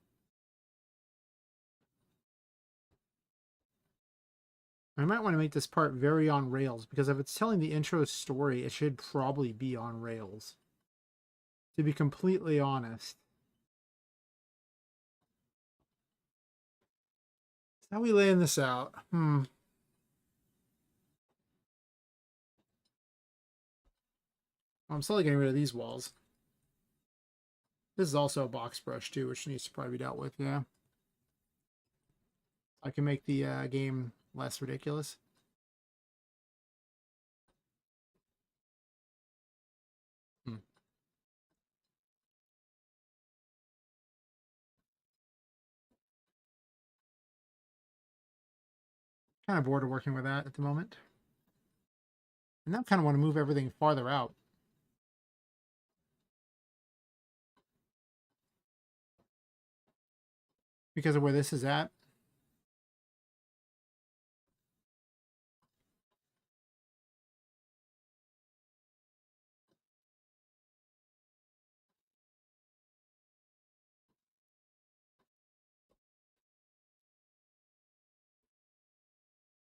Speaker 1: I might want to make this part very on rails, because if it's telling the intro story, it should probably be on rails. To be completely honest. How are we laying this out? I'm slowly getting rid of these walls. This is also a box brush too, which needs to probably be dealt with, yeah. I can make the game less ridiculous. Hmm. Kind of bored of working with that at the moment. And now I kind of want to move everything farther out. Because of where this is at.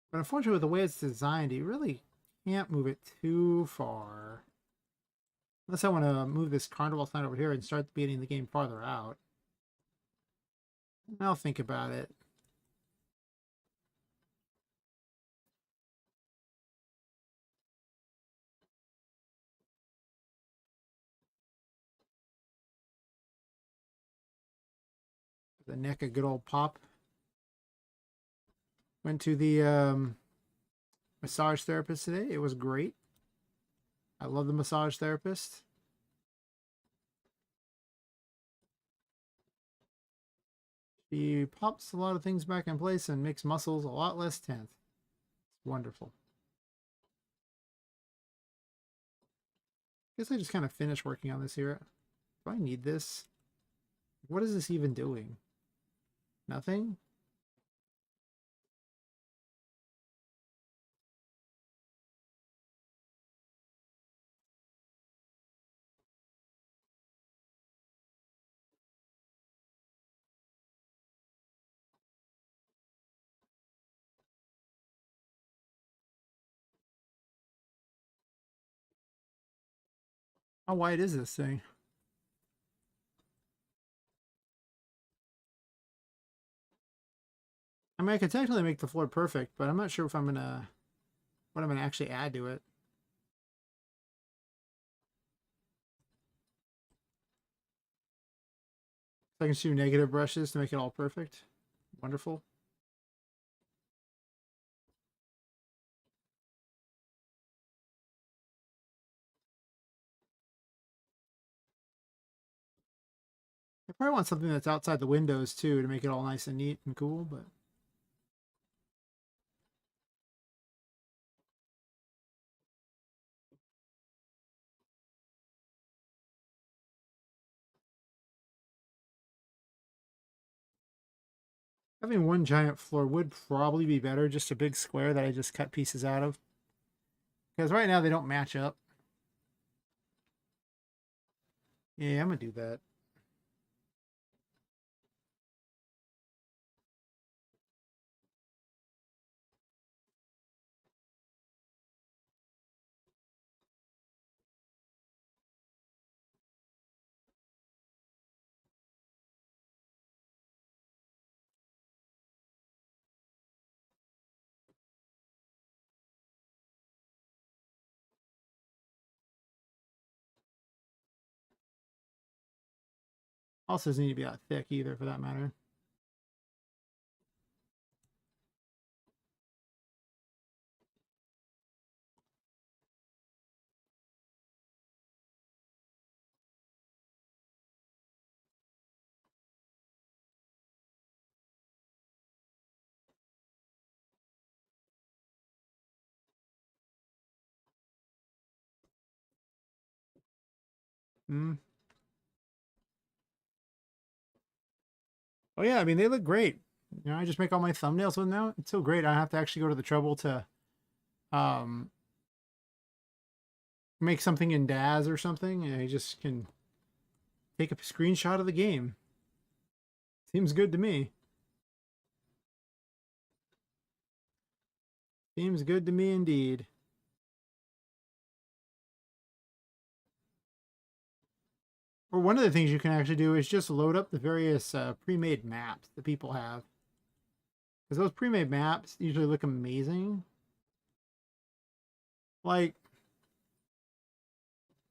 Speaker 1: But unfortunately, with the way it's designed, you really can't move it too far. Unless I want to move this carnival sign over here and start beating the game farther out. I'll think about it. The neck a good old pop. Went to the massage therapist today. It was great. I love the massage therapist. She pops a lot of things back in place and makes muscles a lot less tense. It's wonderful. Guess I just kind of finished working on this here. Do I need this? What is this even doing? Nothing? How wide is this thing? I mean, I could technically make the floor perfect, but I'm not sure if I'm gonna what I'm gonna actually add to it. So I can just do negative brushes to make it all perfect. Wonderful. I probably want something that's outside the windows too to make it all nice and neat and cool, but having one giant floor would probably be better, just a big square that I just cut pieces out of. Because right now they don't match up. Yeah, I'm gonna do that. Also doesn't need to be that thick either for that matter. Mm. Oh yeah, I mean they look great. You know, I just make all my thumbnails with them now. It's so great. I have to actually go to the trouble to um make something in Daz or something, and I just can take a screenshot of the game. Seems good to me. Seems good to me indeed. Or one of the things you can actually do is just load up the various pre-made maps that people have. Because those pre-made maps usually look amazing. Like,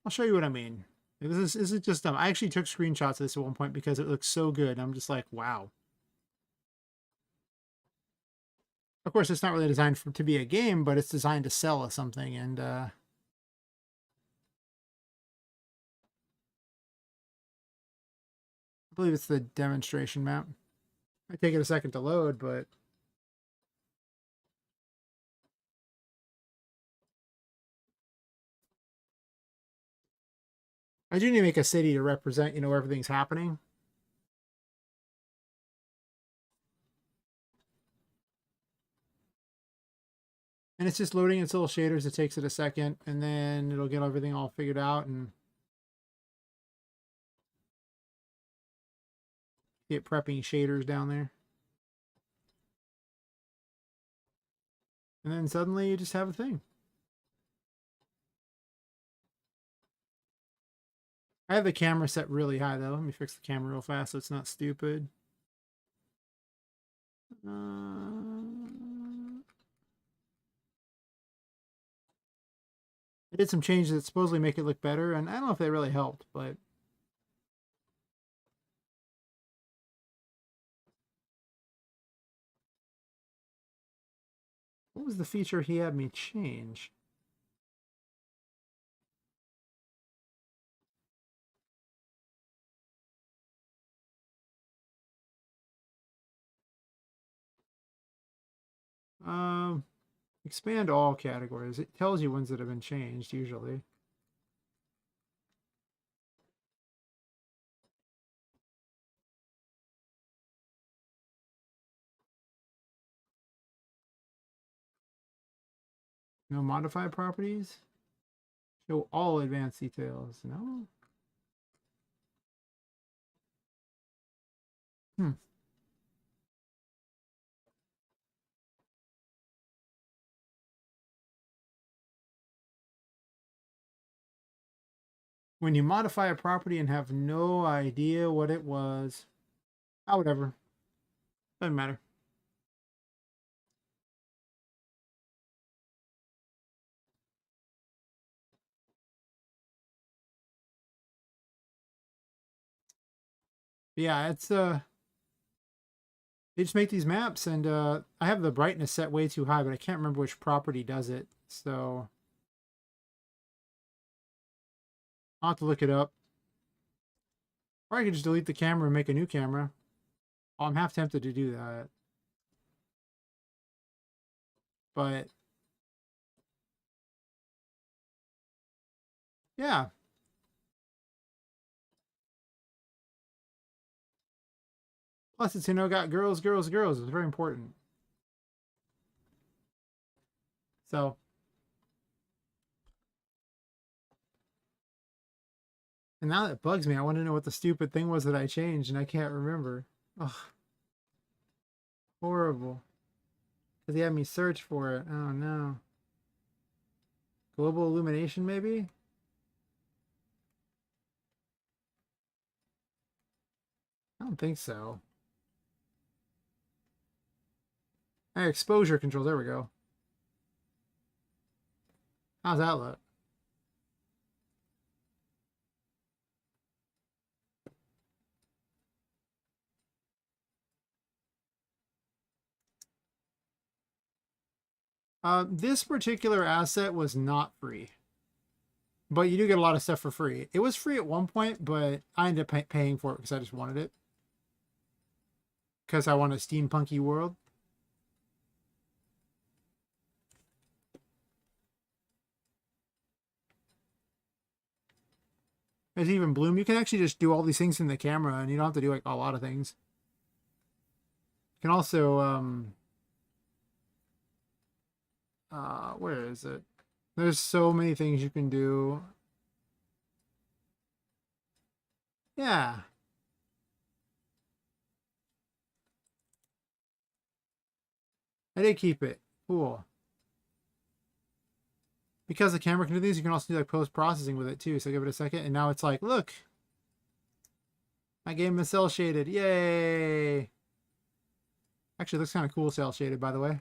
Speaker 1: I'll show you what I mean. This is just I actually took screenshots of this at one point because it looks so good. I'm just like, wow. Of course, it's not really designed to be a game, but it's designed to sell us something. And I believe it's the demonstration map. I take it a second to load, but I do need to make a city to represent, where everything's happening. And it's just loading its little shaders. It takes it a second, and then it'll get everything all figured out and get prepping shaders down there. And then suddenly you just have a thing. I have the camera set really high though. Let me fix the camera real fast so it's not stupid. I did some changes that supposedly make it look better, and I don't know if they really helped, but What was the feature he had me change? Um, expand all categories. It tells you ones that have been changed usually. No modify properties. Show all advanced details. No. Hmm. When you modify a property and have no idea what it was. Oh, whatever. Doesn't matter. Yeah, it's they just make these maps, and I have the brightness set way too high, but I can't remember which property does it. So I'll have to look it up. Or I could just delete the camera and make a new camera. Oh, I'm half tempted to do that. But yeah. Plus, it's, got girls, girls, girls. It's very important. So, and now that bugs me. I want to know what the stupid thing was that I changed, and I can't remember. Ugh, horrible. Because he had me search for it. Oh, no. Global illumination, maybe? I don't think so. Hey, exposure control. There we go. How's that look? This particular asset was not free, but you do get a lot of stuff for free. It was free at one point, but I ended up paying for it because I just wanted it. Because I want a steampunky world. There's even bloom. You can actually just do all these things in the camera, and you don't have to do like a lot of things. You can also, where is it? There's so many things you can do. Yeah. I did keep it. Cool. Because the camera can do these, you can also do like post-processing with it too. So give it a second, and now it's like, look, my game is cell shaded. Yay! Actually, it looks kind of cool cell shaded, by the way.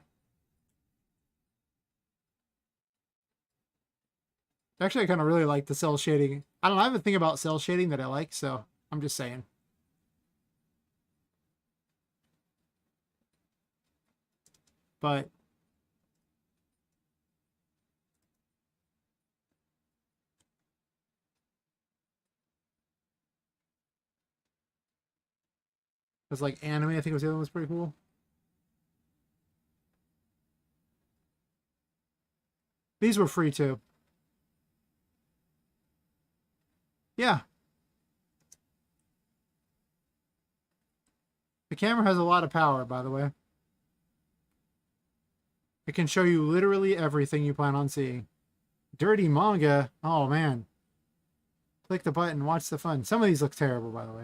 Speaker 1: Actually, I kind of really like the cell shading. I don't know, I have a thing about cell shading that I like, so I'm just saying. But it's like anime, I think it was the other one was pretty cool. These were free too. Yeah. The camera has a lot of power, by the way. It can show you literally everything you plan on seeing. Dirty manga. Oh, man. Click the button, watch the fun. Some of these look terrible, by the way.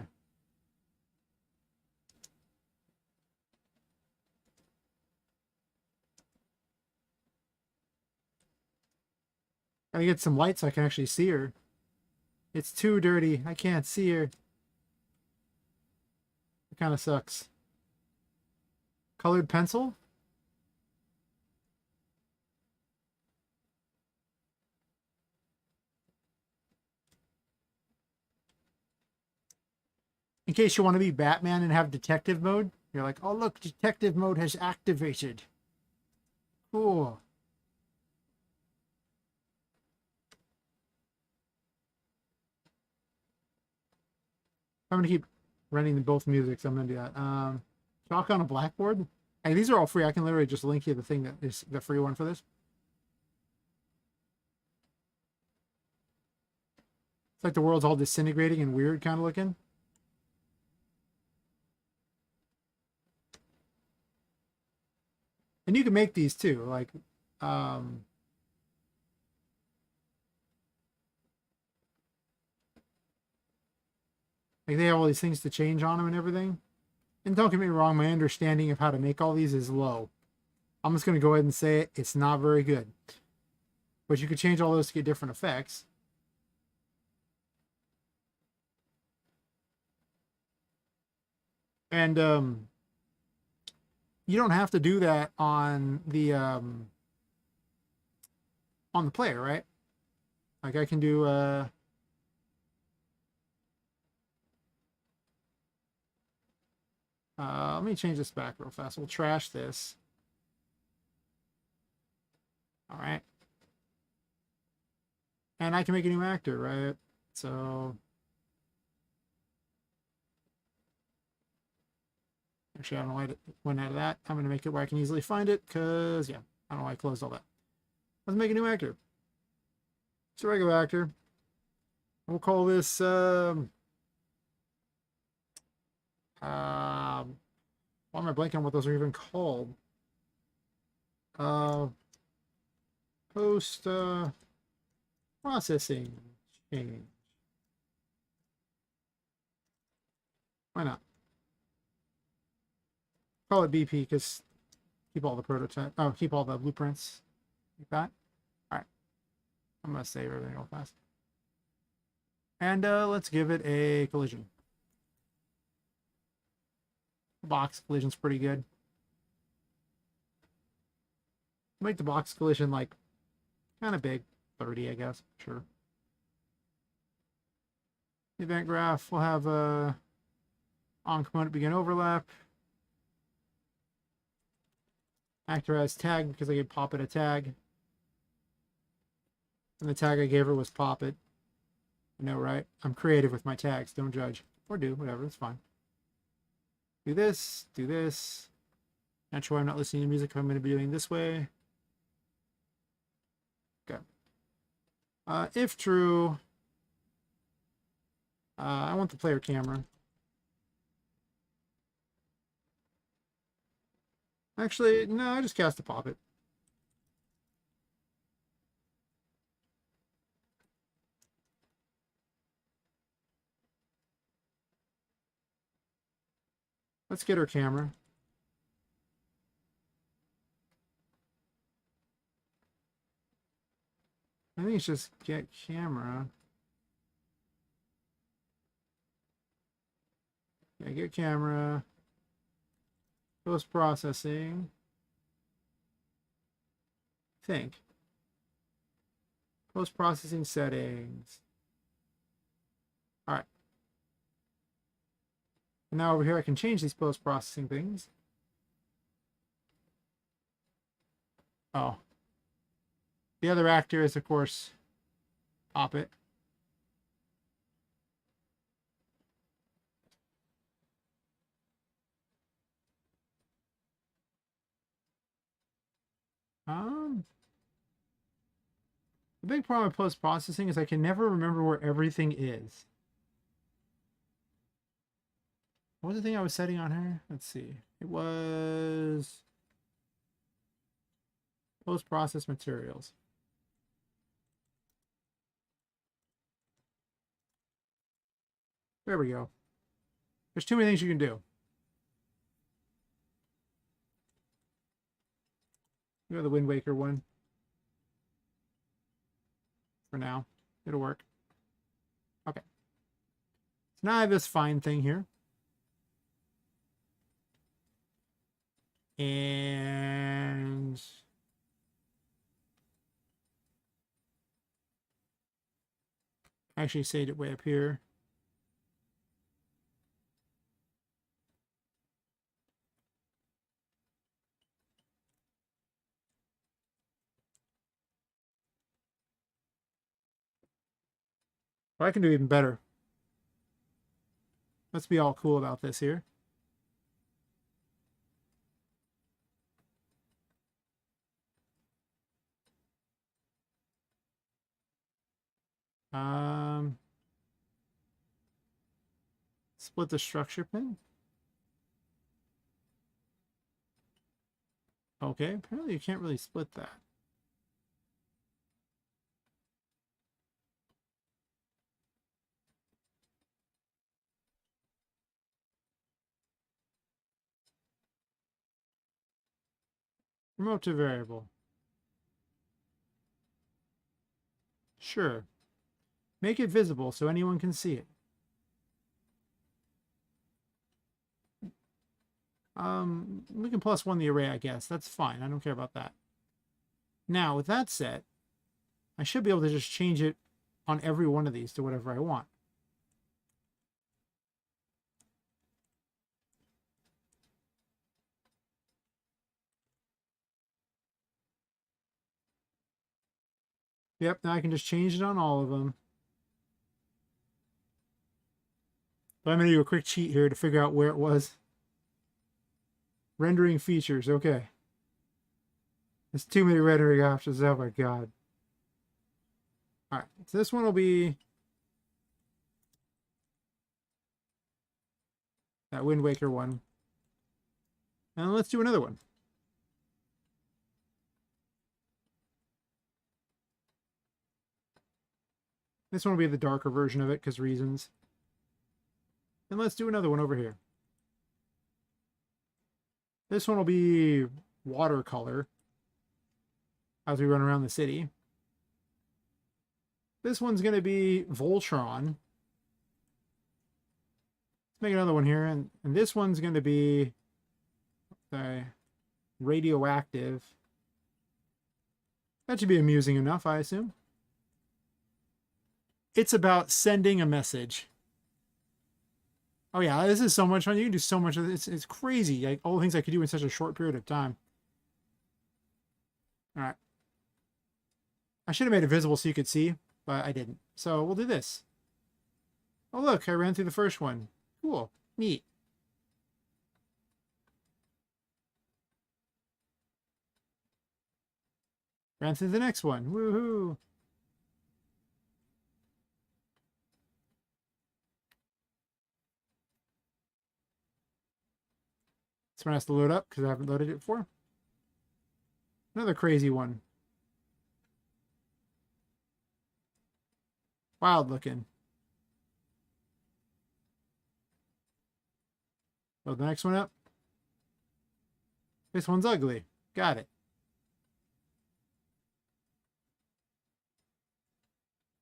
Speaker 1: Gotta get some light so I can actually see her. It's too dirty. I can't see her. It kind of sucks. Colored pencil? In case you want to be Batman and have detective mode, you're like, oh, look, detective mode has activated. Cool. I'm gonna keep running both musics. I'm gonna do that. Chalk on a blackboard. And these are all free. I can literally just link you the thing that is the free one for this. It's like the world's all disintegrating and weird kind of looking. And you can make these too. Um, like they have all these things to change on them and everything. And don't get me wrong, my understanding of how to make all these is low. I'm just going to go ahead and say it. It's not very good. But you could change all those to get different effects. And you don't have to do that on the player, right? Like I can do let me change this back real fast. We'll trash this. All right. And I can make a new actor, right? So actually, I don't know why it went out of that. I'm going to make it where I can easily find it because, yeah, I don't know why I closed all that. Let's make a new actor. It's a regular actor. We'll call this why am I blanking on what those are even called? Post processing change. Why not? Call it BP because keep all the prototype. Oh, keep all the blueprints like that. All right. I'm gonna save everything real fast. And let's give it a collision. Box collision's pretty good. Make the box collision like kind of big, 30, I guess. Sure. Event graph. We'll have on component begin overlap. Actor as tag because I gave Poppet a tag. And the tag I gave her was Poppet. I know, right? I'm creative with my tags. Don't judge. Or do, whatever. It's fine. Do this. Do this. Not sure why I'm not listening to music if I'm going to be doing this way. Okay. If true, I want the player camera. Actually, no, I just cast a Poppet. Let's get her camera. I think it's just get camera. Yeah, get camera. Post processing. Think. Post processing settings. All right. And now over here I can change these post processing things. Oh. The other actor is, of course, Poppet. The big problem with post-processing is I can never remember where everything is. What was the thing I was setting on her? Let's see. It was post-process materials. There we go. There's too many things you can do. You know the Wind Waker one. For now. It'll work. Okay. So now I have this fine thing here. And I actually saved it way up here. But I can do even better. Let's be all cool about this here. Um, split the structure pin. Okay, apparently you can't really split that. Remote to variable. Sure. Make it visible so anyone can see it. We can +1 the array, I guess. That's fine. I don't care about that. Now, with that set, I should be able to just change it on every one of these to whatever I want. Yep, now I can just change it on all of them. But I'm going to do a quick cheat here to figure out where it was. Rendering features, okay. There's too many rendering options, oh my god. Alright, so this one will be that Wind Waker one. And let's do another one. This one will be the darker version of it, because reasons. And let's do another one over here. This one will be watercolor as we run around the city. This one's going to be Voltron. Let's make another one here. And this one's going to be radioactive. That should be amusing enough, I assume. It's about sending a message. Oh yeah, this is so much fun. You can do so much of this. It's crazy. Like all the things I could do in such a short period of time. All right. I should have made it visible so you could see, but I didn't. So we'll do this. Oh look, I ran through the first one. Cool. Neat. Ran through the next one. Woohoo. This one has to load up because I haven't loaded it before. Another crazy one. Wild looking. Load the next one up. This one's ugly. Got it.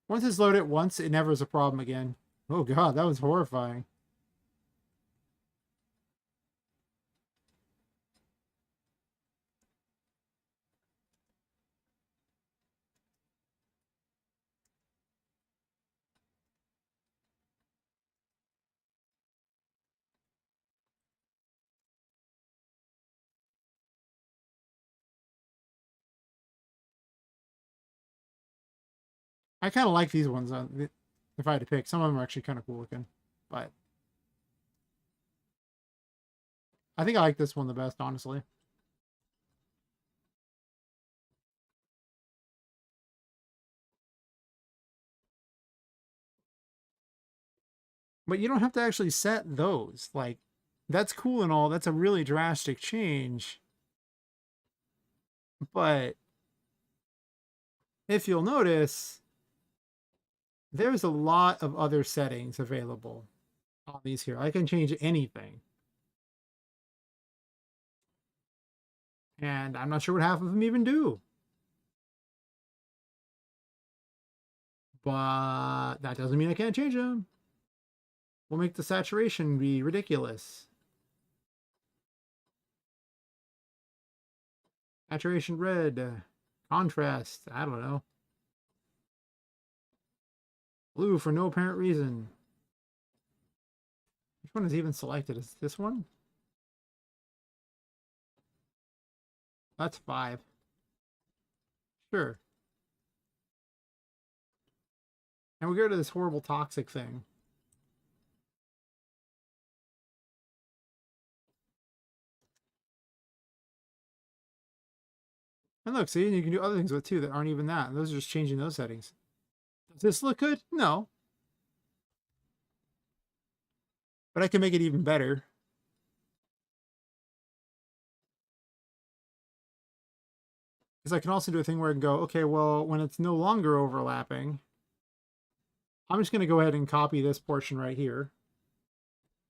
Speaker 1: Once it's loaded once, it never is a problem again. Oh god, that was horrifying. I kind of like these ones. If I had to pick, some of them are actually kind of cool looking, but I think I like this one the best, honestly. But you don't have to actually set those. Like, that's cool and all. That's a really drastic change. But if you'll notice, there's a lot of other settings available on these here. I can change anything. And I'm not sure what half of them even do. But that doesn't mean I can't change them. We'll make the saturation be ridiculous. Saturation red. Contrast. I don't know. Blue for no apparent reason. Which one is even selected? Is this one? That's 5. Sure. And we go to this horrible toxic thing. And look, see, you can do other things with it too that aren't even that. Those are just changing those settings. Does this look good? No. But I can make it even better. Because I can also do a thing where I can go, okay, well, when it's no longer overlapping, I'm just going to go ahead and copy this portion right here.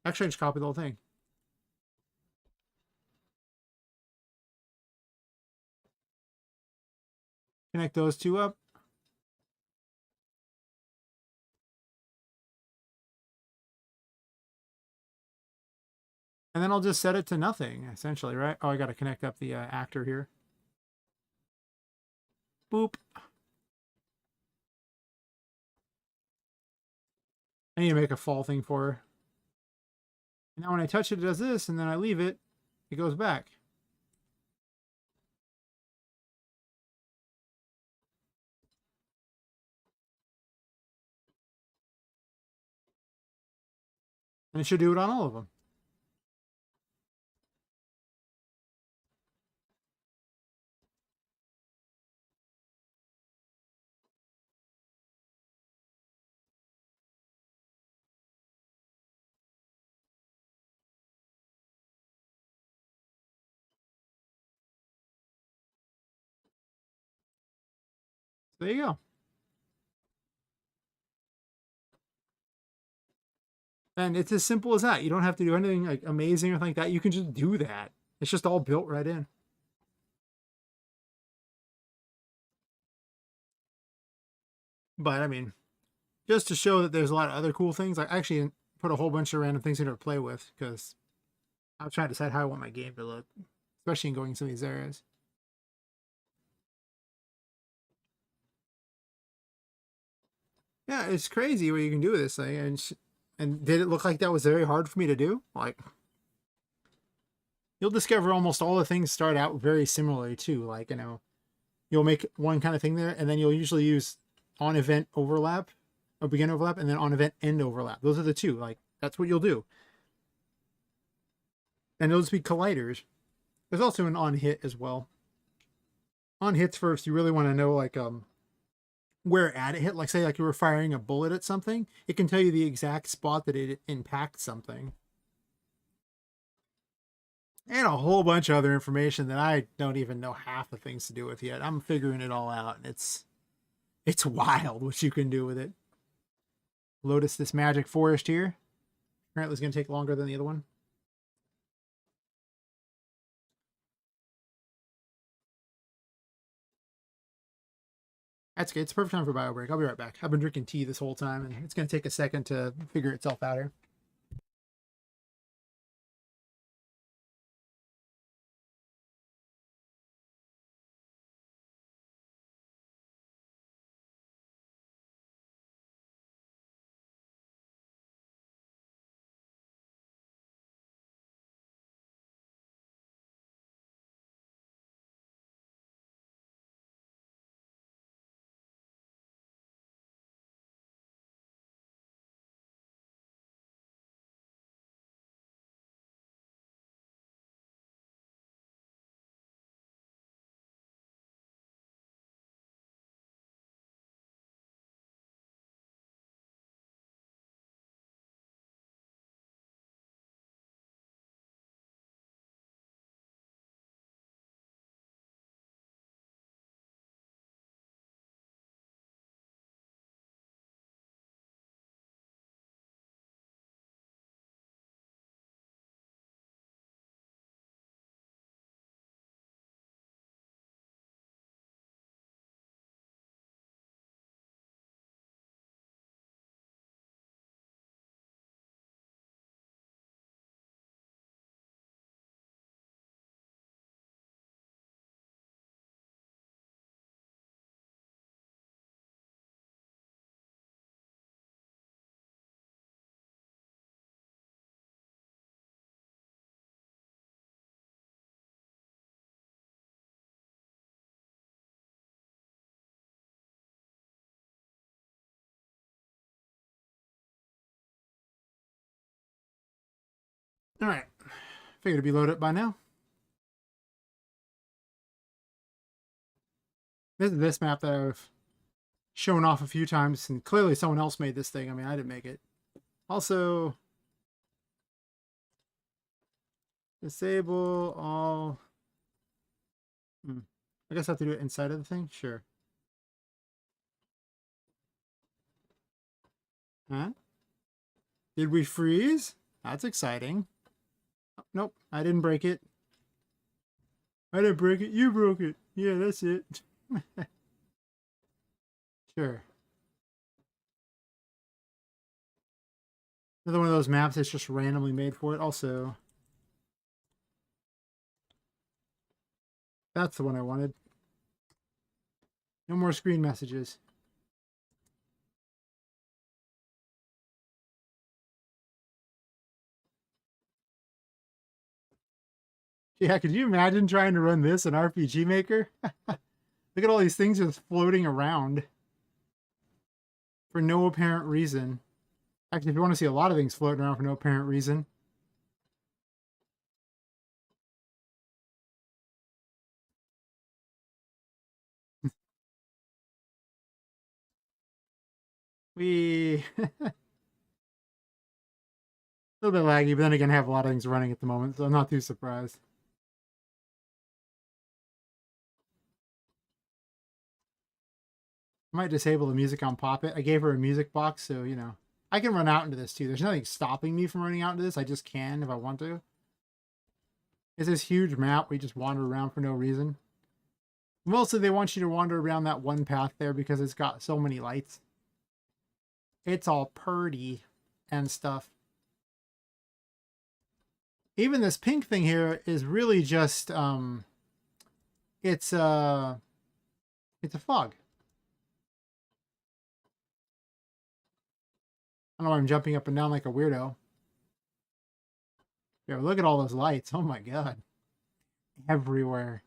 Speaker 1: Actually, I just copy the whole thing. Connect those two up. And then I'll just set it to nothing, essentially, right? Oh, I got to connect up the actor here. Boop. I need to make a fall thing for her. And now when I touch it, it does this, and then I leave it, it goes back. And it should do it on all of them. So there you go. And it's as simple as that. You don't have to do anything like amazing or anything like that. You can just do that. It's just all built right in. But I mean, just to show that there's a lot of other cool things, I actually put a whole bunch of random things in to play with because I'm trying to decide how I want my game to look, especially in going some of these areas. Yeah, it's crazy what you can do with this thing. And did it look like that was very hard for me to do? Like, you'll discover almost all the things start out very similarly too. Like, you'll make one kind of thing there, and then you'll usually use on event overlap, or begin overlap, and then on event end overlap. Those are the two. Like, that's what you'll do. And those be colliders. There's also an on hit as well. On hits first, you really want to know like where at it hit. Like say like you were firing a bullet at something, it can tell you the exact spot that it impacts something. And a whole bunch of other information that I don't even know half the things to do with yet. I'm figuring it all out, and it's wild what you can do with it. Lotus this magic forest here. Apparently it's going to take longer than the other one. That's good. It's a perfect time for bio break. I'll be right back. I've been drinking tea this whole time, and it's going to take a second to figure itself out here. Alright. Figured it'd be loaded up by now. This is this map that I've shown off a few times, and clearly someone else made this thing. I mean, I didn't make it. Also, disable all... I guess I have to do it inside of the thing? Sure. Huh? Did we freeze? That's exciting. Oh, nope, I didn't break it. I didn't break it. You broke it. Yeah, that's it. Sure. Another one of those maps that's just randomly made for it. Also, that's the one I wanted. No more screen messages. Yeah, could you imagine trying to run this in RPGMaker? Look at all these things just floating around for no apparent reason. Actually, if you want to see a lot of things floating around for no apparent reason. We... a little bit laggy, but then again, I have a lot of things running at the moment, so I'm not too surprised. I might disable the music on Poppet. I gave her a music box, so, you know. I can run out into this, too. There's nothing stopping me from running out into this. I just can if I want to. It's this huge map where you just wander around for no reason. Mostly they want you to wander around that one path there because it's got so many lights. It's all purty and stuff. Even this pink thing here is really just, it's a fog. I don't know why I'm jumping up and down like a weirdo. Yeah, look at all those lights. Oh my god. Everywhere.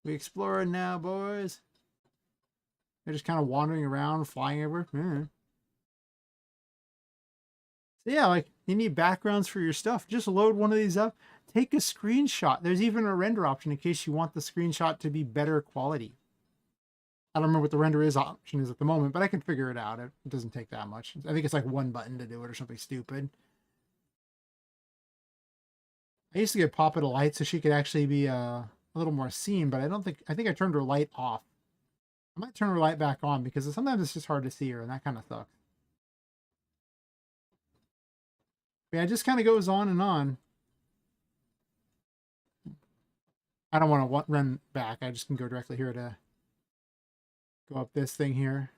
Speaker 1: We exploring now, boys. They're just kind of wandering around, flying everywhere. So yeah, like, you need backgrounds for your stuff. Just load one of these up. Take a screenshot. There's even a render option in case you want the screenshot to be better quality. I don't remember what the render is option is at the moment, but I can figure it out. It doesn't take that much. I think it's like one button to do it or something stupid. I used to get Poppet a light so she could actually be a little more seen, but I think I turned her light off. I might turn her light back on because sometimes it's just hard to see her, and that kind of sucks. But yeah, it just kind of goes on and on. I don't want to run back. I just can go directly here to go up this thing here.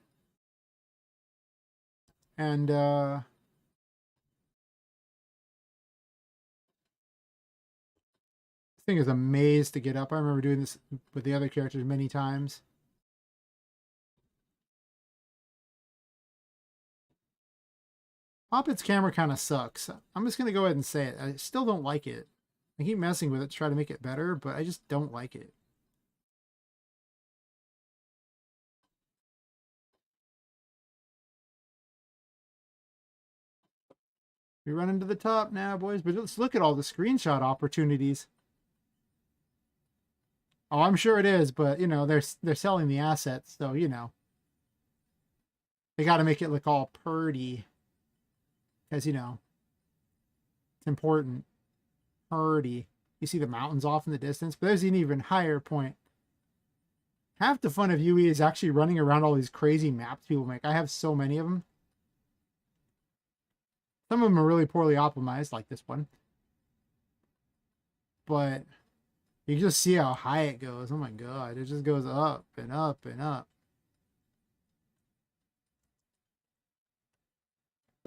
Speaker 1: And this thing is a maze to get up. I remember doing this with the other characters many times. Poppet's camera kind of sucks. I'm just going to go ahead and say it. I still don't like it. I keep messing with it to try to make it better, but I just don't like it. We run into the top now, boys. But let's look at all the screenshot opportunities. Oh, I'm sure it is, but, you know, they're selling the assets, so, you know. They got to make it look all purty. Because, you know, it's important. Purty. You see the mountains off in the distance, but there's an even higher point. Half the fun of UE is actually running around all these crazy maps people make. I have so many of them. Some of them are really poorly optimized, like this one. But you can just see how high it goes. Oh my god, it just goes up and up and up.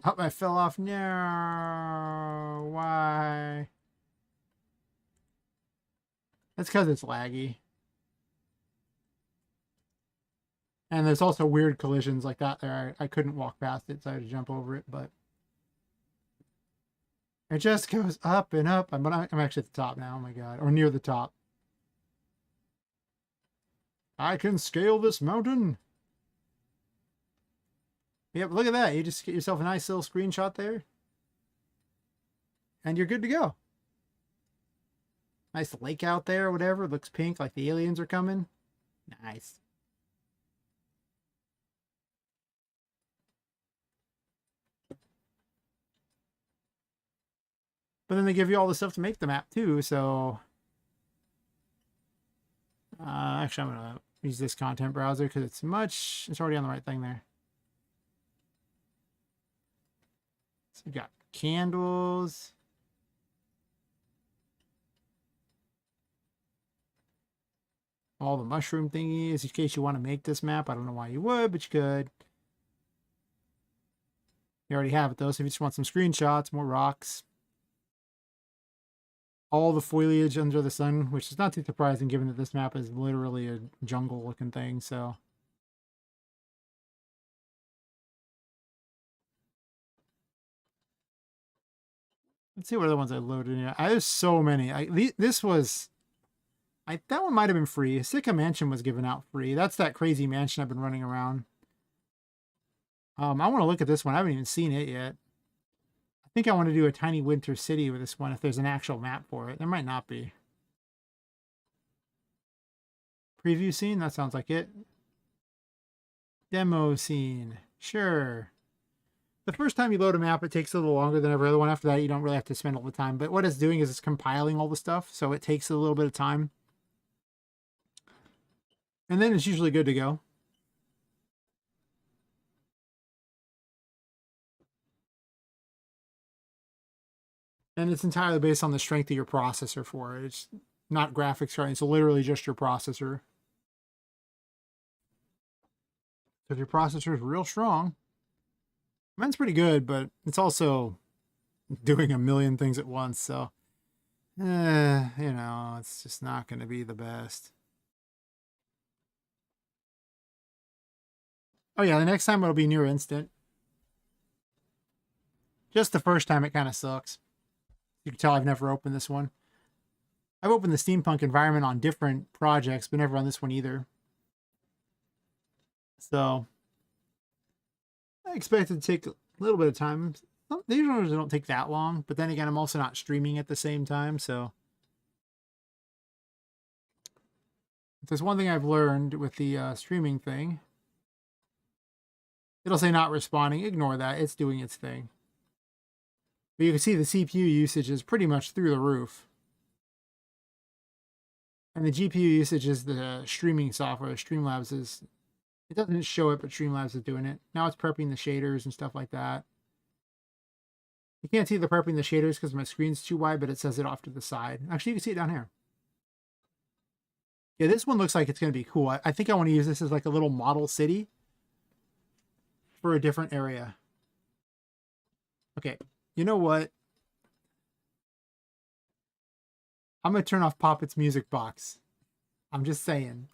Speaker 1: Oh, I fell off. No, why? That's because it's laggy. And there's also weird collisions like that there. I couldn't walk past it, so I had to jump over it, but it just goes up and up. I'm actually at the top now, oh my god. Or near the top. I can scale this mountain. Yep, look at that. You just get yourself a nice little screenshot there. and you're good to go. Nice lake out there or whatever. It looks pink like the aliens are coming. Nice. But then they give you all the stuff to make the map too, so... actually, I'm going to use this content browser because it's already on the right thing there. So we got candles. All the mushroom thingies in case you want to make this map. I don't know why you would, but you could. You already have it though, so if you just want some screenshots, more rocks. All the foliage under the sun, which is not too surprising given that this map is literally a jungle looking thing, so. Let's see what other ones I loaded in. There's so many. This was... that one might have been free. Sika Mansion was given out free. That's that crazy mansion I've been running around. I want to look at this one. I haven't even seen it yet. I think I want to do a tiny winter city with this one if there's an actual map for it. There might not be. Preview scene? That sounds like it. Demo scene. Sure. The first time you load a map, it takes a little longer than every other one. After that, you don't really have to spend all the time. But what it's doing is it's compiling all the stuff, so it takes a little bit of time. And then it's usually good to go. And it's entirely based on the strength of your processor for it. It's not graphics card. It's literally just your processor. So if your processor is real strong, mine's pretty good, but it's also doing a million things at once. So, you know, it's just not going to be the best. Oh yeah, the next time it'll be near instant. Just the first time it kind of sucks. You can tell I've never opened this one. I've opened the steampunk environment on different projects, but never on this one either. So I expect it to take a little bit of time. They usually don't take that long, but then again, I'm also not streaming at the same time, so if there's one thing I've learned with the streaming thing, it'll say not responding. Ignore that. It's doing its thing. But you can see the CPU usage is pretty much through the roof. And the GPU usage is the streaming software. Streamlabs is... It doesn't show it, but Streamlabs is doing it. Now it's prepping the shaders and stuff like that. You can't see the prepping the shaders because my screen's too wide, but it says it off to the side. Actually, you can see it down here. Yeah, this one looks like it's going to be cool. I think I want to use this as like a little model city for a different area. Okay, you know what? I'm going to turn off Poppet's music box. I'm just saying.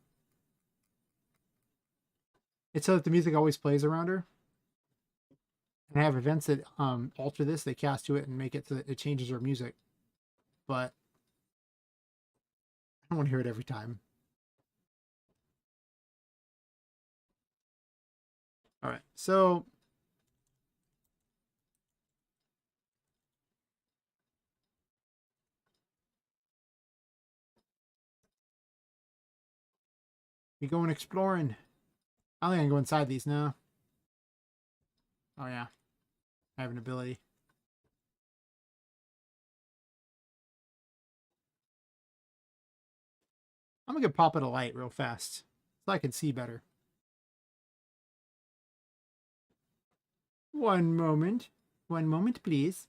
Speaker 1: It's so that the music always plays around her. And I have events that alter this. They cast to it and make it so that it changes her music. But I don't want to hear it every time. All right, so you going exploring? I think I can go inside these now. Oh yeah, I have an ability. I'm gonna pop it a light real fast so I can see better. One moment, please.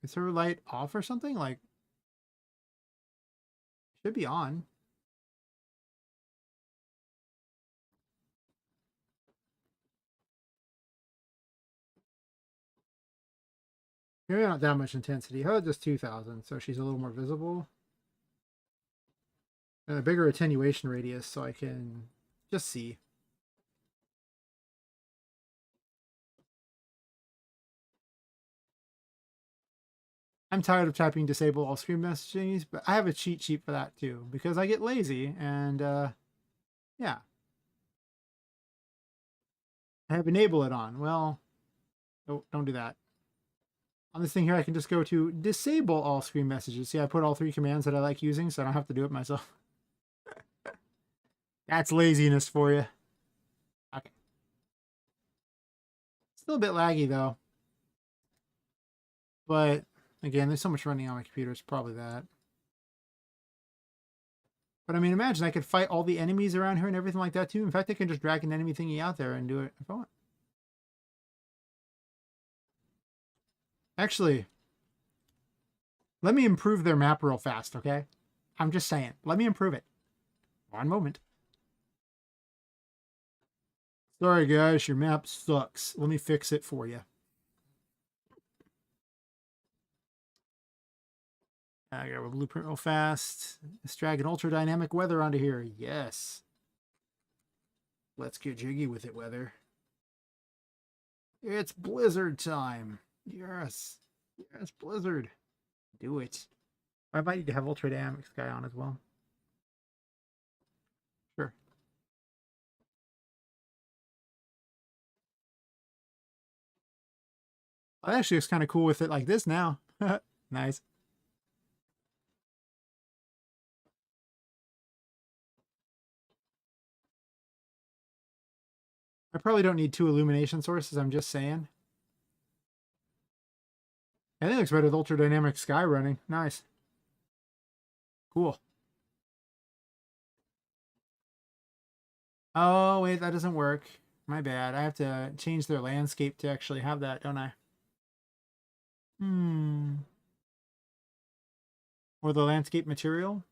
Speaker 1: Is her light off or something? Like, should be on. Maybe not that much intensity. How about just 2000? So she's a little more visible. And a bigger attenuation radius so I can just see. I'm tired of typing disable all screen messages, but I have a cheat sheet for that too, because I get lazy and yeah. I have enable it on. Well, Oh, don't do that. On this thing here, I can just go to disable all screen messages. See, I put all 3 commands that I like using, so I don't have to do it myself. That's laziness for you. Okay. Still a bit laggy, though. But, again, there's so much running on my computer, it's probably that. But, I mean, imagine I could fight all the enemies around here and everything like that, too. In fact, I can just drag an enemy thingy out there and do it if I want. Actually, let me improve their map real fast, okay? I'm just saying. Let me improve it. One moment. Sorry, guys. Your map sucks. Let me fix it for you. I got a blueprint real fast. Let's drag an ultra dynamic weather onto here. Yes. Let's get jiggy with it, weather. It's blizzard time. Yes. Yes, blizzard. Do it. I might need to have ultra dynamic sky on as well. Sure. That actually looks kind of cool with it like this now. Nice. I probably don't need 2 illumination sources, I'm just saying. I think it looks better with ultra dynamic sky running. Nice. Cool. Oh, wait, that doesn't work. My bad. I have to change their landscape to actually have that, don't I? Or the landscape material?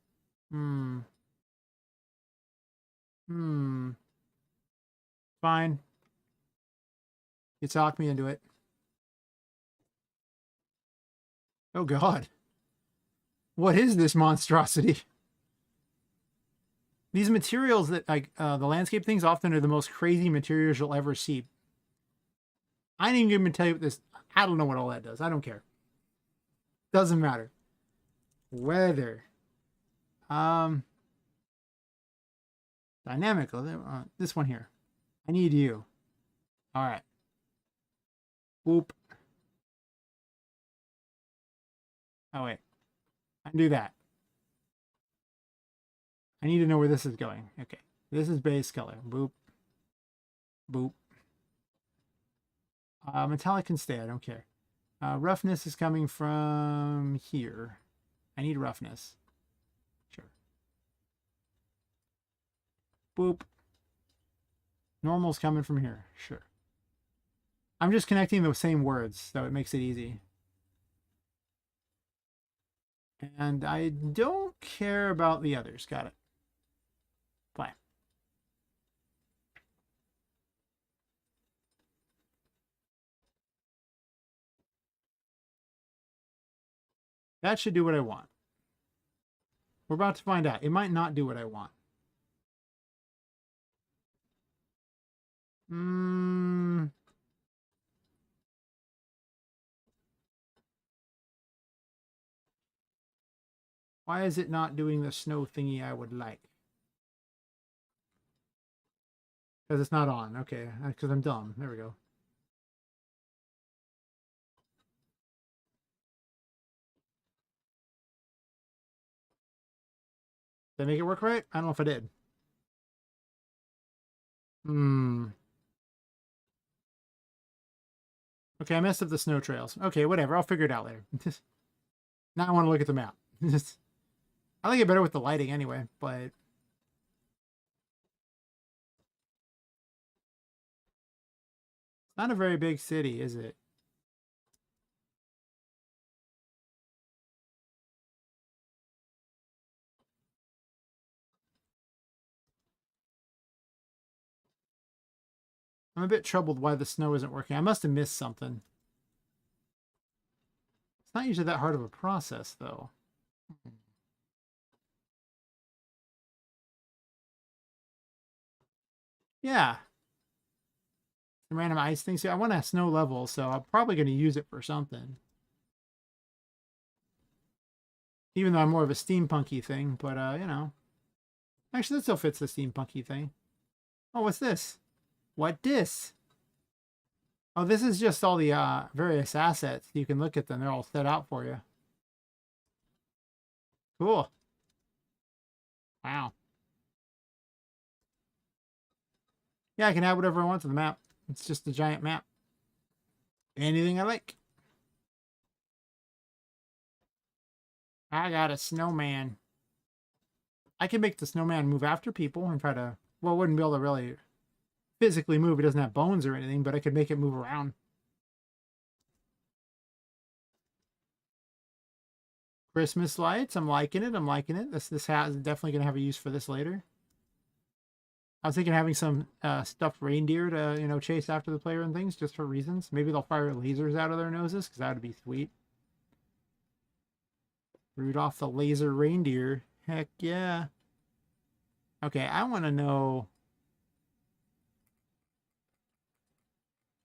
Speaker 1: Fine. You talk me into it. Oh, God. What is this monstrosity? These materials that, like, the landscape things often are the most crazy materials you'll ever see. I didn't even tell you what this... I don't know what all that does. I don't care. Doesn't matter. Weather. Dynamic. This one here. I need you. All right. Whoop. Oh, wait. I can do that. I need to know where this is going. Okay. This is base color. Boop. Boop. Metallic can stay. I don't care. Roughness is coming from here. I need roughness. Sure. Boop. Normal's coming from here. Sure. I'm just connecting the same words, so it makes it easy. And I don't care about the others. Got it. Play. That should do what I want. We're about to find out. It might not do what I want. Why is it not doing the snow thingy I would like? Because it's not on. Okay, because I'm dumb. There we go. Did I make it work right? I don't know if I did. Okay, I messed up the snow trails. Okay, whatever. I'll figure it out later. Now I want to look at the map. I like it better with the lighting anyway, but... It's not a very big city, is it? I'm a bit troubled why the snow isn't working. I must have missed something. It's not usually that hard of a process, though. Yeah. The random ice thing. See, I want a snow level, so I'm probably going to use it for something. Even though I'm more of a steampunky thing, but, you know. Actually, that still fits the steampunky thing. Oh, what's this? What dis? Oh, this is just all the various assets. You can look at them. They're all set out for you. Cool. Wow. Yeah, I can add whatever I want to the map. It's just a giant map. Anything I like. I got a snowman. I can make the snowman move after people and try to... Well, it wouldn't be able to really physically move. It doesn't have bones or anything, but I could make it move around. Christmas lights. I'm liking it. I'm liking it. This hat is definitely going to have a use for this later. I was thinking having some stuffed reindeer to, you know, chase after the player and things just for reasons. Maybe they'll fire lasers out of their noses because that would be sweet. Rudolph the laser reindeer. Heck yeah. Okay, I want to know...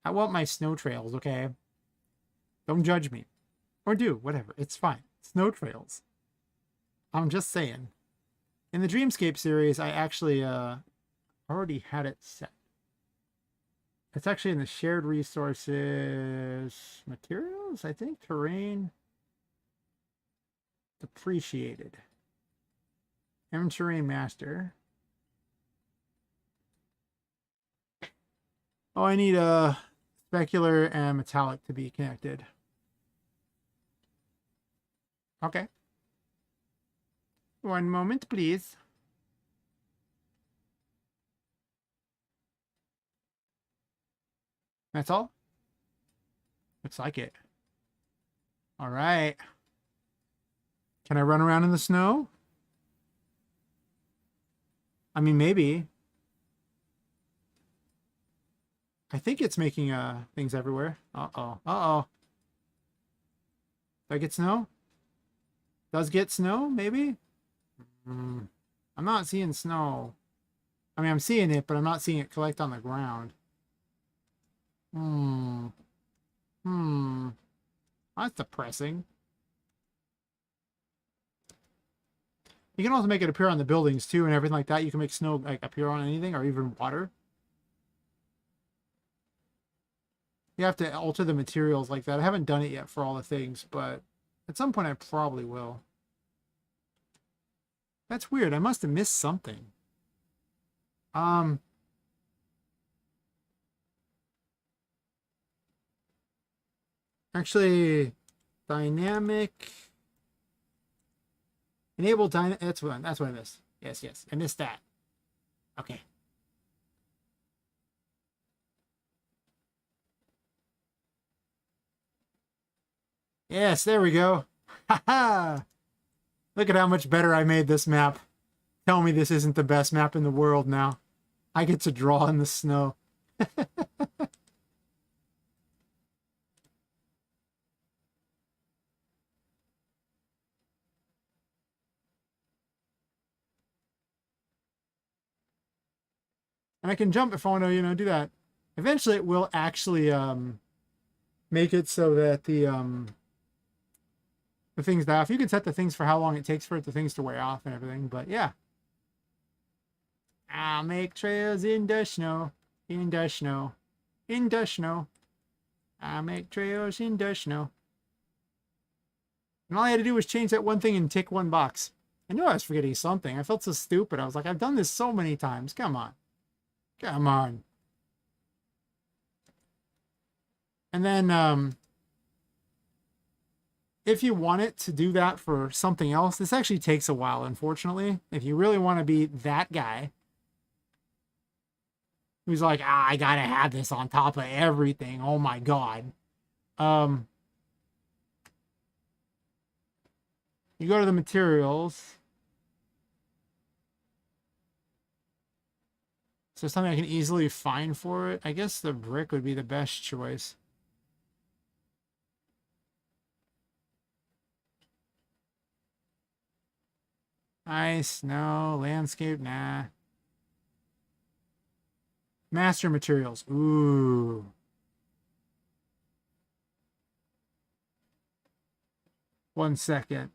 Speaker 1: I want my snow trails, okay? Don't judge me. Or do, whatever. It's fine. Snow trails. I'm just saying. In the Dreamscape series, I actually already had it set. It's actually in the shared resources materials, I think. Terrain. Depreciated. Terrain master. Oh, I need a specular and metallic to be connected. Okay. One moment, please. That's all? Looks like it. All right. Can I run around in the snow? I mean, maybe. I think it's making things everywhere. Uh-oh. Uh-oh. Do I get snow? Does get snow, maybe? I'm not seeing snow. I mean, I'm seeing it, but I'm not seeing it collect on the ground. That's depressing. You can also make it appear on the buildings, too, and everything like that. You can make snow like appear on anything, or even water. You have to alter the materials like that. I haven't done it yet for all the things, but at some point I probably will. That's weird. I must have missed something. Actually, dynamic. Enable dynamic. That's what I missed. Yes, yes. I missed that. Okay. Yes, there we go. Haha. Look at how much better I made this map. Tell me this isn't the best map in the world now. I get to draw in the snow. And I can jump if I want to, you know, do that. Eventually it will actually make it so that the things die off. You can set the things for how long it takes for the things to wear off and everything, but yeah. I'll make trails in the snow, in the snow, in the snow. I'll make trails in the snow. And all I had to do was change that one thing and tick one box. I knew I was forgetting something. I felt so stupid. I was like, I've done this so many times. Come on. Come on. And then, if you want it to do that for something else, this actually takes a while, unfortunately. If you really want to be that guy who's like, I gotta have this on top of everything. Oh my god. You go to the materials. Is there something I can easily find for it? I guess the brick would be the best choice. Ice, no. Landscape, nah. Master materials. Ooh. One second.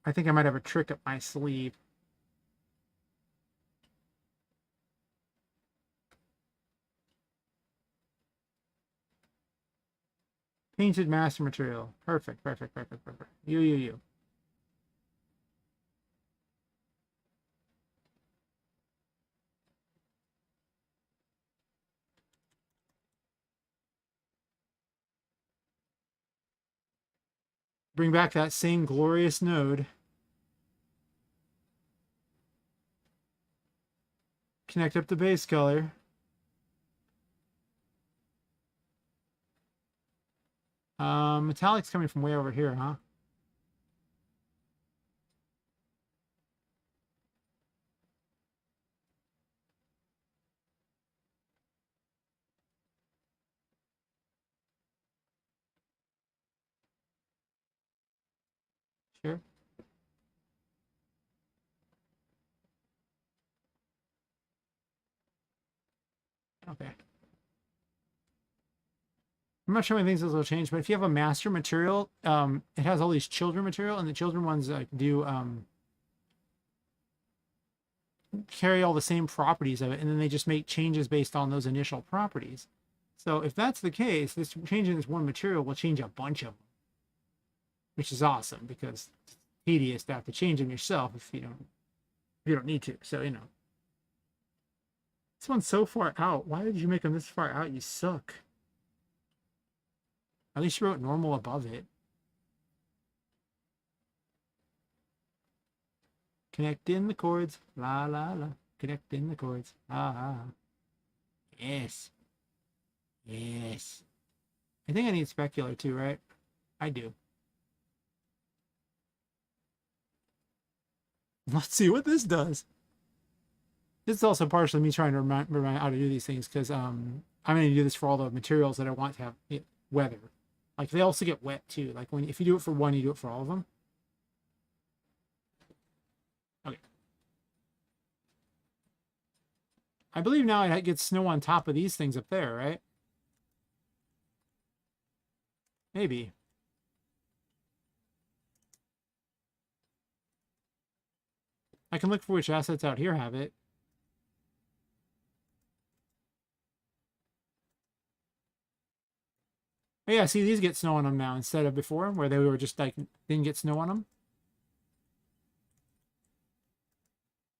Speaker 1: I think I might have a trick up my sleeve. Painted master material. Perfect, perfect, perfect, perfect. You. Bring back that same glorious node. Connect up the base color. Metallic's coming from way over here, huh? Sure. Okay. I'm not sure when things will change, but if you have a master material, it has all these children material, and the children ones do carry all the same properties of it, and then they just make changes based on those initial properties. So if that's the case, this changing this one material will change a bunch of them, which is awesome because it's tedious to have to change them yourself if you don't need to. So you know, this one's so far out. Why did you make them this far out? You suck. At least you wrote normal above it. Connect in the chords. La, la, la. Connect in the chords. Ah, ah. Yes. Yes. I think I need specular too, right? I do. Let's see what this does. This is also partially me trying to remind how to do these things because I'm going to do this for all the materials that I want to have weather. Like they also get wet too. Like if you do it for one, you do it for all of them. Okay. I believe now I get snow on top of these things up there, right? Maybe. I can look for which assets out here have it. Oh yeah, see, these get snow on them now instead of before, where they were just like, didn't get snow on them.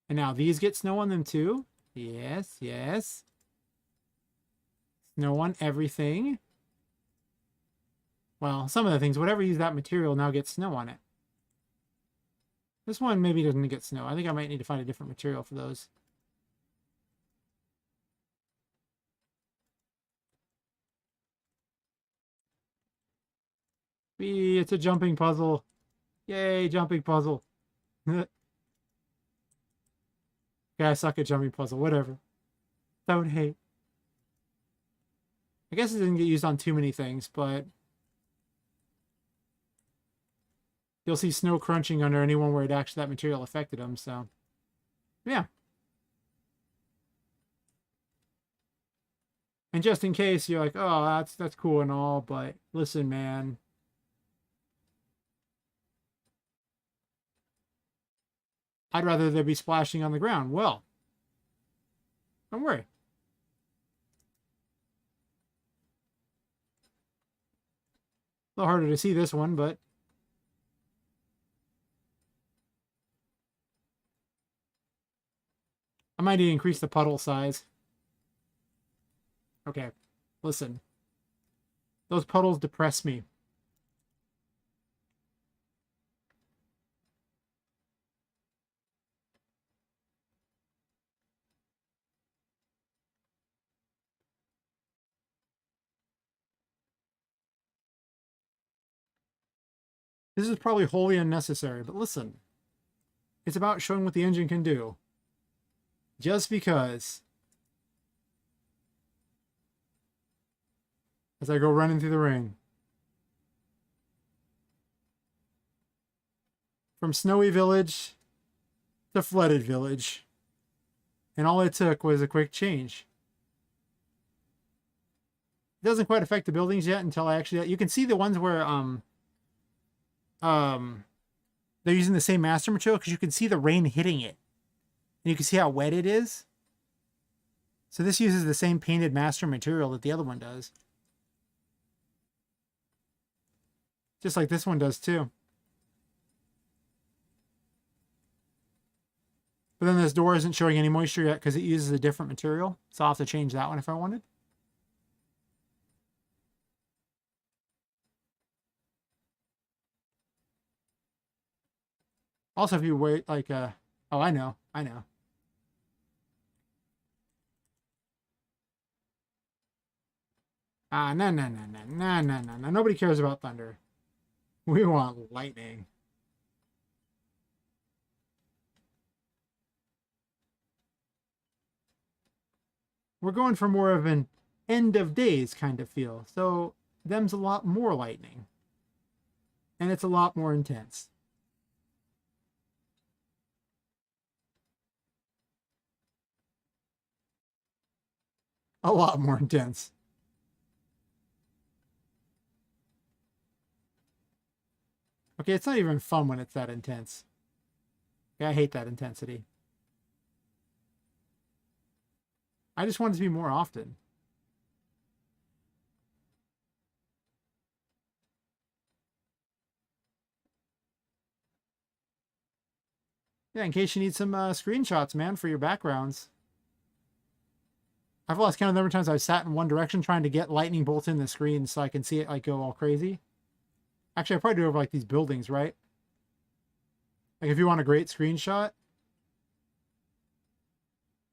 Speaker 1: And now these get snow on them too. Yes, yes. Snow on everything. Well, some of the things, whatever use that material now gets snow on it. This one maybe doesn't get snow. I think I might need to find a different material for those. It's a jumping puzzle. Yay, jumping puzzle. Yeah, I suck at jumping puzzle. Whatever. Don't hate. I guess it didn't get used on too many things, but you'll see snow crunching under anyone where that material affected them, so yeah. And just in case you're like, oh, that's cool and all, but listen, man. I'd rather there be splashing on the ground. Well, don't worry. A little harder to see this one, but I might need to increase the puddle size. Okay, listen. Those puddles depress me. This is probably wholly unnecessary, but listen. It's about showing what the engine can do. Just because. As I go running through the ring. From Snowy Village to Flooded Village. And all it took was a quick change. It doesn't quite affect the buildings yet until I actually... You can see the ones where they're using the same master material because you can see the rain hitting it. And you can see how wet it is. So this uses the same painted master material that the other one does. Just like this one does too. But then this door isn't showing any moisture yet because it uses a different material. So I'll have to change that one if I wanted. Also, if you wait like oh, I know. Ah, no, no, no, no, no, no, no, no. Nobody cares about thunder. We want lightning. We're going for more of an end of days kind of feel. So them's a lot more lightning. And it's a lot more intense. A lot more intense. Okay, it's not even fun when it's that intense. Yeah, I hate that intensity. I just want it to be more often. Yeah, in case you need some screenshots, man, for your backgrounds. I've lost count of the number of times I've sat in one direction trying to get lightning bolts in the screen so I can see it like go all crazy. Actually, I probably do it over like these buildings, right? Like if you want a great screenshot,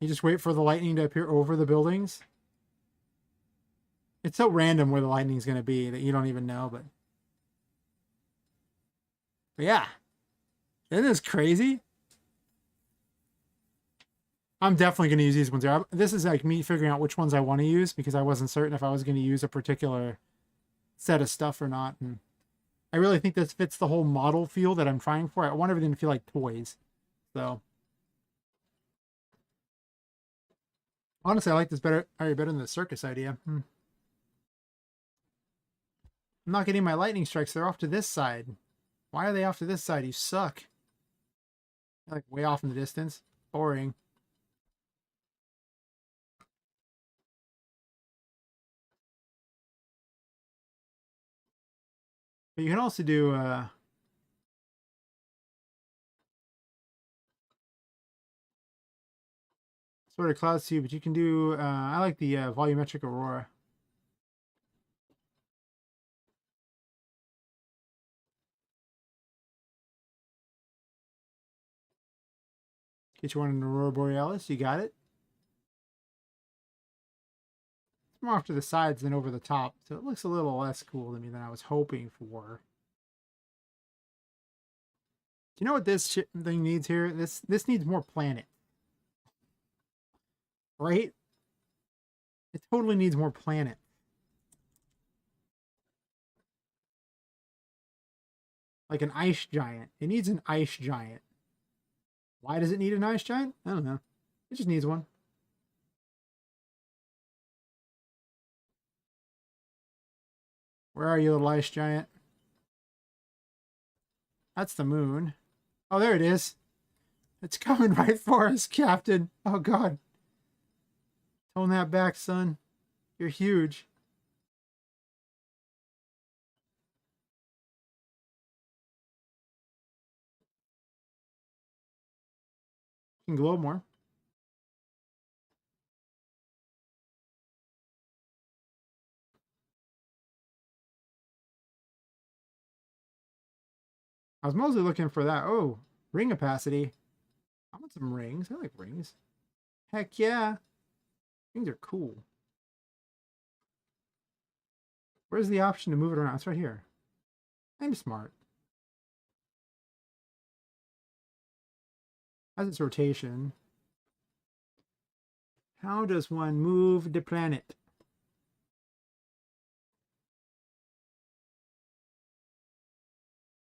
Speaker 1: you just wait for the lightning to appear over the buildings. It's so random where the lightning's going to be that you don't even know, but yeah. Isn't this crazy? I'm definitely going to use these ones here. This is like me figuring out which ones I want to use because I wasn't certain if I was going to use a particular set of stuff or not. And I really think this fits the whole model feel that I'm trying for. I want everything to feel like toys. So honestly, I like this better than the circus idea. I'm not getting my lightning strikes. They're off to this side. Why are they off to this side? You suck. They're like way off in the distance. Boring. But you can also do sort of clouds too, but you can do I like the volumetric aurora. Get you one in Aurora Borealis. You got it. It's more off to the sides than over the top, so it looks a little less cool to me than I was hoping for. Do you know what this thing needs here? This needs more planet, right? It totally needs more planet. Like an ice giant. It needs an ice giant. Why does it need an ice giant? I don't know. It just needs one. Where are you, little ice giant? That's the moon. Oh, there it is. It's coming right for us, Captain. Oh, God. Tone that back, son. You're huge. You can glow more. I was mostly looking for that. Oh, ring opacity. I want some rings. I like rings. Heck yeah. Rings are cool. Where's the option to move it around? It's right here. I'm smart. Has its rotation. How does one move the planet?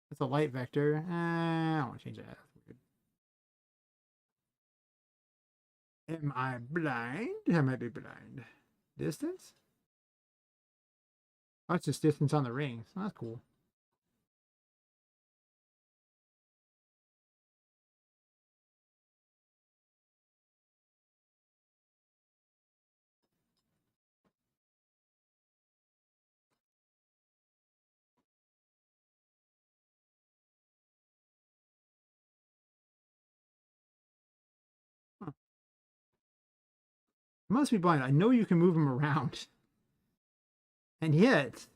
Speaker 1: That's a light vector. I don't want to change that. That's weird. Am I blind? I might be blind. Distance? Oh, that's just distance on the rings. Oh, that's cool. must be blind. I know you can move them around. And yet...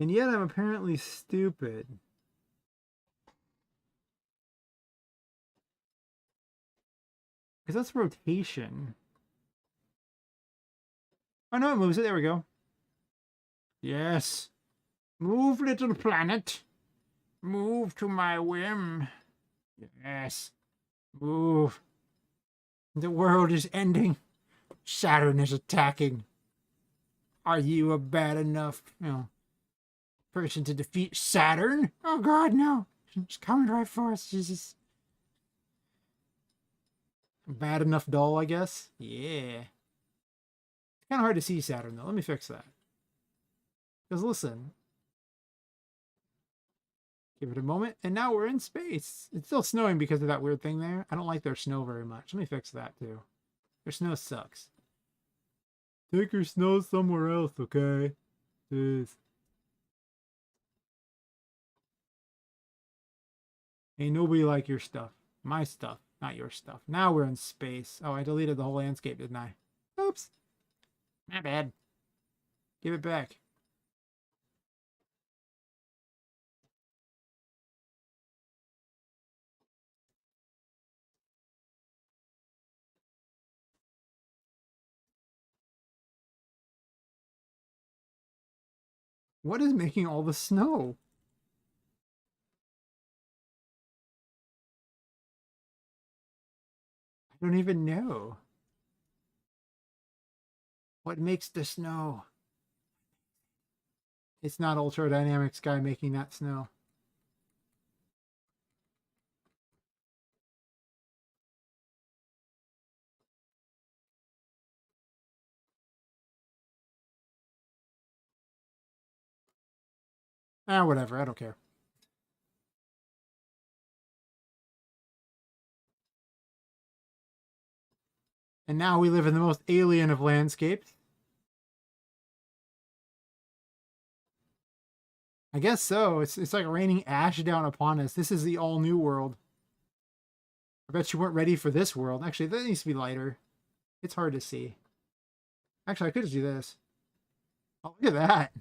Speaker 1: And yet I'm apparently stupid. Because that's rotation. Oh no, it moves it. There we go. Yes. Move, little planet. Move to my whim. Yes. Move. The world is ending. Saturn is attacking. Are you a bad enough, person to defeat Saturn? Oh God, no. It's coming right for us, Jesus. Bad enough doll, I guess? Yeah. It's kind of hard to see Saturn, though. Let me fix that. Because listen. Give it a moment, and now we're in space. It's still snowing because of that weird thing there. I don't like their snow very much. Let me fix that, too. Their snow sucks. Take your snow somewhere else, okay? Jeez. Ain't nobody like your stuff. My stuff, not your stuff. Now we're in space. Oh, I deleted the whole landscape, didn't I? Oops. My bad. Give it back. What is making all the snow? I don't even know. What makes the snow? It's not Ultra Dynamics guy making that snow. Ah, whatever. I don't care. And now we live in the most alien of landscapes. I guess so. It's like raining ash down upon us. This is the all new world. I bet you weren't ready for this world. Actually, that needs to be lighter. It's hard to see. Actually, I could just do this. Oh, look at that.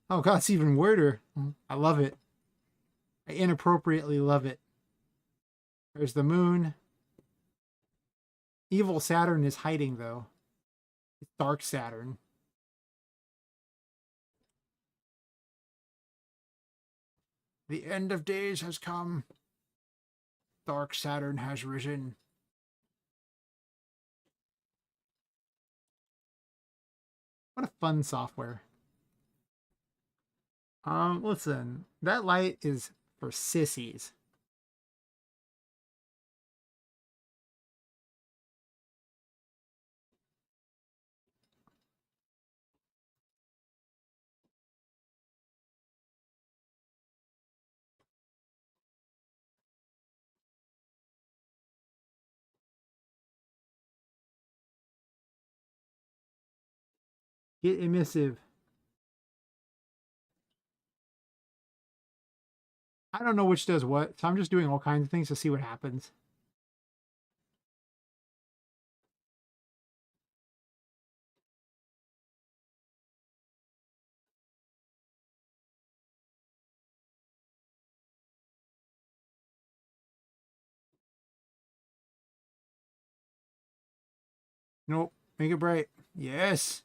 Speaker 1: Oh God, it's even weirder. I love it. I inappropriately love it. There's the moon. Evil Saturn is hiding, though. It's Dark Saturn. The end of days has come. Dark Saturn has risen. What a fun software. Listen, that light is for sissies. Get emissive. I don't know which does what, so I'm just doing all kinds of things to see what happens. Nope. Make it bright. Yes.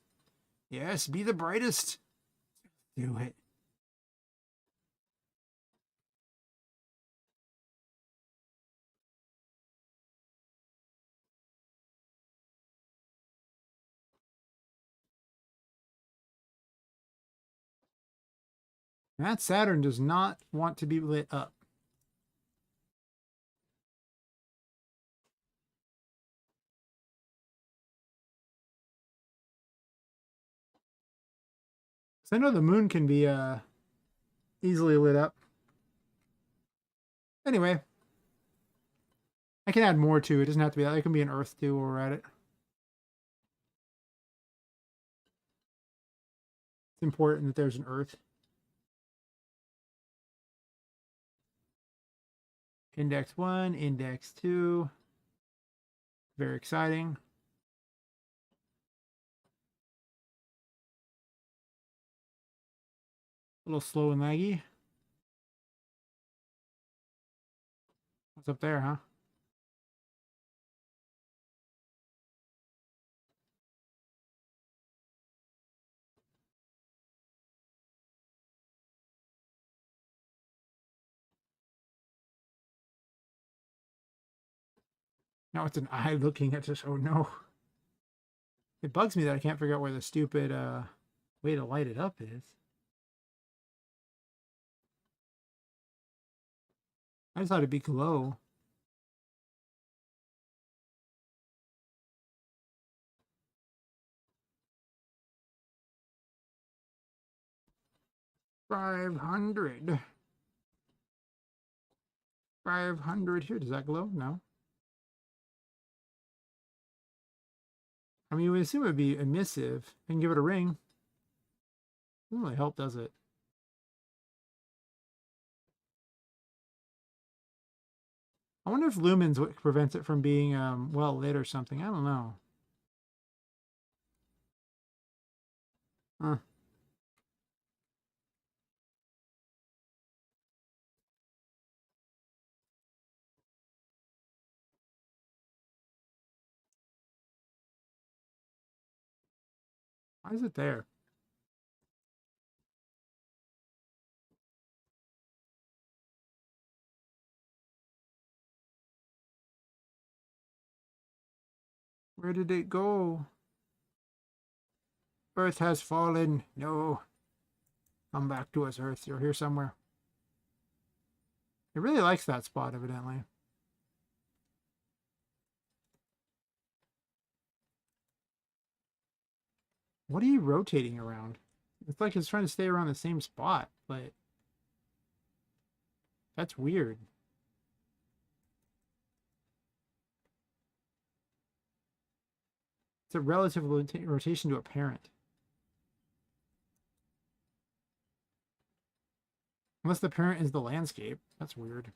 Speaker 1: Yes, be the brightest. Do it. That Saturn does not want to be lit up. So I know the moon can be easily lit up. Anyway, I can add more to it. It doesn't have to be that. It can be an Earth too while we're at it. It's important that there's an Earth. Index 1, Index 2. Very exciting. A little slow and laggy. What's up there, huh? Now it's an eye looking at this. Oh no. It bugs me that I can't figure out where the stupid way to light it up is. I just thought it'd be glow. $500. $500 here. Does that glow? No. I mean, you would assume it would be emissive. I can give it a ring. Doesn't really help, does it? I wonder if lumens what prevents it from being well lit or something. I don't know. Huh. Why is it there? Where did it go? Earth has fallen. No. Come back to us, Earth. You're here somewhere. It really likes that spot, evidently. What are you rotating around? It's like it's trying to stay around the same spot, but that's weird. It's a relative rotation to a parent. Unless the parent is the landscape. That's weird.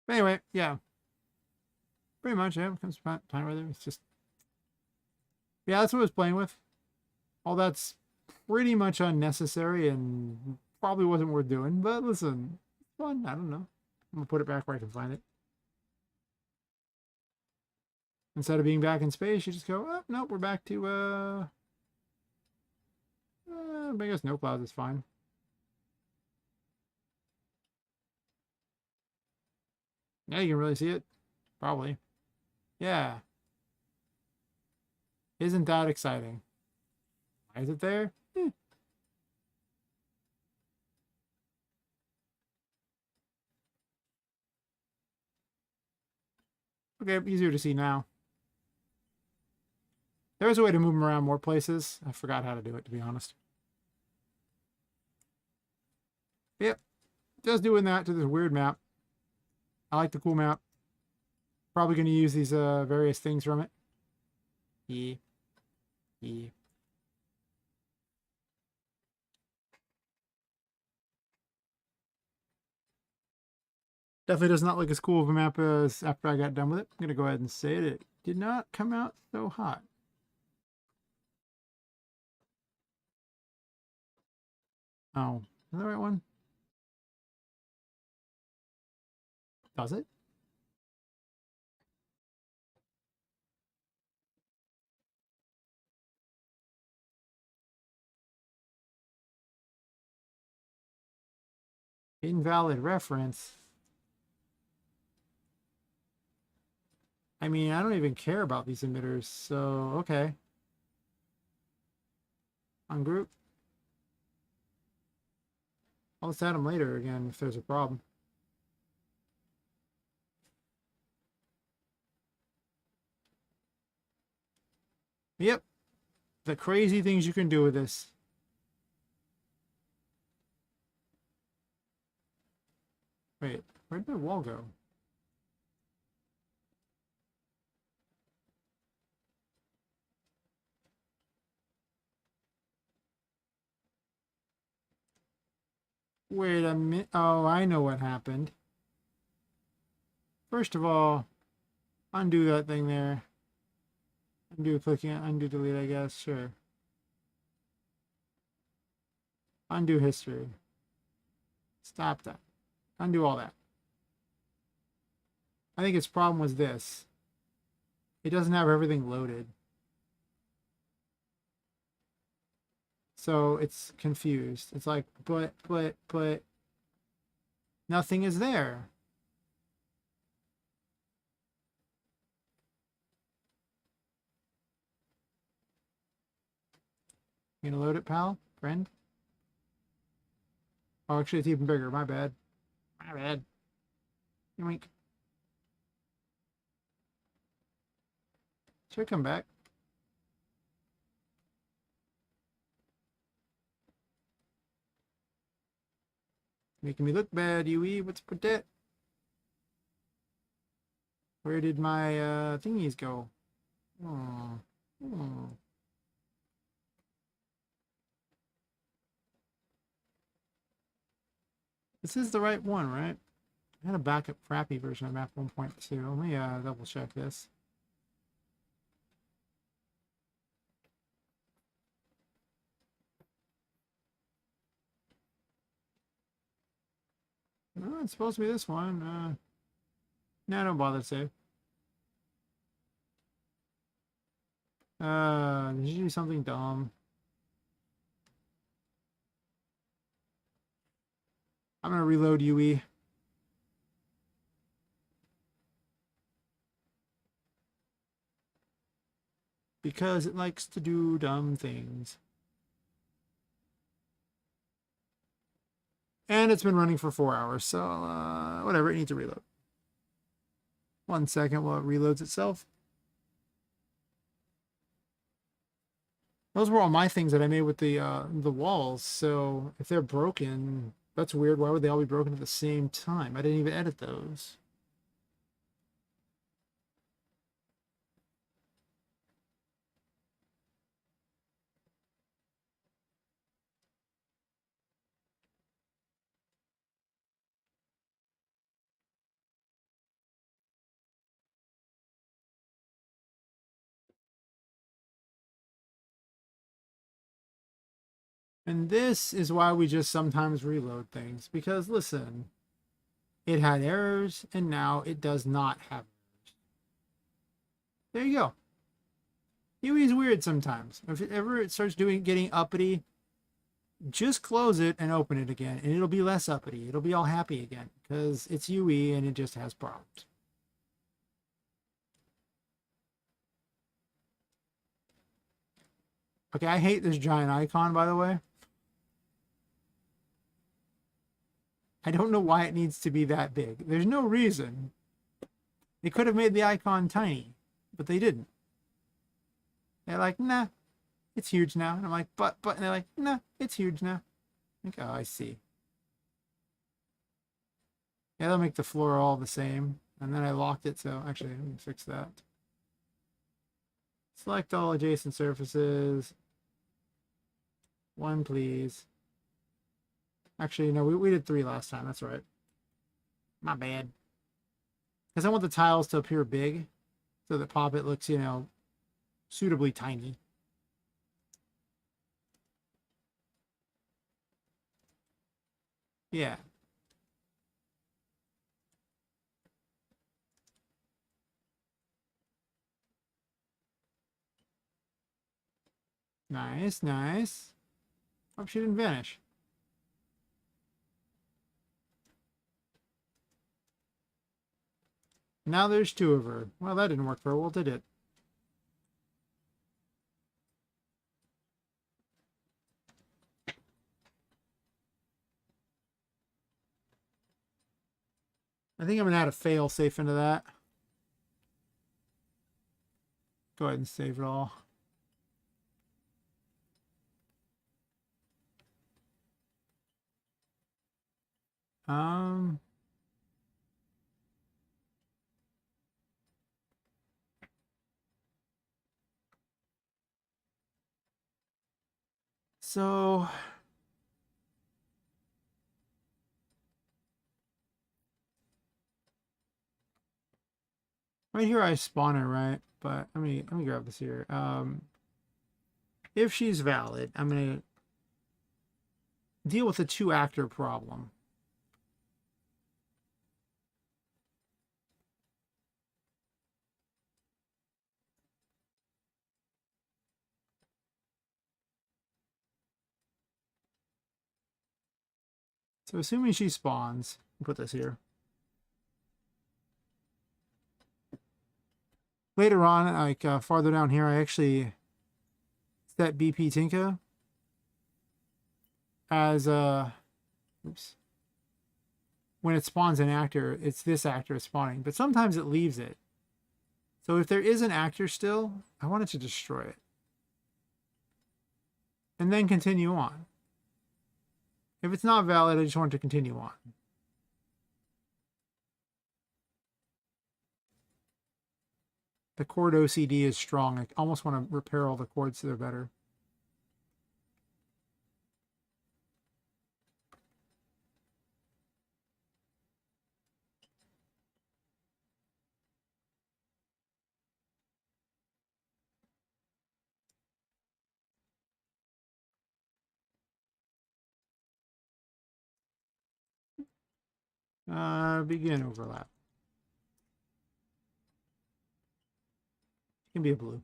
Speaker 1: But anyway, yeah. Pretty much, yeah. Comes time with it. It's just... Yeah, that's what I was playing with. All that's pretty much unnecessary and probably wasn't worth doing. But listen, it's fun. I don't know. I'm going to put it back where I can find it. Instead of being back in space, you just go, oh, nope, we're back to, I guess no clouds is fine. Yeah, you can really see it. Probably. Yeah. Isn't that exciting? Why is it there? Okay, easier to see now. There's a way to move them around more places. I forgot how to do it, to be honest. Yep. Just doing that to this weird map. I like the cool map. Probably going to use these various things from it. Yeah. Yeah. Definitely does not look as cool of a map as after I got done with it. I'm going to go ahead and say it. It did not come out so hot. Oh, is that the right one? Does it? Invalid reference. I mean, I don't even care about these emitters, so okay. Ungroup. I'll just add them later again if there's a problem. Yep. The crazy things you can do with this. Wait, where'd my wall go? Wait a minute. Oh, I know what happened. First of all, undo that thing there. Undo clicking, undo delete, I guess. Sure. Undo history. Stop that. Undo all that. I think its problem was this. It doesn't have everything loaded. So it's confused. It's like, but nothing is there. You gonna load it, pal? Friend? Oh, actually, it's even bigger. My bad. My bad. Yoink. Should I come back? Making me look bad, Yui. What's with that? Where did my thingies go? Oh. Oh. This is the right one, right? I had a backup crappy version of map 1.2. Let me double check this. No, it's supposed to be this one. No, don't bother to save. Did you do something dumb? I'm gonna reload UE. Because it likes to do dumb things. And it's been running for 4 hours, so whatever, it needs to reload. 1 second while it reloads itself. Those were all my things that I made with the walls, so if they're broken, that's weird. Why would they all be broken at the same time? I didn't even edit those. And this is why we just sometimes reload things. Because listen, it had errors, and now it does not have errors. There you go. UE is weird sometimes. If it starts getting uppity, just close it and open it again, and it'll be less uppity. It'll be all happy again because it's UE and it just has problems. Okay, I hate this giant icon, by the way. I don't know why it needs to be that big. There's no reason. They could have made the icon tiny, but they didn't. They're like, nah, it's huge now. And I'm like, but, and they're like, nah, it's huge now. I'm like, oh, I see. Yeah, they'll make the floor all the same. And then I locked it, so actually, let me fix that. Select all adjacent surfaces. One, please. Actually, no, we did 3 last time. That's right. My bad. Because I want the tiles to appear big so that Poppet looks, you know, suitably tiny. Yeah. Nice, nice. Hope she didn't vanish. Now there's 2 of her. Well, that didn't work very well, did it? I think I'm going to add a fail safe into that. Go ahead and save it all. Um... So Right here I spawn her, right? But let me grab this here. If she's valid, I'm gonna deal with the 2-actor problem. So assuming she spawns, I'll put this here. Later on, like farther down here, I actually set BP Tinka as oops. When it spawns an actor, it's this actor spawning, but sometimes it leaves it. So if there is an actor still, I want it to destroy it. And then continue on. If it's not valid, I just want it to continue on. The chord OCD is strong. I almost want to repair all the chords so they're better. Begin overlap. It can be a blue.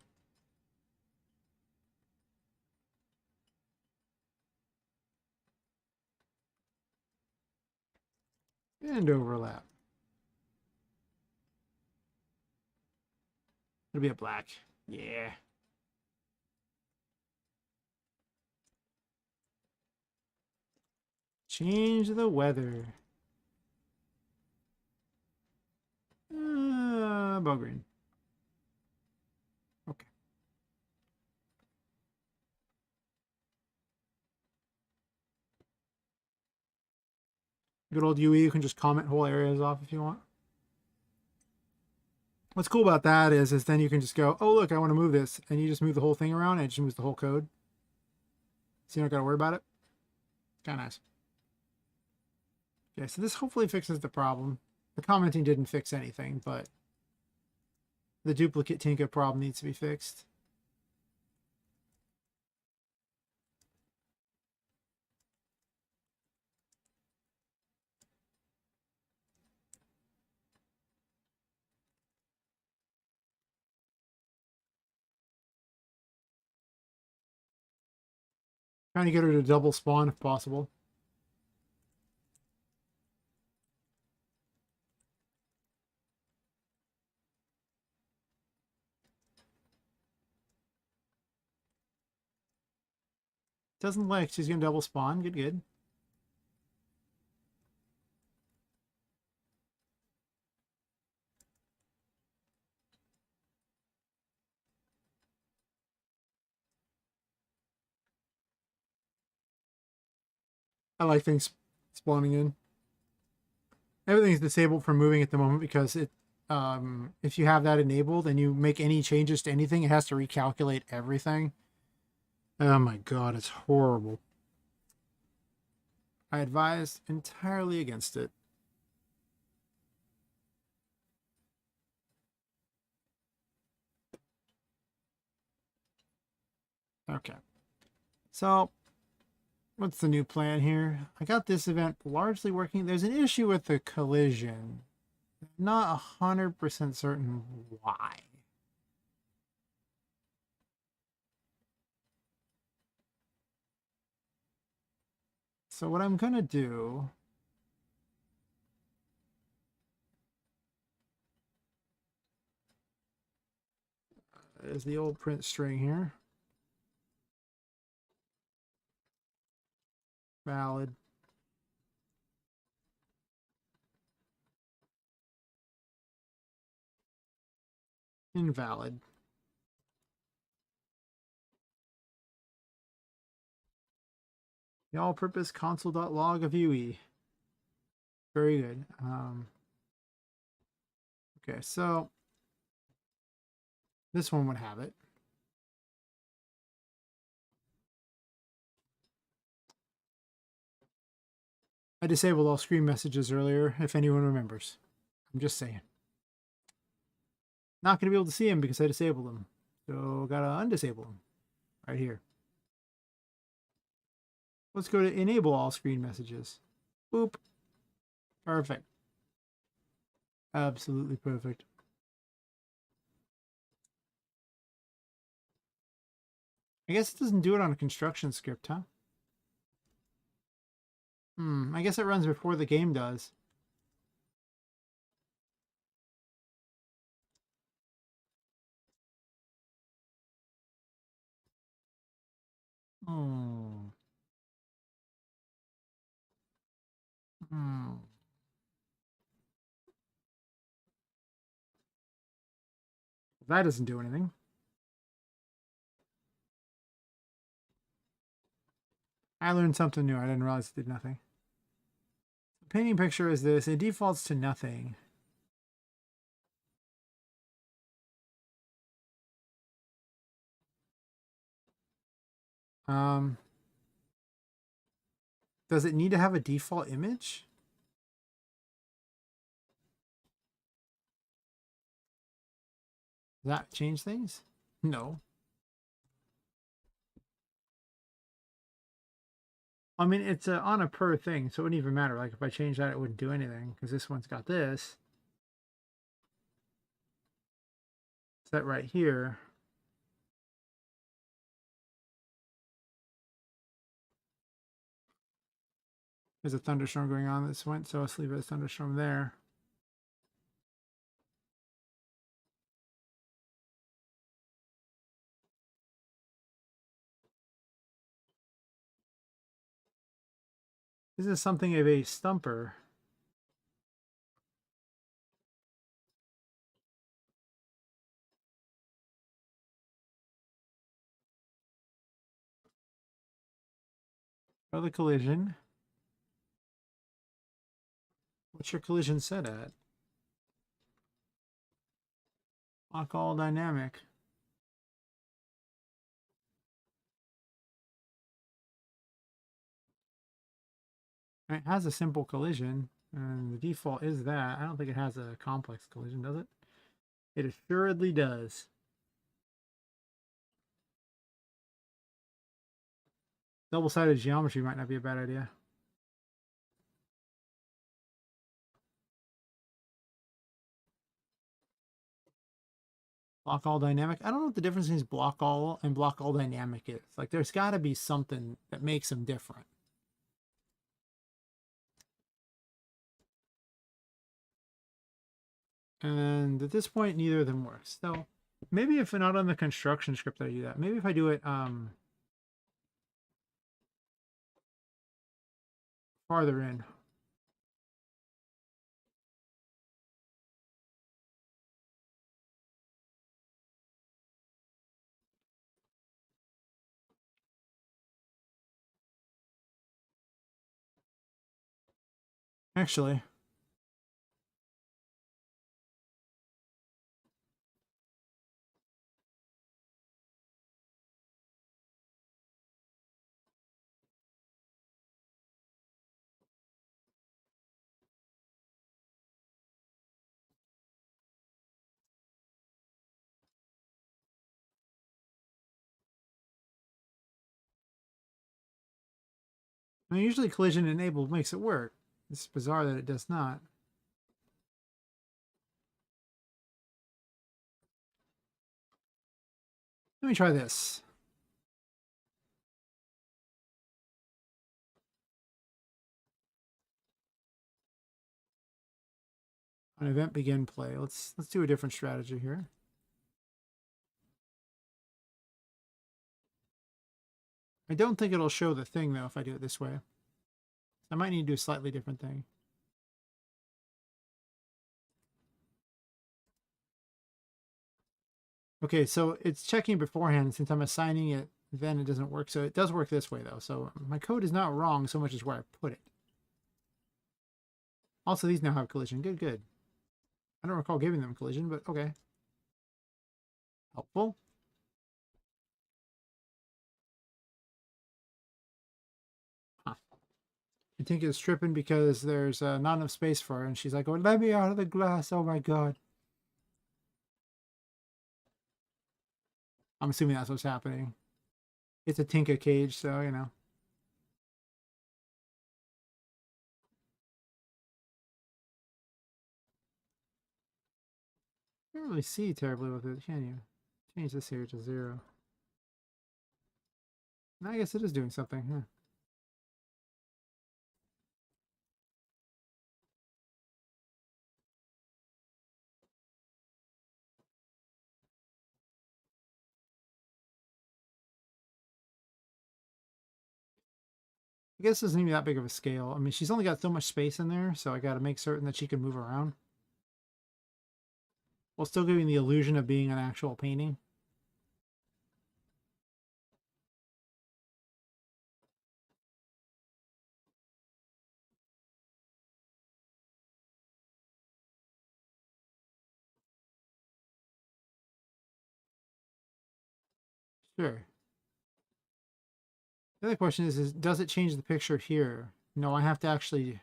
Speaker 1: And overlap. It'll be a black. Yeah. Change the weather. Ball green. Okay. Good old UE, you can just comment whole areas off if you want. What's cool about that is then you can just go, oh, look, I want to move this. And you just move the whole thing around and it just moves the whole code. So you don't got to worry about it. Kind of nice. Okay, so this hopefully fixes the problem. The commenting didn't fix anything, but the duplicate Tinka problem needs to be fixed. Trying to get her to double spawn if possible. Doesn't like she's gonna double spawn. Good, good. I like things spawning in. Everything's disabled from moving at the moment because it if you have that enabled and you make any changes to anything, it has to recalculate everything. Oh my god, it's horrible. I advise entirely against it. Okay. So, what's the new plan here? I got this event largely working. There's an issue with the collision. Not 100% certain why. So what I'm gonna do is the old print string here. Valid. Invalid. The all-purpose console.log of UE. Very good. Okay, so this one would have it. I disabled all screen messages earlier, if anyone remembers. I'm just saying. Not going to be able to see them because I disabled them. So gotta undisable them right here. Let's go to enable all screen messages. Boop. Perfect. Absolutely perfect. I guess it doesn't do it on a construction script, huh? I guess it runs before the game does. Oh. Hmm. That doesn't do anything. I learned something new. I didn't realize it did nothing. The painting picture is this. It defaults to nothing. Um, does it need to have a default image? Does that change things? No. I mean, it's on a per thing, so it wouldn't even matter. Like, if I change that, it wouldn't do anything, because this one's got this. Set right here. There's a thunderstorm going on this went, so let's leave a thunderstorm there. This is something of a stumper. Oh, the collision. What's your collision set at? Lock all dynamic. It has a simple collision, and the default is that. I don't think it has a complex collision, does it? It assuredly does. Double-sided geometry might not be a bad idea. Block all dynamic. I don't know what the difference between block all and block all dynamic is. Like, there's got to be something that makes them different. And at this point, neither of them works. So maybe if not on the construction script I do that. Maybe if I do it farther in. Actually, usually collision enabled makes it work. It's bizarre that it does not. Let me try this. On event begin play. Let's do a different strategy here. I don't think it'll show the thing though if I do it this way. I might need to do a slightly different thing. Okay, so it's checking beforehand. Since I'm assigning it, then it doesn't work. So it does work this way though. So my code is not wrong so much as where I put it. Also, these now have collision. Good, good. I don't recall giving them collision, but okay. Helpful. Huh. I think it's tripping because there's not enough space for her, and she's like, "Oh, let me out of the glass! Oh my god!" I'm assuming that's what's happening. It's a Tinka cage, so, you know. You can't really see terribly with it, can you? Change this here to 0. I guess it is doing something, huh? I guess this isn't even that big of a scale. I mean, she's only got so much space in there, so I got to make certain that she can move around, while still giving the illusion of being an actual painting. Sure. The other question is does it change the picture here? No, I have to actually...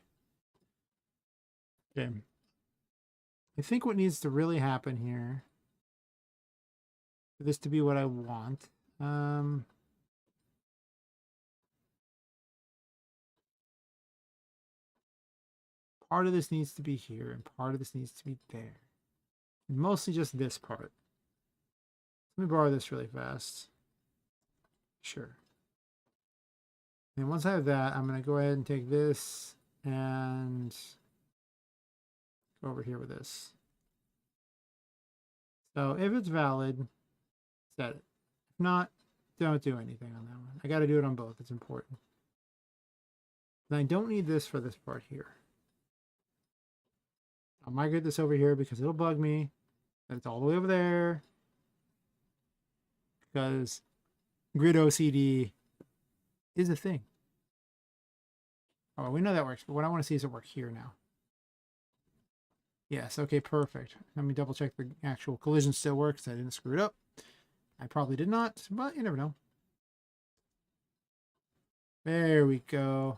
Speaker 1: Okay. I think what needs to really happen here, for this to be what I want, part of this needs to be here, and part of this needs to be there. And mostly just this part. Let me borrow this really fast. Sure. And once I have that, I'm going to go ahead and take this and go over here with this. So if it's valid, set it. If not, don't do anything on that one. I got to do it on both. It's important. And I don't need this for this part here. I'll migrate this over here because it'll bug me that it's all the way over there. Because grid OCD is a thing. Oh, we know that works, but what I want to see is it work here now. Yes, okay, perfect. Let me double check the actual collision still works. I didn't screw it up. I probably did not, but you never know. There we go.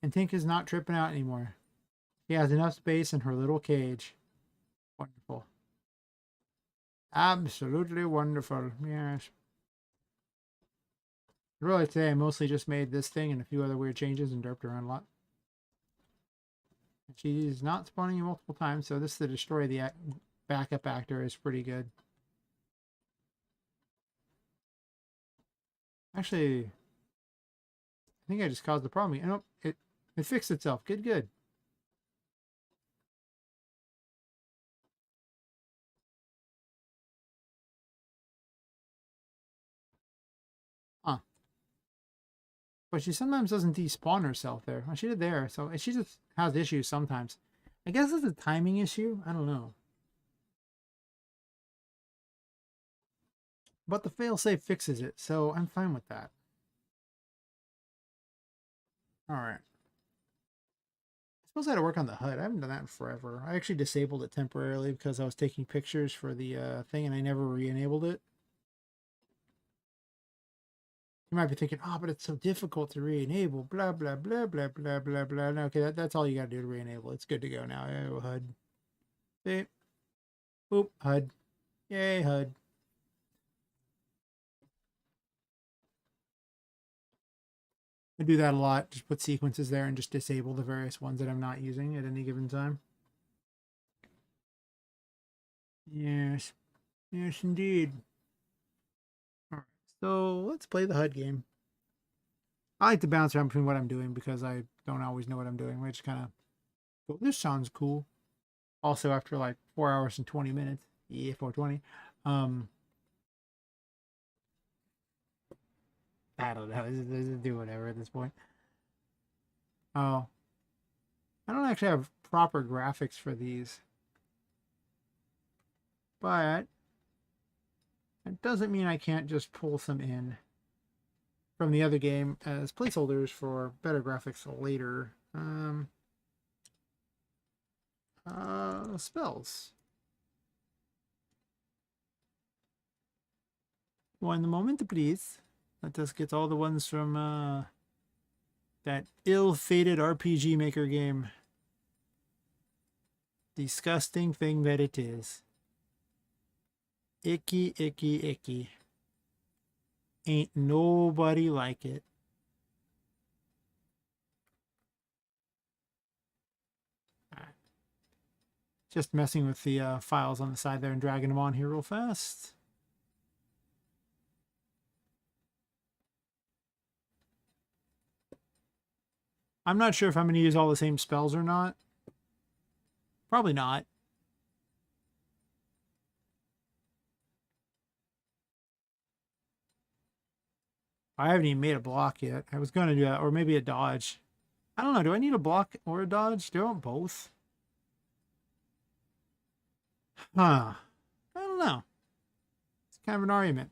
Speaker 1: And Tinka's not tripping out anymore. She has enough space in her little cage. Wonderful. Absolutely wonderful. Yes. Really, today I mostly just made this thing and a few other weird changes and derped around a lot. She's not spawning you multiple times, so this to destroy the backup actor is pretty good. Actually, I think I just caused the problem. Nope, it fixed itself. Good, good. Huh. But she sometimes doesn't despawn herself there. Well, she did there, so she just has issues sometimes. I guess it's a timing issue. I don't know. But the failsafe fixes it, so I'm fine with that. Alright. I suppose I had to work on the HUD. I haven't done that in forever. I actually disabled it temporarily because I was taking pictures for the thing and I never re-enabled it. You might be thinking, oh, but it's so difficult to re-enable. Blah, blah, blah, blah, blah, blah, blah. No, okay, that's all you got to do to re-enable. It's good to go now. Oh, HUD. See? Boop, HUD. Yay, HUD. I do that a lot. Just put sequences there and just disable the various ones that I'm not using at any given time. Yes. Yes, indeed. All right. So let's play the HUD game. I like to bounce around between what I'm doing because I don't always know what I'm doing. I just kind of go, this sounds cool. Also, after like 4 hours and 20 minutes. Yeah, 420. I don't know. Just do whatever at this point. Oh. I don't actually have proper graphics for these. But it doesn't mean I can't just pull some in from the other game as placeholders for better graphics later. Spells. One moment, please. Let us get all the ones from that ill-fated RPGMaker game. Disgusting thing that it is. Icky, icky, icky. ain't nobody like it. Alright. Just messing with the files on the side there and dragging them on here real fast. I'm not sure if I'm going to use all the same spells or not. Probably not. I haven't even made a block yet. I was going to do that, or maybe a dodge. I don't know. Do I need a block or a dodge? Do I want both? Huh. I don't know. It's kind of an argument.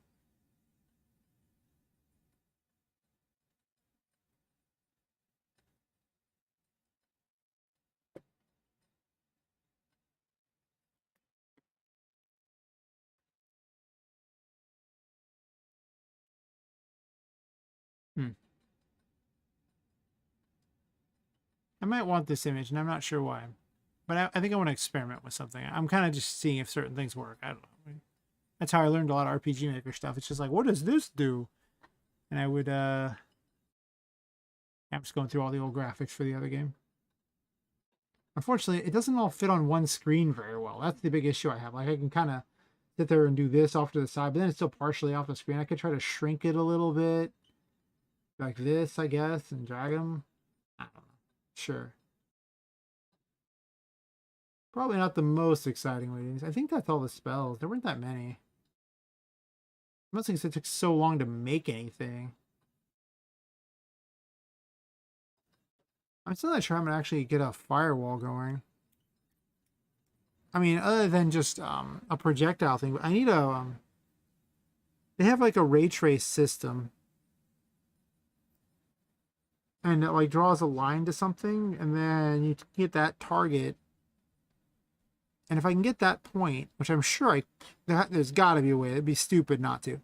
Speaker 1: I might want this image, and I'm not sure why. But I think I want to experiment with something. I'm kind of just seeing if certain things work. I don't know. That's how I learned a lot of RPGMaker stuff. It's just like, what does this do? And I would, I'm just going through all the old graphics for the other game. Unfortunately, it doesn't all fit on one screen very well. That's the big issue I have. Like, I can kind of sit there and do this off to the side, but then it's still partially off the screen. I could try to shrink it a little bit. Like this, I guess, and drag them. I don't know. Sure. Probably not the most exciting way to do this. I think that's all the spells. There weren't that many. Most things it took so long to make anything. I'm still not sure I'm gonna actually get a firewall going. I mean, other than just a projectile thing, but I need a. They have like a ray trace system, and it like draws a line to something, and then you get that target. And if I can get that point, which I'm sure there's got to be a way. It'd be stupid not to.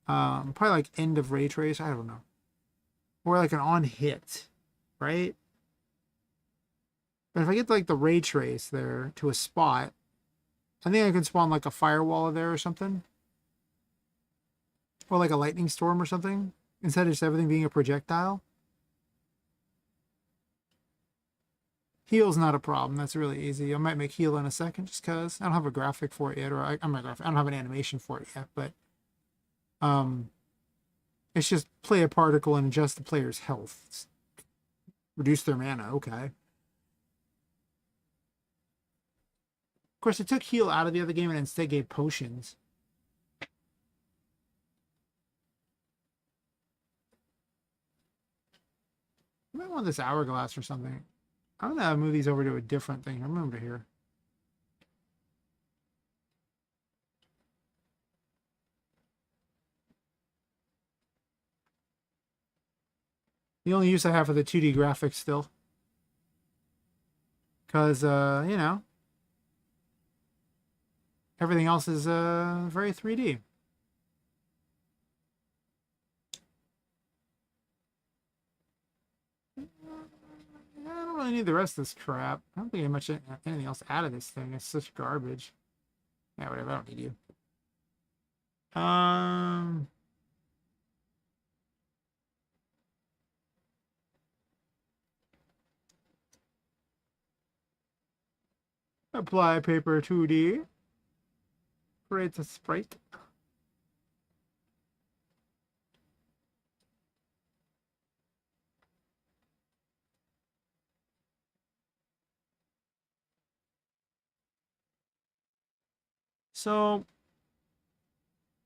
Speaker 1: Probably like end of ray trace. I don't know, or like an on hit, right? But if I get like the ray trace there to a spot, I think I can spawn like a firewall there or something, or like a lightning storm or something, instead of just everything being a projectile. Heal's not a problem. That's really easy. I might make heal in a second just because I don't have a graphic for it yet, or I don't have an animation for it yet, but it's just play a particle and adjust the player's health. Reduce their mana, okay. Of course, it took heal out of the other game and instead gave potions. I might want this hourglass or something. I'm gonna move these over to a different thing. I'm over here. The only use I have for the 2D graphics still. Because, you know, everything else is very 3D. I don't really need the rest of this crap. I don't think I get much anything else out of this thing. It's such garbage. Yeah, whatever. I don't need you. Apply paper 2D. Create a sprite. So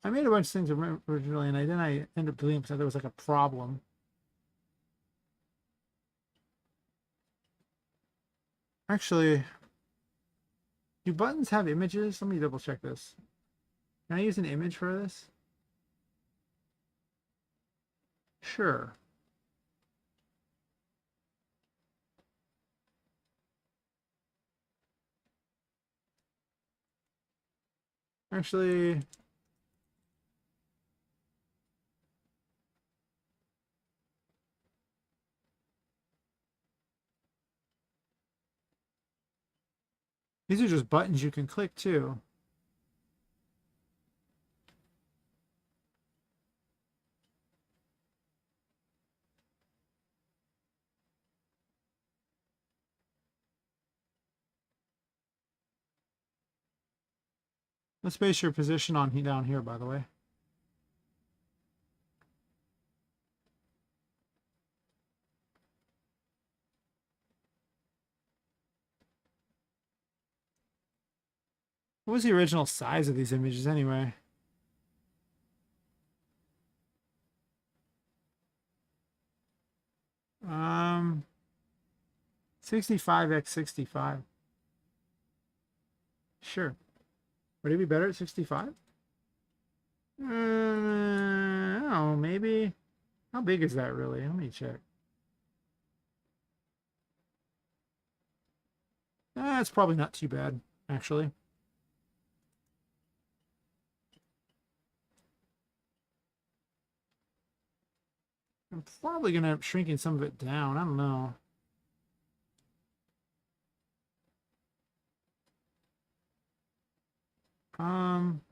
Speaker 1: I made a bunch of things originally, and then I ended up deleting them because there was like a problem. Actually, do buttons have images? Let me double check this. Can I use an image for this? Sure. Actually, these are just buttons you can click too. Let's base your position on down here, by the way. What was the original size of these images anyway? Um, 65x65. Sure. Would it be better at 65? Oh, maybe. How big is that really? Let me check. It's probably not too bad, actually. I'm probably going to end up shrinking some of it down. I don't know. Um,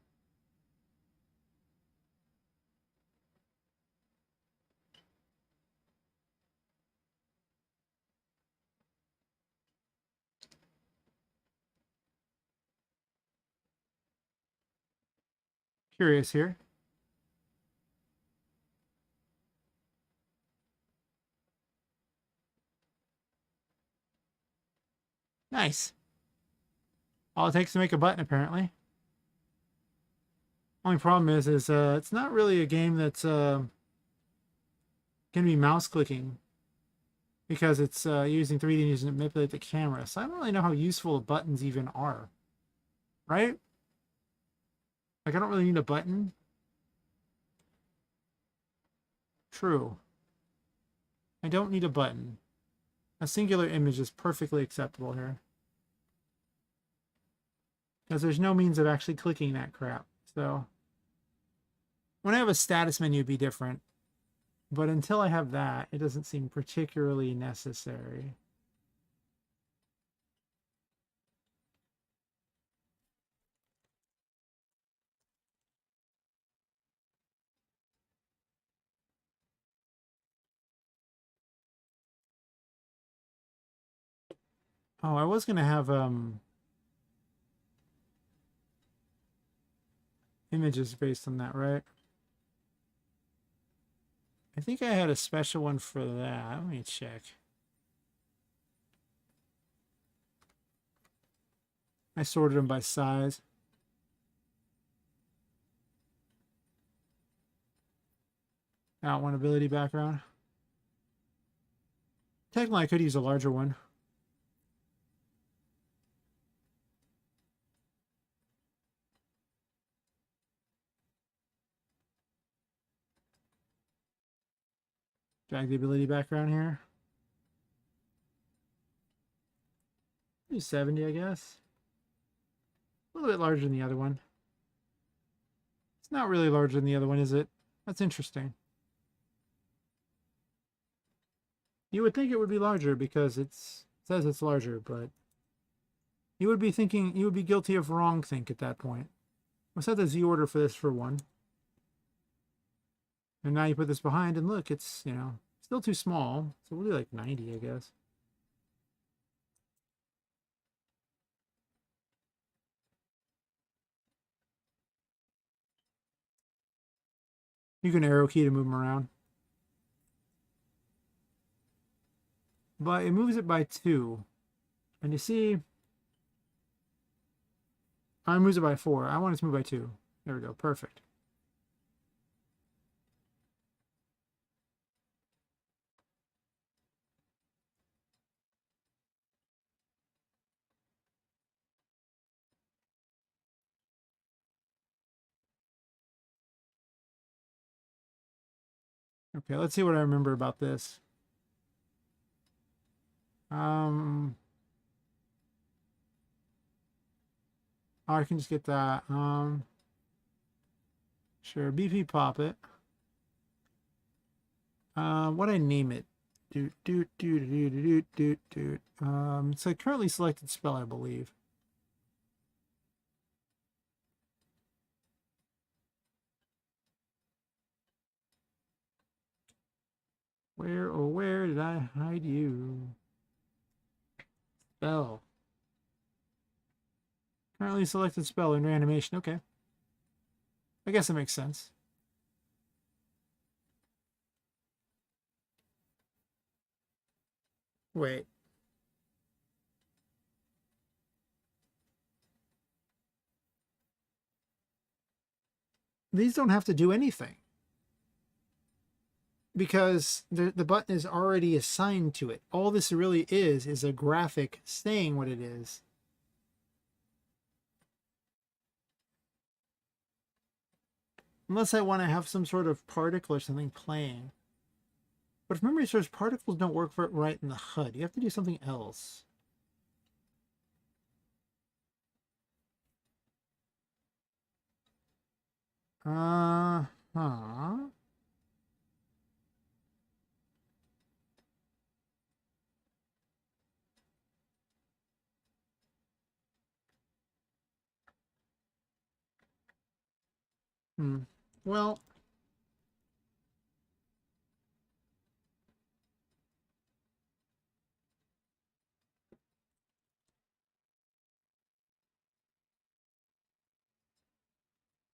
Speaker 1: Curious here. Nice. All it takes to make a button, apparently. Only problem is it's not really a game that's going to be mouse clicking because it's using 3D and using it to manipulate the camera. So I don't really know how useful the buttons even are. Right? Like, I don't really need a button. True. I don't need a button. A singular image is perfectly acceptable here. Because there's no means of actually clicking that crap. So when I have a status menu, it'd be different. But until I have that, it doesn't seem particularly necessary. Oh, I was gonna have images based on that, right? I think I had a special one for that. Let me check. I sorted them by size. One ability background. Technically, I could use a larger one. Drag the ability background here. Use 70, I guess. A little bit larger than the other one. It's not really larger than the other one, is it? That's interesting. You would think it would be larger because it says it's larger, but you would be thinking, you would be guilty of wrong think at that point. We'll set the Z order for this for 1. And now you put this behind and look, it's, you know, still too small. So we'll do like 90, I guess. You can arrow key to move them around. But it moves it by 2. And you see, it moves it by 4. I want it to move by 2. There we go. Perfect. Okay, let's see what I remember about this. Oh, I can just get that. Sure, BP Poppet. What I name it? It's a currently selected spell, I believe. Where, oh, where did I hide you? Spell. Currently selected spell in reanimation. Okay. I guess it makes sense. Wait. These don't have to do anything. Because the button is already assigned to it. All this really is a graphic saying what it is. Unless I want to have some sort of particle or something playing. But if memory serves, particles don't work right in the HUD. You have to do something else. Huh. Well,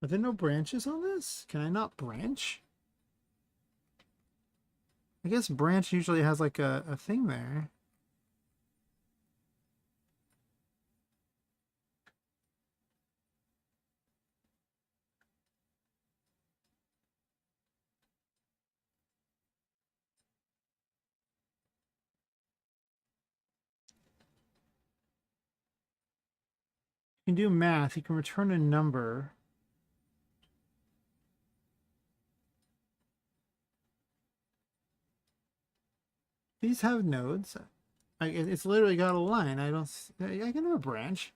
Speaker 1: are there no branches on this? Can I not branch? I guess branch usually has like a thing there. You can do math. You can return a number. These have nodes. It's literally got a line. I can have a branch.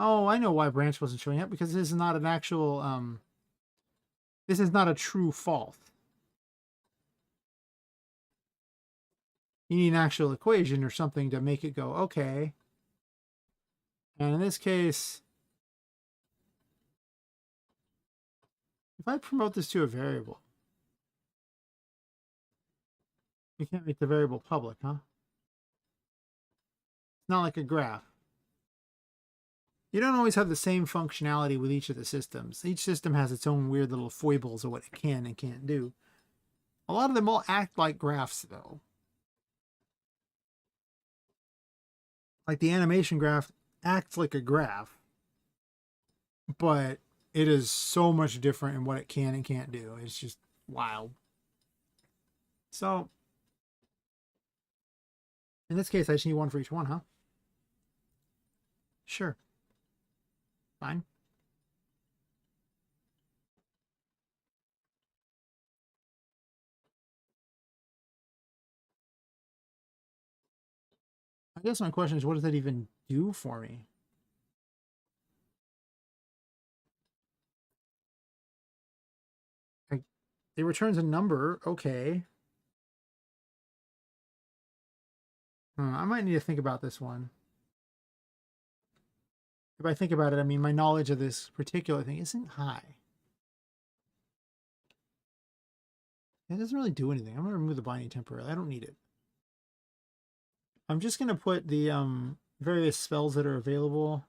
Speaker 1: Oh, I know why branch wasn't showing up, because this is not an actual, this is not a true fault. You need an actual equation or something to make it go, okay. And in this case, if I promote this to a variable, you can't make the variable public, huh? It's not like a graph. You don't always have the same functionality with each of the systems. Each system has its own weird little foibles of what it can and can't do. A lot of them all act like graphs, though. Like the animation graph acts like a graph, but it is so much different in what it can and can't do. It's just wild. So, in this case, I just need one for each one, huh? Sure. Fine. I guess my question is, what does that even do for me? Like, it returns a number. Okay. I might need to think about this one. If I think about it, I mean, my knowledge of this particular thing isn't high. It doesn't really do anything. I'm going to remove the binding temporarily. I don't need it. I'm just going to put the various spells that are available.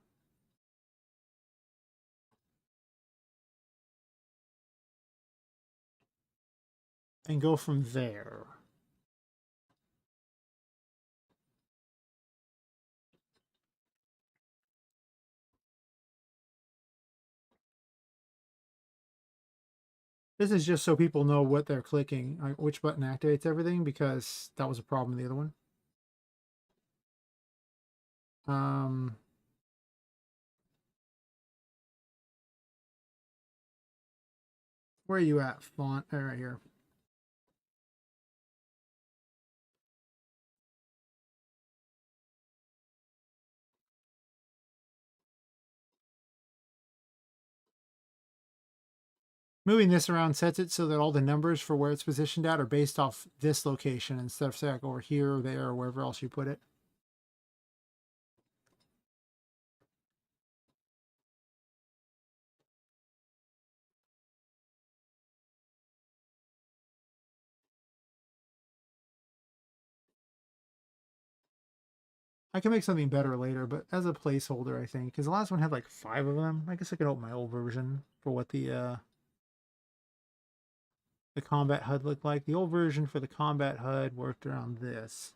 Speaker 1: And go from there. This is just so people know what they're clicking, which button activates everything, because that was a problem in the other one. Where are you at, font? Right here. Moving this around sets it so that all the numbers for where it's positioned at are based off this location instead of, say, like over here or there or wherever else you put it. I can make something better later, but as a placeholder, I think, because the last one had like 5 of them. I guess I could open my old version for what the combat HUD looked like. The old version for the combat HUD worked around this.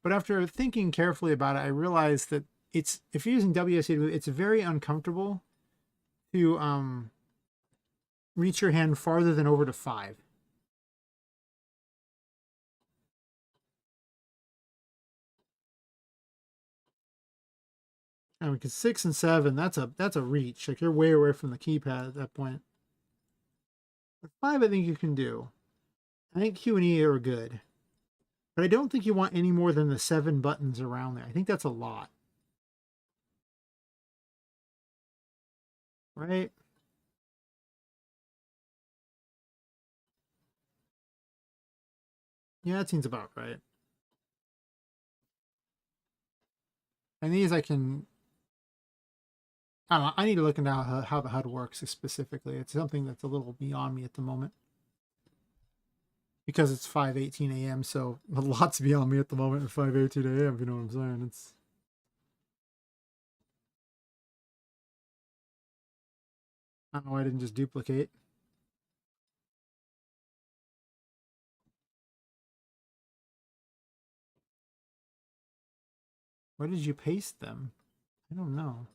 Speaker 1: But after thinking carefully about it, I realized that it's if you're using WSD to move, it's very uncomfortable to reach your hand farther than over to 5. I mean, because 6 and 7, that's a reach. Like you're way away from the keypad at that point. But 5, I think you can do. I think Q and E are good, but I don't think you want any more than the 7 buttons around there. I think that's a lot, right? Yeah, that seems about right. And these I can. I don't know. I need to look into how the HUD works specifically. It's something that's a little beyond me at the moment because it's 5:18 a.m. So a lot's beyond me at the moment at 5:18 a.m. If you know what I'm saying. It's I don't know why I didn't just duplicate. Where did you paste them? I don't know.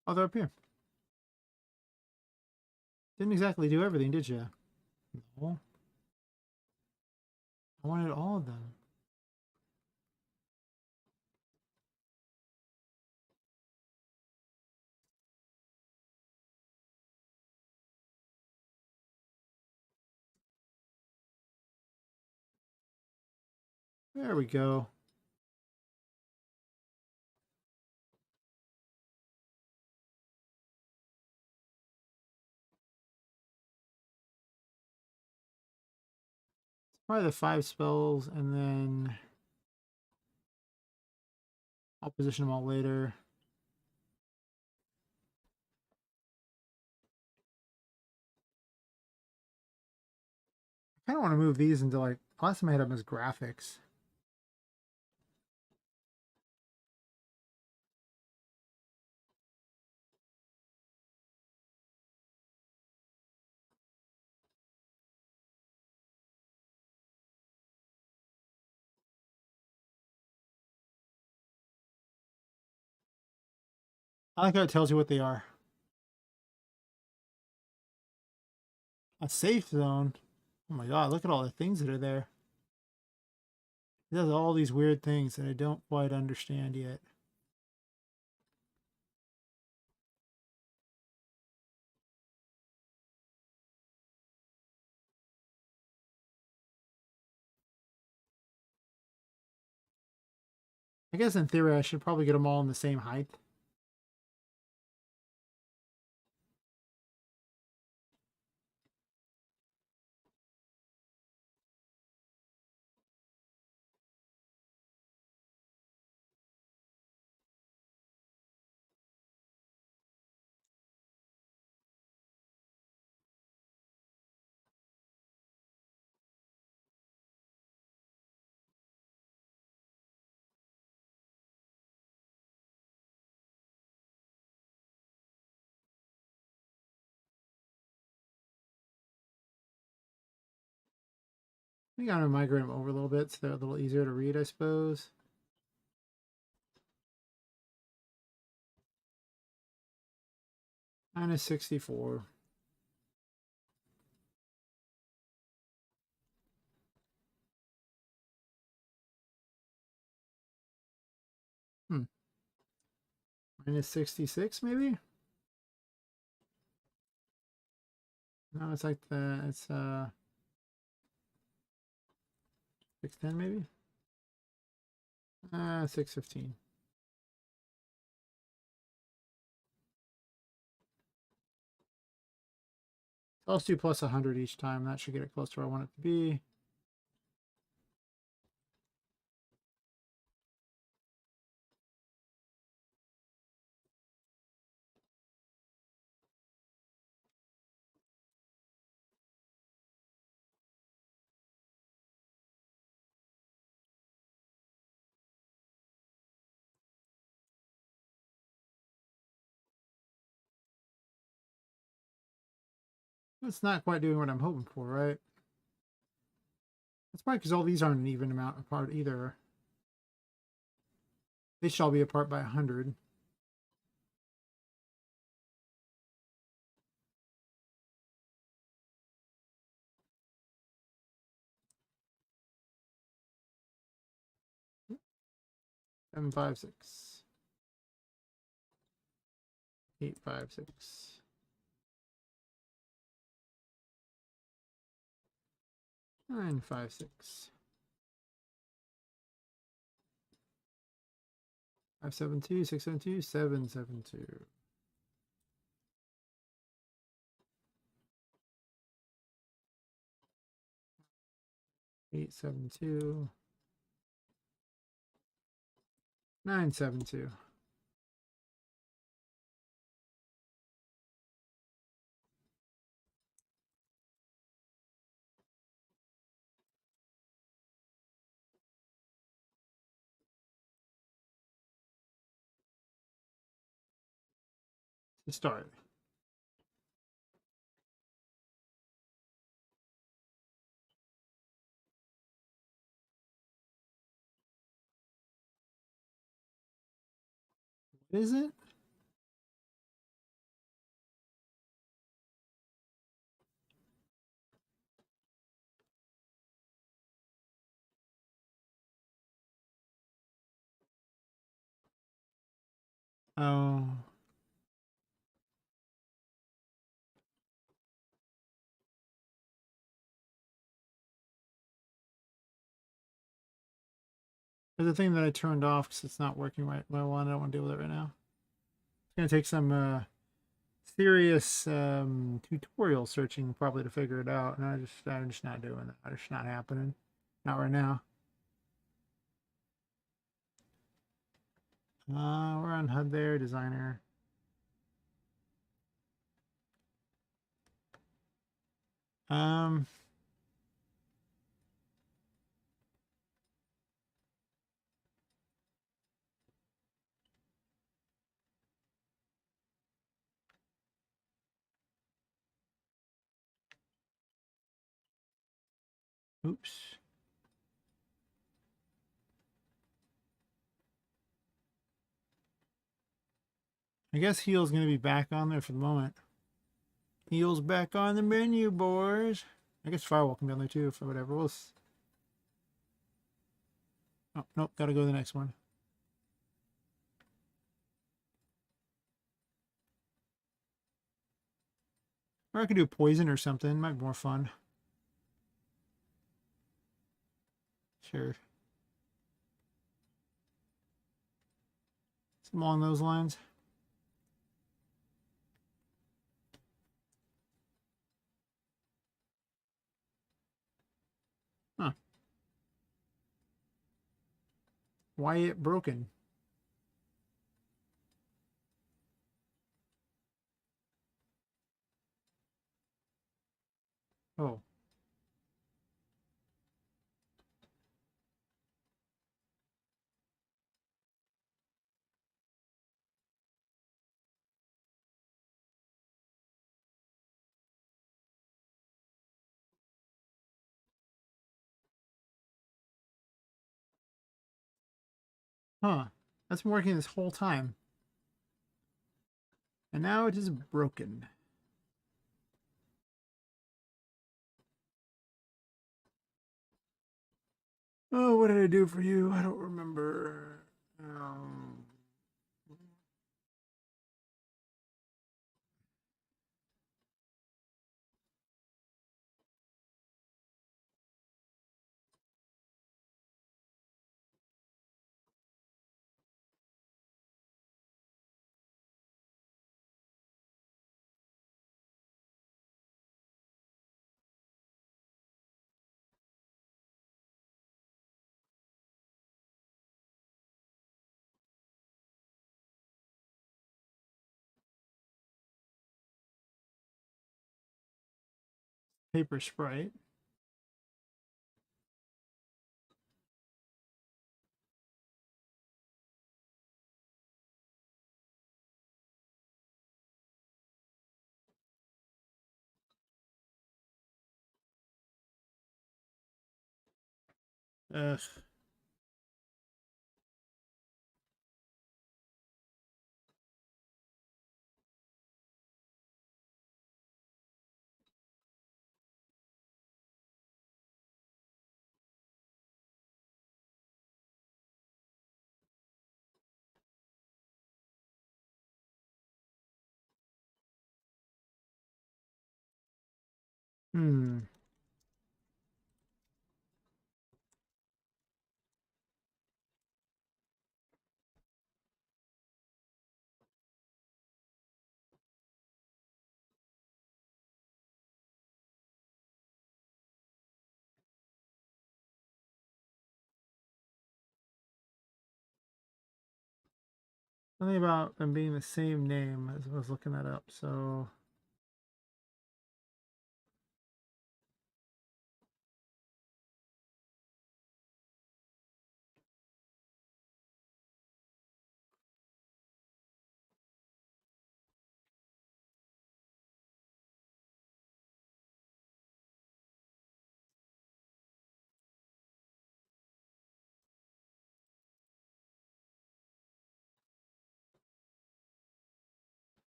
Speaker 1: Oh, they're up here. Didn't exactly do everything, did you? No. I wanted all of them. There we go. Probably the 5 spells, and then I'll position them all later. I kind of want to move these into like last time I had them as graphics. I like how it tells you what they are. A safe zone. Oh my god, look at all the things that are there. It does all these weird things that I don't quite understand yet. I guess in theory I should probably get them all in the same height. I think I'm gonna migrate them over a little bit so they're a little easier to read, I suppose. Minus 64. Hmm. Minus 66 maybe? No, it's like the it's 610 maybe? 615. So let's do plus 100 each time. That should get it close to where I want it to be. It's not quite doing what I'm hoping for, right? That's probably because all these aren't an even amount apart either. They should all be apart by 100. Seven, five, 6. 8, 5, 6. 9, 5, 6. 5, 7, 2, 6, 7, 2, 7, 7, 2. 8, 7, 2. 9, 7, 2. To start. What is it? Oh. There's a thing that I turned off because it's not working right. Well, I don't want to deal with it right now. It's going to take some serious tutorial searching probably to figure it out. And I'm just not doing that. It's not happening. Not right now. We're on HUD there, designer. Um, oops. I guess heel's going to be back on there for the moment. Heel's back on the menu, boys. I guess firewall can be on there too for whatever. Oh, nope. Got to go to the next one. Or I could do poison or something. Might be more fun. Sure. Something along those lines. Huh. Why it broken? Oh. Huh. That's been working this whole time. And now it is broken. Oh, what did I do for you? I don't remember. Paper Sprite. Ugh. Hmm. Something about them being the same name as I was looking that up. So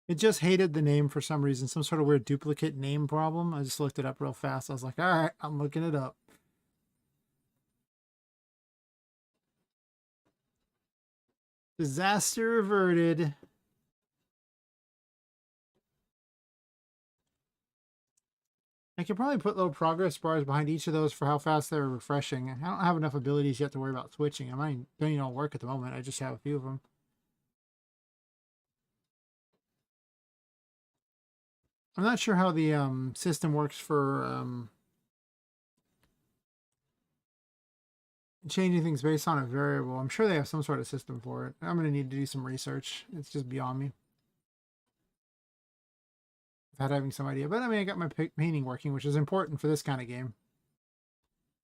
Speaker 1: it just hated the name for some reason, some sort of weird duplicate name problem. I just looked it up real fast. I was like, all right, I'm looking it up. Disaster averted. I could probably put little progress bars behind each of those for how fast they're refreshing. I don't have enough abilities yet to worry about switching. I might don't even all work at the moment. I just have a few of them. I'm not sure how the system works for changing things based on a variable. I'm sure they have some sort of system for it. I'm going to need to do some research. It's just beyond me without having some idea. But I mean, I got my painting working, which is important for this kind of game.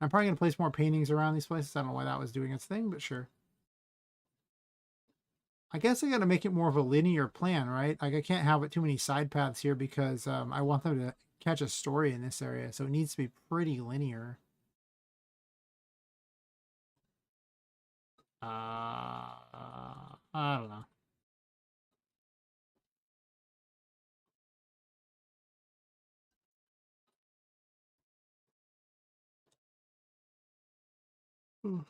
Speaker 1: I'm probably going to place more paintings around these places. I don't know why that was doing its thing, but sure. I guess I got to make it more of a linear plan, right? Like I can't have it too many side paths here because I want them to catch a story in this area. So it needs to be pretty linear. I don't know. Hmm.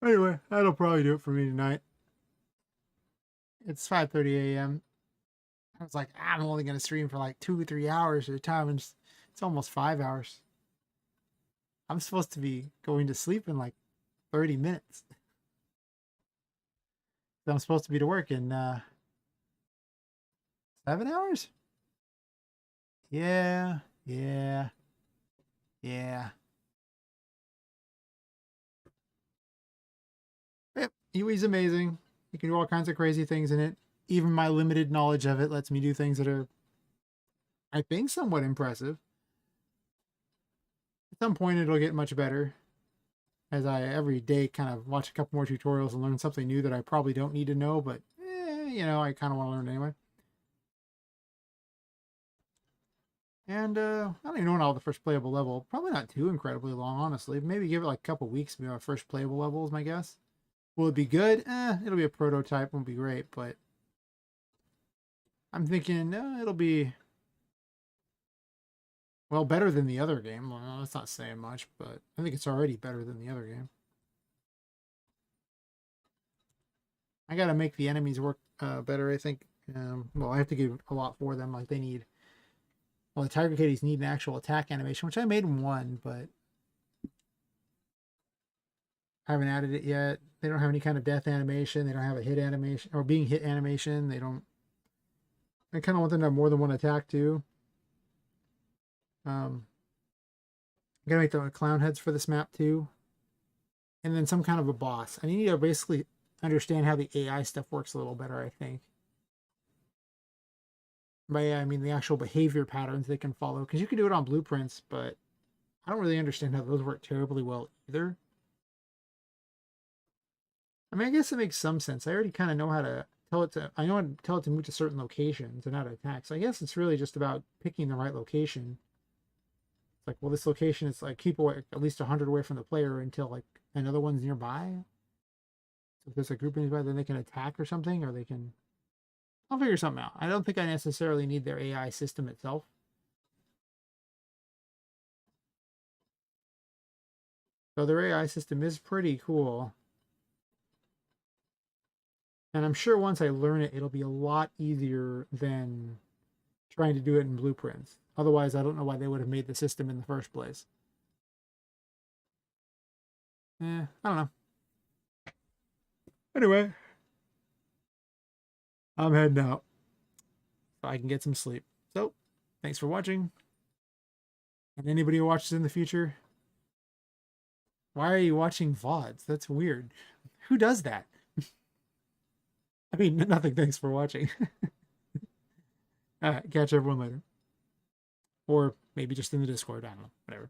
Speaker 1: Anyway, that'll probably do it for me tonight. It's 5:30 a.m. I was like, I'm only going to stream for like 2 or 3 hours at a time, and it's almost 5 hours. I'm supposed to be going to sleep in like 30 minutes. I'm supposed to be to work in 7 hours. Yeah, yeah, yeah. Yep, Yui's amazing. You can do all kinds of crazy things in it. Even my limited knowledge of it lets me do things that are, I think, somewhat impressive. At some point, it'll get much better as I every day kind of watch a couple more tutorials and learn something new that I probably don't need to know, but I kind of want to learn anyway. And I don't even know when I'll have the first playable level. Probably not too incredibly long, honestly. Maybe give it like a couple weeks to be my first playable level is my guess. Will it be good? It'll be a prototype. Won't be great, but I'm thinking it'll be well better than the other game. Well, that's not saying much, but I think it's already better than the other game. I got to make the enemies work better. I think. Well, I have to give a lot for them. Like they need. Well, the Tiger Kitties need an actual attack animation, which I made one, but I haven't added it yet. They don't have any kind of death animation. They don't have a hit animation or being hit animation. They don't. I kind of want them to have more than one attack too. Um, I gotta make the clown heads for this map too, and then some kind of a boss. I need to basically understand how the AI stuff works a little better. I think. By yeah, I mean the actual behavior patterns they can follow because you can do it on blueprints, but I don't really understand how those work terribly well either. I mean, I guess it makes some sense. I already kind of know how to tell it to. I know how to tell it to move to certain locations and how to attack. So I guess it's really just about picking the right location. It's like, well, this location is like keep away at least 100 away from the player until like another one's nearby. So if there's a group nearby, then they can attack or something, or they can. I'll figure something out. I don't think I necessarily need their AI system itself. So their AI system is pretty cool. And I'm sure once I learn it, it'll be a lot easier than trying to do it in blueprints. Otherwise, I don't know why they would have made the system in the first place. I don't know. Anyway, I'm heading out so I can get some sleep. So, thanks for watching. And anybody who watches in the future, why are you watching VODs? That's weird. Who does that? I mean, nothing. Thanks for watching. All right, catch everyone later. Or maybe just in the Discord. I don't know. Whatever.